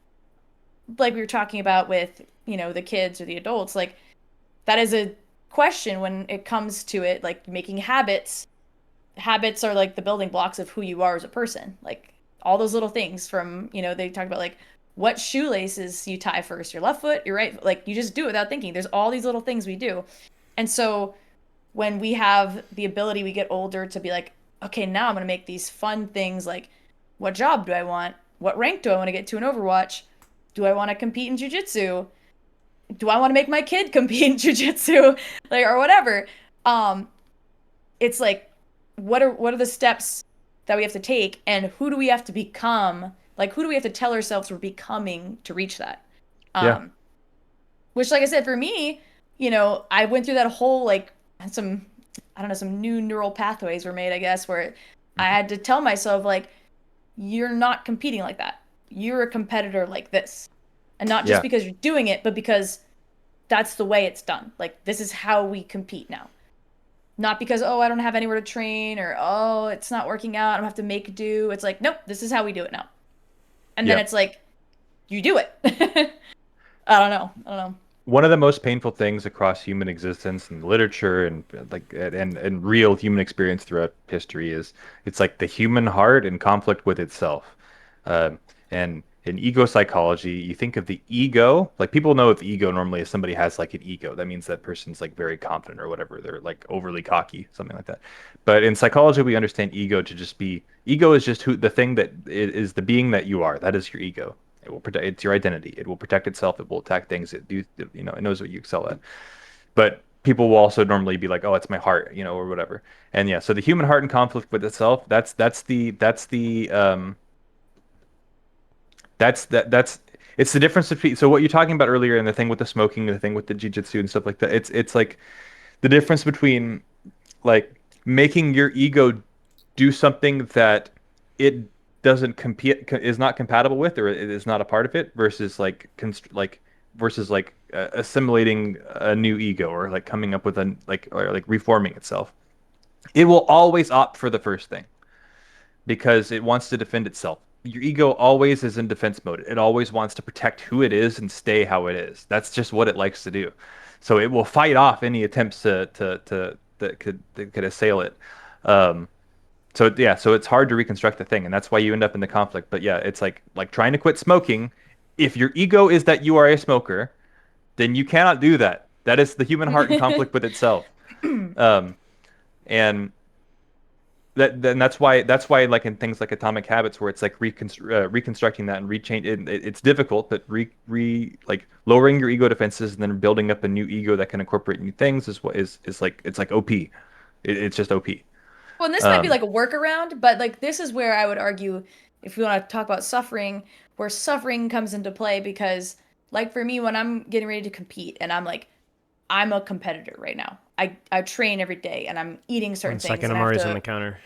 Speaker 2: like we were talking about with, the kids or the adults, like that is a question when it comes to it, like making habits. Habits are like the building blocks of who you are as a person. Like all those little things from, they talked about like what shoelaces you tie first, your left foot, your right foot. Like you just do it without thinking. There's all these little things we do. And so when we have the ability, we get older to be like, okay, now I'm going to make these fun things like what job do I want? What rank do I want to get to in Overwatch? Do I want to compete in jujitsu? Do I want to make my kid compete in jujitsu? Like, or whatever. Um, it's like, what are the steps that we have to take and who do we have to become? Like, who do we have to tell ourselves we're becoming to reach that?
Speaker 3: Yeah.
Speaker 2: Which, like I said, for me, I went through that whole like some, I don't know, some new neural pathways were made, I guess, where I had to tell myself like, you're not competing like that. You're a competitor like this, and not just
Speaker 3: Yeah.
Speaker 2: because you're doing it, but because that's the way it's done. Like this is how we compete now. Not because, oh, I don't have anywhere to train or, oh, it's not working out. I don't have to make do. It's like, nope, this is how we do it now. And then
Speaker 3: Yeah.
Speaker 2: it's like, you do it. I don't know.
Speaker 3: One of the most painful things across human existence and literature and like and real human experience throughout history is it's like the human heart in conflict with itself. Um, and in ego psychology, you think of the ego, like people know of ego normally if somebody has like an ego, that means that person's like very confident or whatever. They're like overly cocky, something like that. But in psychology, we understand ego to just be ego is just who the thing that is the being that you are. That is your ego. It will protect. It's your identity. It will protect itself. It will attack things. It knows what you excel at. But people will also normally be like, oh, it's my heart, or whatever. And yeah, so the human heart in conflict with itself. That's it's the difference between. So what you're talking about earlier and the thing with the smoking, and the thing with the jujitsu and stuff like that. It's like the difference between like making your ego do something that it doesn't compete is not compatible with or it is not a part of it versus like assimilating a new ego or like coming up with a like or like reforming itself. It will always opt for the first thing because it wants to defend itself. Your ego always is in defense mode. It always wants to protect who it is and stay how it is. That's just what it likes to do. So it will fight off any attempts to that could assail it. Um, so yeah, so it's hard to reconstruct the thing, and that's why you end up in the conflict. But yeah, it's like trying to quit smoking. If your ego is that you are a smoker, then you cannot do that. That is the human heart in conflict with itself. Um, and that's why like in things like Atomic Habits where it's like reconstructing that and it's difficult, but like lowering your ego defenses and then building up a new ego that can incorporate new things is what is like it's like OP. It's just OP.
Speaker 2: Well, and this might be
Speaker 3: Um,
Speaker 2: like a workaround, but like this is where I would argue if we want to talk about suffering, where suffering comes into play because like for me when I'm getting ready to compete and I'm like I'm a competitor right now. I train every day and I'm eating certain
Speaker 1: One
Speaker 2: things
Speaker 1: second,
Speaker 2: and I have
Speaker 1: Amari's on
Speaker 2: to
Speaker 1: the counter.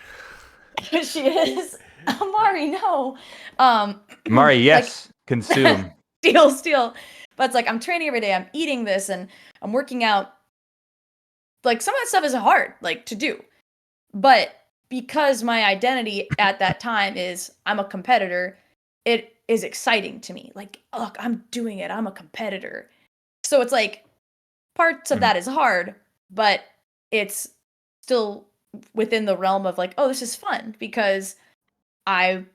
Speaker 2: she is Amari, no. Um
Speaker 3: Mari,
Speaker 2: like
Speaker 3: yes, consume.
Speaker 2: steal. But it's like I'm training every day, I'm eating this and I'm working out. Like some of that stuff is hard like to do. But because my identity at that time is I'm a competitor, it is exciting to me. Like, look, I'm doing it. I'm a competitor. So it's like parts of
Speaker 3: Mhm.
Speaker 2: that is hard, but it's still within the realm of like, oh, this is fun because I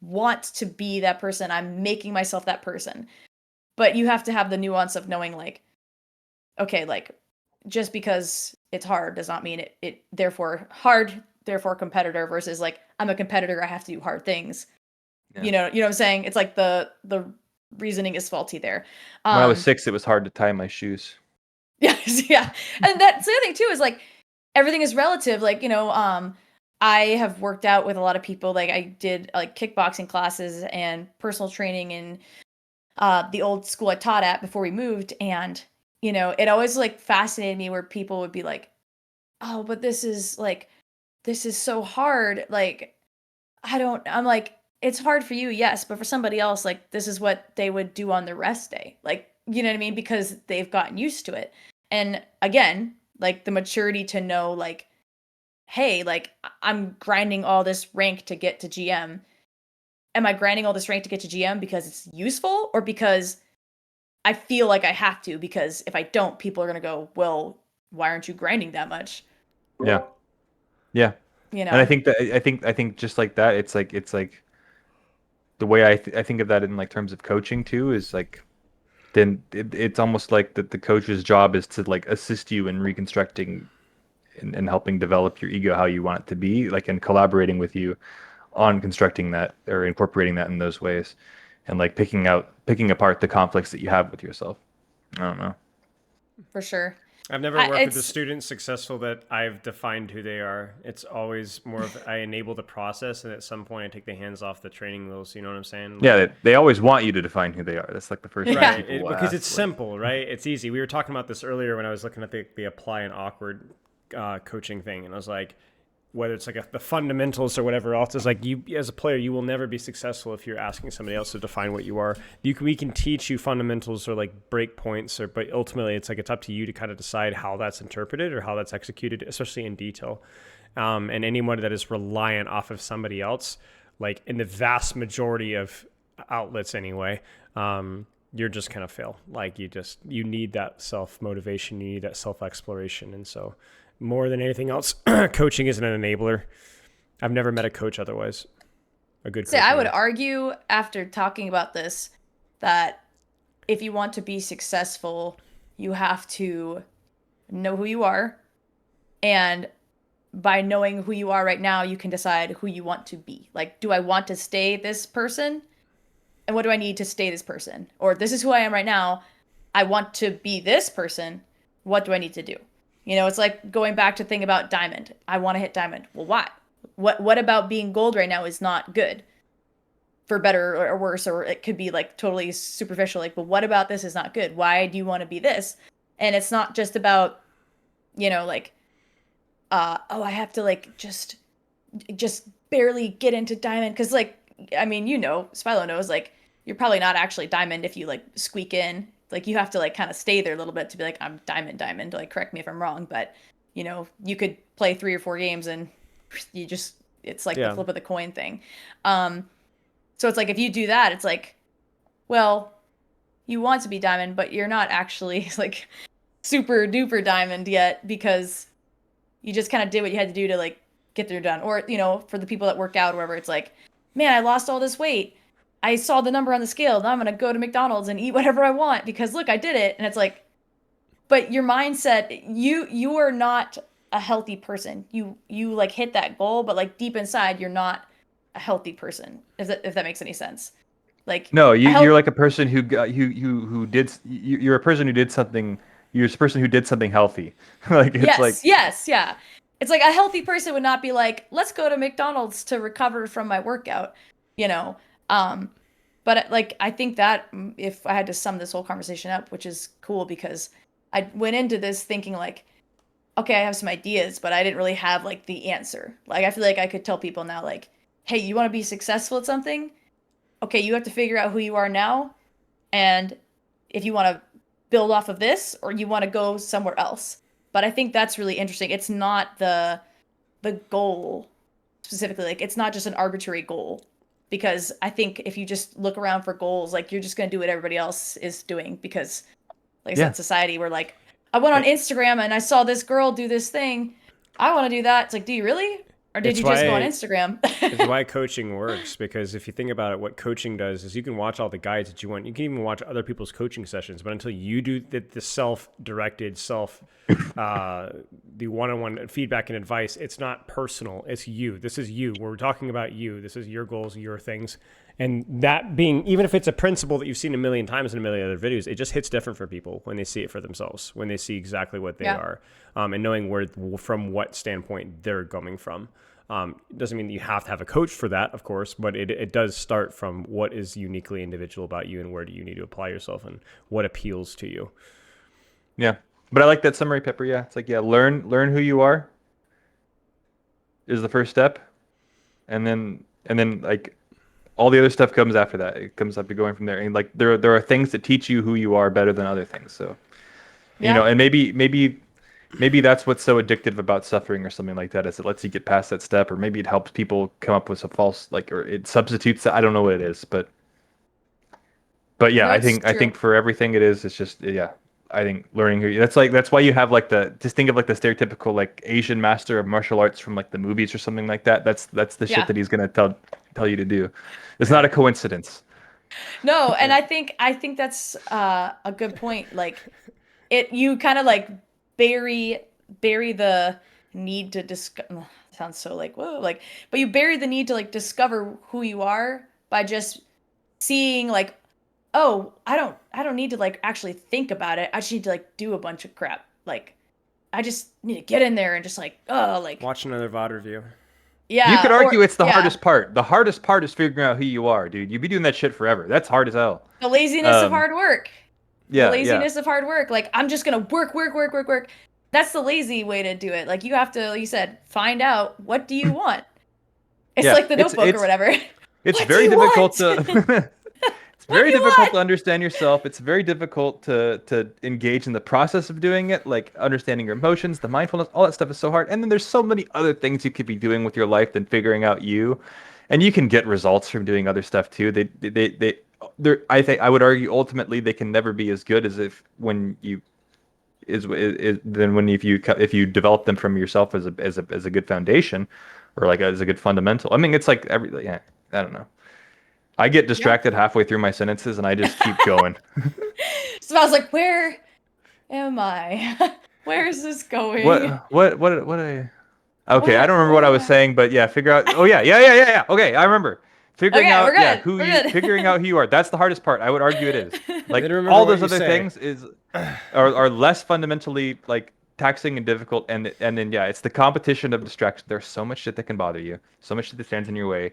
Speaker 2: want to be that person. I'm making myself that person. But you have to have the nuance of knowing like, okay, like just because it's hard does not mean it therefore hard, therefore competitor versus like I'm a competitor, I have to do hard things.
Speaker 3: Yeah.
Speaker 2: You know what I'm saying? It's like the reasoning is faulty there.
Speaker 3: When I was
Speaker 2: Um
Speaker 3: 6, it was hard to tie my shoes.
Speaker 2: yeah, yeah. And that's the other thing too is like everything is relative. Like, I have worked out with a lot of people. Like I did like kickboxing classes and personal training in the old school I taught at before we moved. And it always like fascinated me where people would be like, oh, but this is so hard. Like, I'm like, it's hard for you, yes, but for somebody else, like, this is what they would do on their rest day. Like, you know what I mean? Because they've gotten used to it. And again, like the maturity to know, like, hey, like, I'm grinding all this rank to get to GM. Am I grinding all this rank to get to GM because it's useful or because I feel like I have to? Because if I don't, people are going to go, well, why aren't you grinding that much?
Speaker 3: Yeah. Yeah.
Speaker 2: You
Speaker 3: And I
Speaker 2: know?
Speaker 3: think that I think just like that, it's like the way I think of that in like terms of coaching too is like then it's almost like that the coach's job is to like assist you in reconstructing and helping develop your ego how you want it to be, like and collaborating with you on constructing that or incorporating that in those ways, and like picking apart the conflicts that you have with yourself. I don't know.
Speaker 2: For sure.
Speaker 1: I've never worked with a
Speaker 2: It's
Speaker 1: student successful that I've defined who they are. It's always more of I enable the process, and at some point I take the hands off the training wheels. You know what I'm saying?
Speaker 3: Yeah, they always want you to define who they are. That's like the first thing
Speaker 2: Yeah.
Speaker 1: Right,
Speaker 3: people will
Speaker 1: because
Speaker 3: ask.
Speaker 1: it's simple, right? It's easy. We were talking about this earlier when I was looking at the apply and awkward coaching thing, and I was like, whether it's like the fundamentals or whatever else, it's like you as a player, you will never be successful if you're asking somebody else to define what you are. We can teach you fundamentals or like break points, but ultimately it's like it's up to you to kind of decide how that's interpreted or how that's executed, especially in detail. And anyone that is reliant off of somebody else, like in the vast majority of outlets anyway, you're just gonna fail. Like you need that self motivation, you need that self exploration, and so more than anything else, coaching isn't an enabler. I've never met a coach otherwise. A good coach.
Speaker 2: I would argue after talking about this that if you want to be successful, you have to know who you are. And by knowing who you are right now, you can decide who you want to be. Like, do I want to stay this person? And what do I need to stay this person? Or this is who I am right now. I want to be this person. What do I need to do? It's like going back to think about diamond. I want to hit diamond. Well, why? What about being gold right now is not good? For better or worse, or it could be like totally superficial. Like, but what about this is not good? Why do you want to be this? And it's not just about, like, oh, I have to like just barely get into diamond because like, I mean, Spilo knows like you're probably not actually diamond if you like squeak in. Like you have to like kind of stay there a little bit to be like, I'm diamond. Like, correct me if I'm wrong, but you could play 3 or 4 games and it's like the flip of the coin thing. So it's like if you do that, it's like, well, you want to be diamond, but you're not actually like super duper diamond yet because you just kind of did what you had to do to like get there done. Or, for the people that work out or whatever, it's like, man, I lost all this weight. I saw the number on the scale. Now I'm going to go to McDonald's and eat whatever I want because look, I did it. And it's like, but your mindset, you are not a healthy person. You like hit that goal, but like deep inside, you're not a healthy person. If that makes any sense. Like,
Speaker 3: no, you're like a person who got who did you're a person who did something. You're a person who did something healthy. Like it's
Speaker 2: yes, yeah. It's like a healthy person would not be like, let's go to McDonald's to recover from my workout, you know. But like I think that if I had to sum this whole conversation up, which is cool because I went into this thinking like, okay, I have some ideas, but I didn't really have like the answer. Like I feel like I could tell people now like, hey, you want to be successful at something? Okay, you have to figure out who you are now, and if you want to build off of this or you want to go somewhere else. But I think that's really interesting. It's not the goal specifically. Like it's not just an arbitrary goal, because I think if you just look around for goals, like you're just going to do what everybody else is doing because like I said, society, we're like, I went on Instagram and I saw this girl do this thing. I want to do that. It's like, do you really? Or did you just go on Instagram?
Speaker 1: It's why coaching works, because if you think about it, what coaching does is you can watch all the guides that you want. You can even watch other people's coaching sessions, but until you do the self-directed, the one-on-one feedback and advice, it's not personal. It's you. This is you. We're talking about you. This is your goals, your things. And that being, even if it's a principle that you've seen a million times in a million other videos, it just hits different for people when they see it for themselves, when they see exactly what they are, and knowing from what standpoint they're coming from. It doesn't mean that you have to have a coach for that, of course, but it does start from what is uniquely individual about you and where do you need to apply yourself and what appeals to you.
Speaker 3: Yeah. But I like that summary, Pepper. Yeah. It's like, yeah, learn who you are is the first step. And then like all the other stuff comes after that. It comes up to going from there. And like there are things that teach you who you are better than other things. So,
Speaker 2: Yeah.
Speaker 3: and maybe that's what's so addictive about suffering or something like that, is it lets you get past that step, or maybe it helps people come up with a false, like, or it substitutes. I don't know what it is, but yeah,
Speaker 2: No,
Speaker 3: I
Speaker 2: it's
Speaker 3: think I
Speaker 2: true.
Speaker 3: think for everything it is, it's just, yeah. I think learning who that's why you have like just think of like the stereotypical like Asian master of martial arts from like the movies or something like that. That's the shit
Speaker 2: Yeah.
Speaker 3: that he's gonna tell you to do. It's not
Speaker 1: Yeah.
Speaker 3: a coincidence.
Speaker 2: No, and
Speaker 1: Yeah.
Speaker 2: I think that's a good point. Like it, you kind of like bury the need to discover. Sounds so like whoa, like, but you bury the need to like discover who you are by just seeing like, oh, I don't need to like actually think about it. I just need to like do a bunch of crap. Like I just need to get in there and just like, oh, like
Speaker 1: Watch another VOD review.
Speaker 3: You could
Speaker 2: yeah,
Speaker 3: argue
Speaker 2: or
Speaker 3: it's the
Speaker 2: yeah,
Speaker 3: hardest part. The hardest part is figuring out who you are, dude. You'd be doing that shit forever. That's hard as hell.
Speaker 2: the laziness of
Speaker 3: Um,
Speaker 2: hard work. The
Speaker 3: yeah, yeah,
Speaker 2: laziness of hard work. Like I'm just gonna work, work, work, work, work. That's the lazy way to do it. Like you have to, like you said, find out what do you want. It's
Speaker 3: yeah.
Speaker 2: like the
Speaker 3: It's
Speaker 2: Notebook or
Speaker 3: it's
Speaker 2: whatever.
Speaker 3: it's
Speaker 2: What do
Speaker 3: very
Speaker 2: you
Speaker 3: difficult
Speaker 2: want?
Speaker 3: to it's
Speaker 2: What do
Speaker 3: very
Speaker 2: you
Speaker 3: difficult
Speaker 2: want?
Speaker 3: to understand yourself. It's very difficult to engage in the process of doing it, like understanding your emotions, the mindfulness, all that stuff is so hard. And then there's so many other things you could be doing with your life than figuring out you. And you can get results from doing other stuff too. They're, I think I would argue ultimately they can never be as good as if when you is than when if you develop them from yourself as a good foundation, or like as a good fundamental. I mean, it's like every, yeah, I don't know. I get
Speaker 2: Yeah.
Speaker 3: distracted halfway through my sentences and I just keep going.
Speaker 2: So I was like, where am I? Where is this
Speaker 3: What
Speaker 2: going?
Speaker 3: what I Okay, I don't remember
Speaker 2: What
Speaker 3: what I
Speaker 2: am
Speaker 3: was
Speaker 2: I?
Speaker 3: saying, but yeah, figure out. Oh yeah, yeah, yeah, yeah, yeah. Okay, I remember. Figuring
Speaker 2: Okay, we're
Speaker 3: out, yeah,
Speaker 2: good. We're good.
Speaker 3: figuring out who you are. That's the hardest part. I would argue it is.
Speaker 1: You
Speaker 3: Like
Speaker 1: gotta remember
Speaker 3: all
Speaker 1: what
Speaker 3: those
Speaker 1: you
Speaker 3: other
Speaker 1: say.
Speaker 3: things are less fundamentally like taxing and difficult, and then yeah, it's the competition of distraction. There's so much shit that can bother you, so much shit that stands in your way.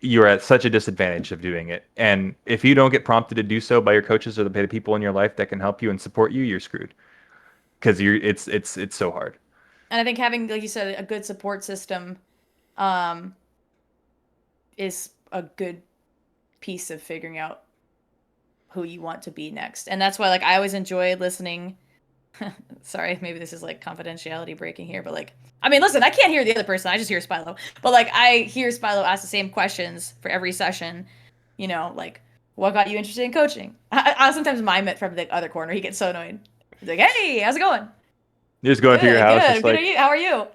Speaker 3: You're at such a disadvantage of doing it, and if you don't get prompted to do so by your coaches or the people in your life that can help you and support you, you're screwed because it's so hard.
Speaker 2: And I think having, like you said, a good support system, um, is a good piece of figuring out who you want to be next. And that's why like I always enjoy listening. Sorry, maybe this is like confidentiality breaking here, but like I mean, listen, I can't hear the other person. I just hear Spilo. But like I hear Spilo ask the same questions for every session, like what got you interested in coaching? I sometimes mime it from the other corner. He gets so annoyed. He's like, "Hey, how's it going?
Speaker 3: You just going through your
Speaker 2: Good,
Speaker 3: house, just
Speaker 2: good. Good are
Speaker 3: like,
Speaker 2: you? How are you?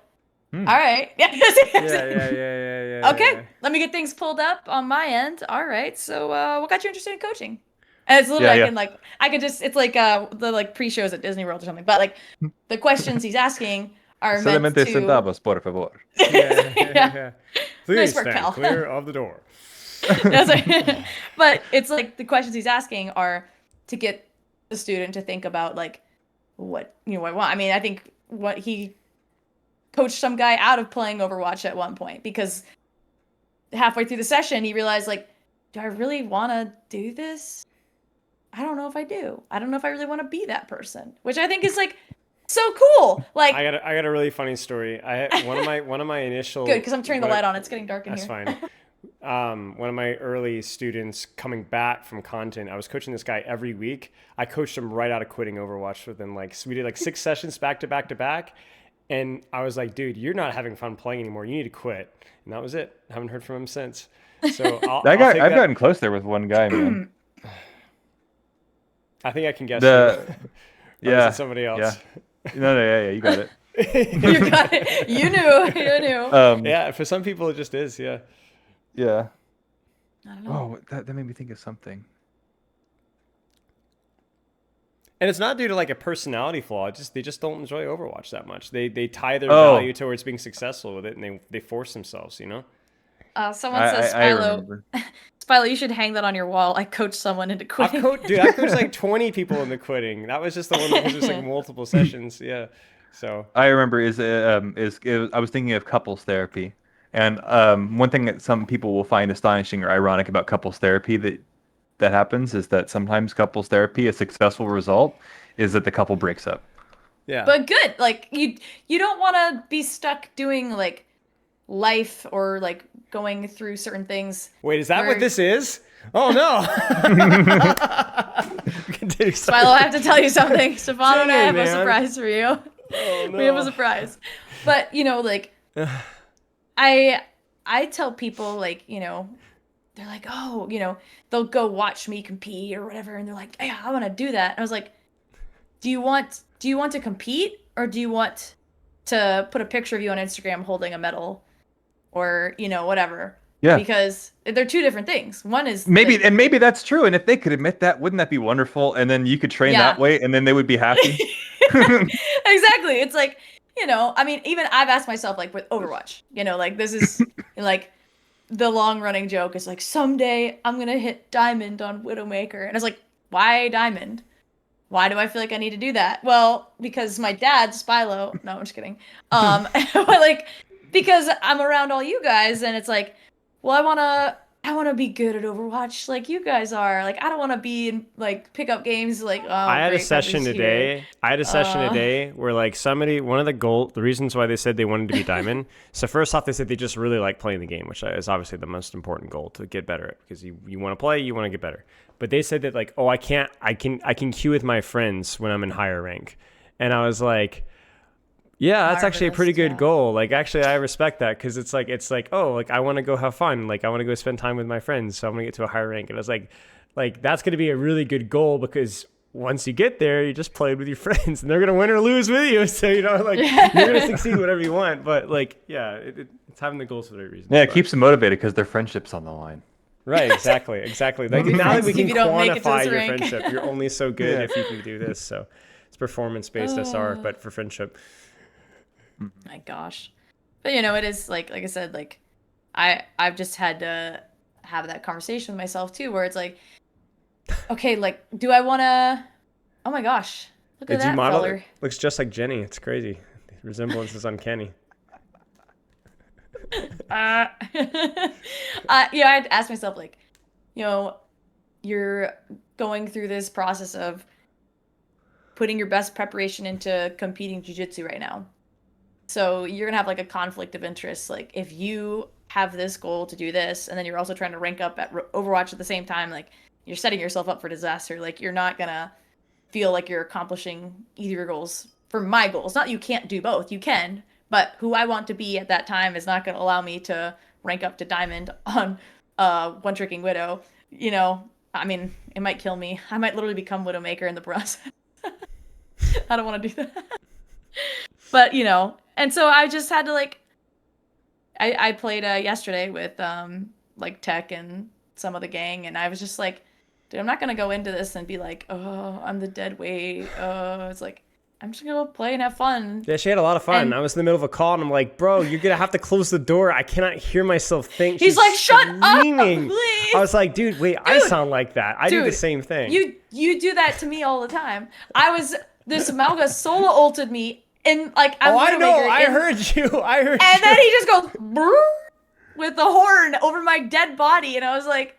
Speaker 3: hmm.
Speaker 2: All right."
Speaker 1: Yeah, yeah, yeah, yeah, yeah,
Speaker 2: Okay,
Speaker 1: yeah.
Speaker 2: let me get things pulled up on my end. All right. So, what got you interested in coaching? And it's literally
Speaker 3: Yeah, yeah.
Speaker 2: I can just it's like the like pre-shows at Disney World or something. But like the questions he's asking are meant
Speaker 3: Solamente
Speaker 2: to
Speaker 3: centavos, por favor.
Speaker 1: Yeah, yeah,
Speaker 2: yeah.
Speaker 1: yeah.
Speaker 2: Nice
Speaker 1: Please
Speaker 2: work,
Speaker 1: stand
Speaker 2: pal.
Speaker 1: clear of the door.
Speaker 2: That's right. But it's like the questions he's asking are to get the student to think about like what I want. I mean, I think what he coached some guy out of playing Overwatch at one point because halfway through the session he realized like, do I really want to do this? I don't know if I do. I don't know if I really want to be that person, which I think is like so cool. Like,
Speaker 1: I got a really funny story. One of my
Speaker 2: good
Speaker 1: initial
Speaker 2: because I'm turning the
Speaker 1: what
Speaker 2: light on. It's getting dark in
Speaker 1: that's
Speaker 2: here.
Speaker 1: fine. One of my early students coming back from content, I was coaching this guy every week. I coached him right out of quitting Overwatch within like, so we did like 6 sessions back to back to back. And I was like, dude, you're not having fun playing anymore. You need to quit. And that was it. I haven't heard from him since. So I'll take
Speaker 3: I've
Speaker 1: that.
Speaker 3: gotten close there with one guy, man.
Speaker 1: I think I can guess who.
Speaker 3: The
Speaker 1: Or is it
Speaker 3: Yeah,
Speaker 1: somebody
Speaker 3: yeah.
Speaker 1: else?
Speaker 3: No, no, yeah, yeah, you got it.
Speaker 2: You got it. You knew. You knew.
Speaker 1: Yeah, for some people it just is. Yeah.
Speaker 3: Yeah.
Speaker 2: I don't know.
Speaker 3: Oh, that made me think of something.
Speaker 1: And it's not due to like a personality flaw. They just don't enjoy Overwatch that much. They tie their
Speaker 3: Oh,
Speaker 1: value towards being successful with it, and they force themselves. You know.
Speaker 2: Someone says
Speaker 3: I
Speaker 2: Spilo.
Speaker 3: remember.
Speaker 2: Spilo, you should hang that on your wall. I coached someone into quitting.
Speaker 1: I coached like 20 people into quitting. That was just the one that was just like multiple sessions. Yeah. So
Speaker 3: I remember I was thinking of couples therapy, and one thing that some people will find astonishing or ironic about couples therapy that happens is that sometimes couples therapy, a successful result, is that the couple breaks up.
Speaker 1: Yeah.
Speaker 2: But good. Like you don't want to be stuck doing like life or like going through certain things.
Speaker 1: Wait, is that
Speaker 2: where-
Speaker 1: what this is? Oh no. Continue, sorry.
Speaker 2: Philo, I have to tell you something. Stephano and I
Speaker 1: Jenny,
Speaker 2: have a
Speaker 1: man.
Speaker 2: surprise for you.
Speaker 1: Oh, no.
Speaker 2: We have a surprise. But, you know, like I tell people like, you know, they're like, "Oh, you know, they'll go watch me compete or whatever." And they're like, "Yeah, I want to do that." And I was like, "Do you want to compete or do you want to put a picture of you on Instagram holding a medal or, you know, whatever?"
Speaker 3: Yeah.
Speaker 2: Because they're two different things. One is
Speaker 3: Maybe
Speaker 2: like,
Speaker 3: and maybe that's true. And if they could admit that, wouldn't that be wonderful? And then you could train
Speaker 2: Yeah.
Speaker 3: that way, and then they would be happy.
Speaker 2: Exactly. It's like, you know, I mean, even I've asked myself, like, with Overwatch, you know, like, this is, like, the long-running joke is, like, someday I'm gonna hit Diamond on Widowmaker. And I was like, why Diamond? Why do I feel like I need to do that? Well, because my dad, Spilo, no, I'm just kidding. But, like, because I'm around all you guys, and it's like, well, I wanna be good at Overwatch like you guys are. Like, I don't wanna be in, like, pick up games like, oh,
Speaker 1: I had
Speaker 2: great,
Speaker 1: a session
Speaker 2: Pepper's here.
Speaker 1: today. Where like one of the reasons why they said they wanted to be diamond. So first off, they said they just really like playing the game, which is obviously the most important goal to get better at, because you want to play, you want to get better. But they said that like, oh, I can queue with my friends when I'm in higher rank, and I was like, yeah, that's actually a pretty
Speaker 2: Marvelous,
Speaker 1: good
Speaker 2: yeah.
Speaker 1: goal. Like, actually, I respect that, because it's like, oh, like I want to go have fun. Like, I want to go spend time with my friends. So I'm gonna get to a higher rank. And I was like that's gonna be a really good goal, because once you get there, you just played with your friends, and they're gonna win or lose with you. So you know, like you're gonna succeed whatever you want. But like, yeah, it's having the goals for the right reason.
Speaker 3: Yeah, it keeps them motivated because their friendship's on the line.
Speaker 1: Right, exactly. Like now that we
Speaker 2: If
Speaker 1: can
Speaker 2: you don't make it to
Speaker 1: quantify
Speaker 2: this
Speaker 1: your
Speaker 2: rank.
Speaker 1: friendship, you're only so good if you can do this. So it's performance-based SR, but for friendship.
Speaker 2: My gosh. But you know, it is like I said, like I've just had to have that conversation with myself too, where it's like, okay, like, do I wanna Oh my gosh. Look at
Speaker 1: Did you
Speaker 2: that
Speaker 1: model
Speaker 2: feller.
Speaker 1: it? Looks just like Jenny. It's crazy. The resemblance is uncanny.
Speaker 2: Yeah, I had to ask myself, like, you know, you're going through this process of putting your best preparation into competing jiu-jitsu right now. So you're gonna have like a conflict of interest. Like, if you have this goal to do this, and then you're also trying to rank up at Overwatch at the same time, like, you're setting yourself up for disaster. Like, you're not gonna feel like you're accomplishing either of your goals. For my goals, not you can't do both. You can, but who I want to be at that time is not gonna allow me to rank up to Diamond on One Tricking Widow. You know, I mean, it might kill me. I might literally become Widowmaker in the process. I don't want to do that. But, you know, and so I just had to, like, I played yesterday with like Tech and some of the gang, and I was just like, dude, I'm not gonna go into this and be like, oh, I'm the dead weight. It's like, I'm just gonna go play and have fun.
Speaker 1: Yeah, she had a lot of fun.
Speaker 2: And-
Speaker 1: I was in the middle of a call, and I'm like, bro, you're gonna have to close the door. I cannot hear myself think.
Speaker 2: He's
Speaker 1: She's
Speaker 2: like, shut up,
Speaker 1: screaming.
Speaker 2: please.
Speaker 1: I was like, dude, wait, I
Speaker 2: Dude,
Speaker 1: sound like that. I do the
Speaker 2: dude,
Speaker 1: same thing.
Speaker 2: You do that to me all the time. This Malga solo ulted me, and like, I'm
Speaker 1: Oh, I know.
Speaker 2: Widowmaker,
Speaker 1: I
Speaker 2: and-
Speaker 1: heard you. I heard you.
Speaker 2: And then he just goes "Brrr," with the horn over my dead body, and I was like,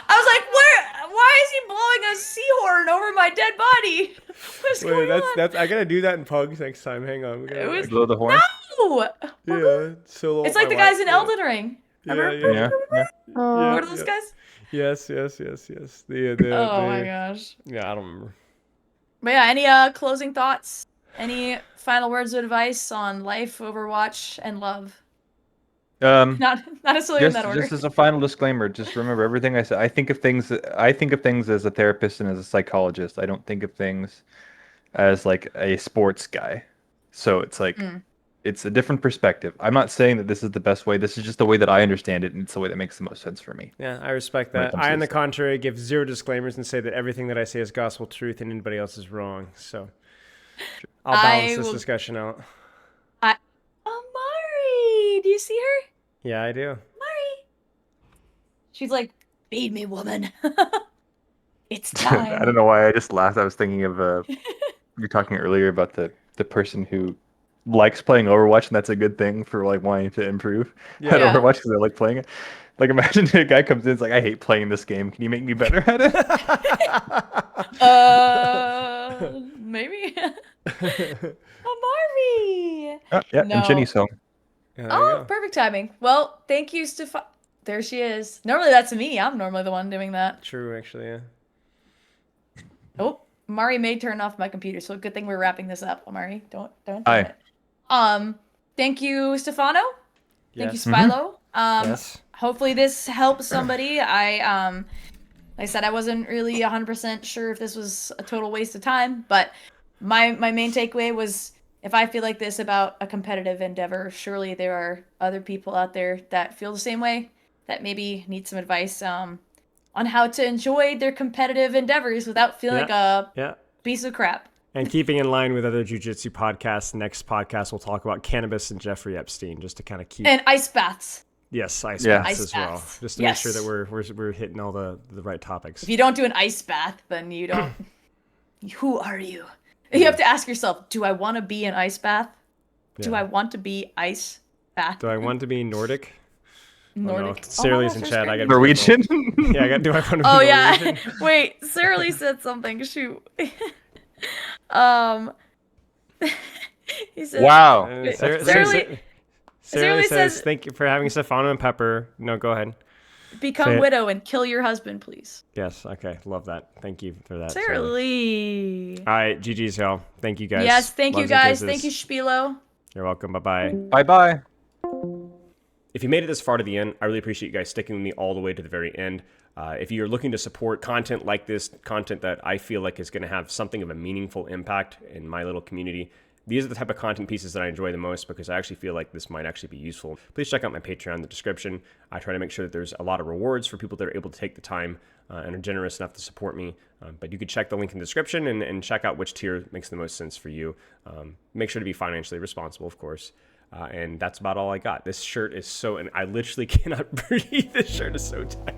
Speaker 2: why is he blowing a sea horn over my dead body? What's
Speaker 1: Wait,
Speaker 2: going on?
Speaker 1: that's. I gotta do that in Pugs next time. Hang on.
Speaker 2: It was-
Speaker 3: Blow the horn.
Speaker 2: No!
Speaker 1: Yeah, solo.
Speaker 2: It's like the guys in Elden Ring.
Speaker 1: Yeah,
Speaker 2: Remember?
Speaker 1: yeah.
Speaker 3: Yeah.
Speaker 1: Yeah,
Speaker 2: What are those guys?
Speaker 1: Yes.
Speaker 2: Oh my gosh.
Speaker 1: Yeah, I don't remember.
Speaker 2: But yeah, any closing thoughts? Any final words of advice on life, Overwatch, and love? Not necessarily in that order.
Speaker 3: Just as a final disclaimer, just remember everything I said. I think of things as a therapist and as a psychologist. I don't think of things as like a sports guy. So it's like it's a different perspective. I'm not saying that this is the best way. This is just the way that I understand it, and it's the way that makes the most sense for me.
Speaker 1: Yeah, I respect
Speaker 3: When it
Speaker 1: that.
Speaker 3: comes to
Speaker 1: I, on the
Speaker 3: this.
Speaker 1: contrary, give zero disclaimers and say that everything that I say is gospel truth and anybody else is wrong. So I'll balance this discussion out.
Speaker 2: Oh, Mari! Do you see her?
Speaker 1: Yeah, I do.
Speaker 2: Mari! She's like, feed me, woman. It's time.
Speaker 3: I don't know why I just laughed. I was thinking of you're talking earlier about the person who likes playing Overwatch, and that's a good thing for like wanting to improve at
Speaker 2: Yeah.
Speaker 3: Overwatch because I like playing it. Like, imagine a guy comes in, it's like, I hate playing this game. Can you make me better at it?
Speaker 2: Maybe. Amari.
Speaker 3: Yeah, and
Speaker 2: No.
Speaker 3: Jenny's home.
Speaker 1: Yeah, there you
Speaker 2: Oh,
Speaker 1: go.
Speaker 2: perfect timing. Well, thank you, Stephano. There she is. Normally that's me. I'm normally the one doing that.
Speaker 1: True, actually, yeah.
Speaker 2: Oh, Amari may turn off my computer, so good thing we're wrapping this up. Amari, don't do
Speaker 3: Hi.
Speaker 2: it. Thank you, Stephano. Thank you,
Speaker 1: Yes.
Speaker 2: Spilo.
Speaker 1: Yes.
Speaker 2: Hopefully this helps somebody. Like I said, I wasn't really 100% sure if this was a total waste of time, but my main takeaway was if I feel like this about a competitive endeavor, surely there are other people out there that feel the same way, that maybe need some advice on how to enjoy their competitive endeavors without feeling like a
Speaker 1: Yeah.
Speaker 2: piece of crap.
Speaker 1: And keeping in line with other jiu-jitsu podcasts, next podcast we'll talk about cannabis and Jeffrey Epstein, just to kind of keep...
Speaker 2: And ice baths.
Speaker 1: Yes, ice
Speaker 3: Yeah.
Speaker 1: baths
Speaker 2: Ice
Speaker 1: as well,
Speaker 2: baths.
Speaker 1: just to make sure that we're hitting all the right topics.
Speaker 2: If you don't do an ice bath, then you don't... Who are you? You have to ask yourself, do I want to be an ice bath? Do
Speaker 1: Yeah.
Speaker 2: I want to be ice bath?
Speaker 1: Do I want to be Nordic?
Speaker 2: Nordic.
Speaker 1: Oh, no. Sarah Lee's in chat. I got
Speaker 3: Norwegian?
Speaker 1: Yeah, I got. Do I want to be
Speaker 2: Oh
Speaker 1: Norwegian?
Speaker 2: yeah. Wait, Sarah Lee said something. Shoot. He said,
Speaker 3: Wow.
Speaker 2: Sarah Lee
Speaker 1: Sarah says,
Speaker 2: says-
Speaker 1: "Thank you for having Stephano and Pepper." No, go ahead.
Speaker 2: become
Speaker 1: Say it.
Speaker 2: widow and kill your husband, please.
Speaker 1: Yes. Okay. Love that. Thank you for that.
Speaker 2: Sarah Lee.
Speaker 1: All right. GG's, y'all. Thank you guys.
Speaker 2: Yes, thank you
Speaker 1: Loves and
Speaker 2: guys.
Speaker 1: kisses.
Speaker 2: Thank you, Spilo.
Speaker 1: You're welcome. Bye bye.
Speaker 3: Bye-bye.
Speaker 1: If you made it this far to the end, I really appreciate you guys sticking with me all the way to the very end. If you're looking to support content like this, content that I feel like is going to have something of a meaningful impact in my little community, these are the type of content pieces that I enjoy the most because I actually feel like this might actually be useful. Please check out my Patreon in the description. I try to make sure that there's a lot of rewards for people that are able to take the time and are generous enough to support me. But you could check the link in the description and check out which tier makes the most sense for you. Make sure to be financially responsible, of course. And that's about all I got. This shirt is so, and I literally cannot breathe. This shirt is so tight.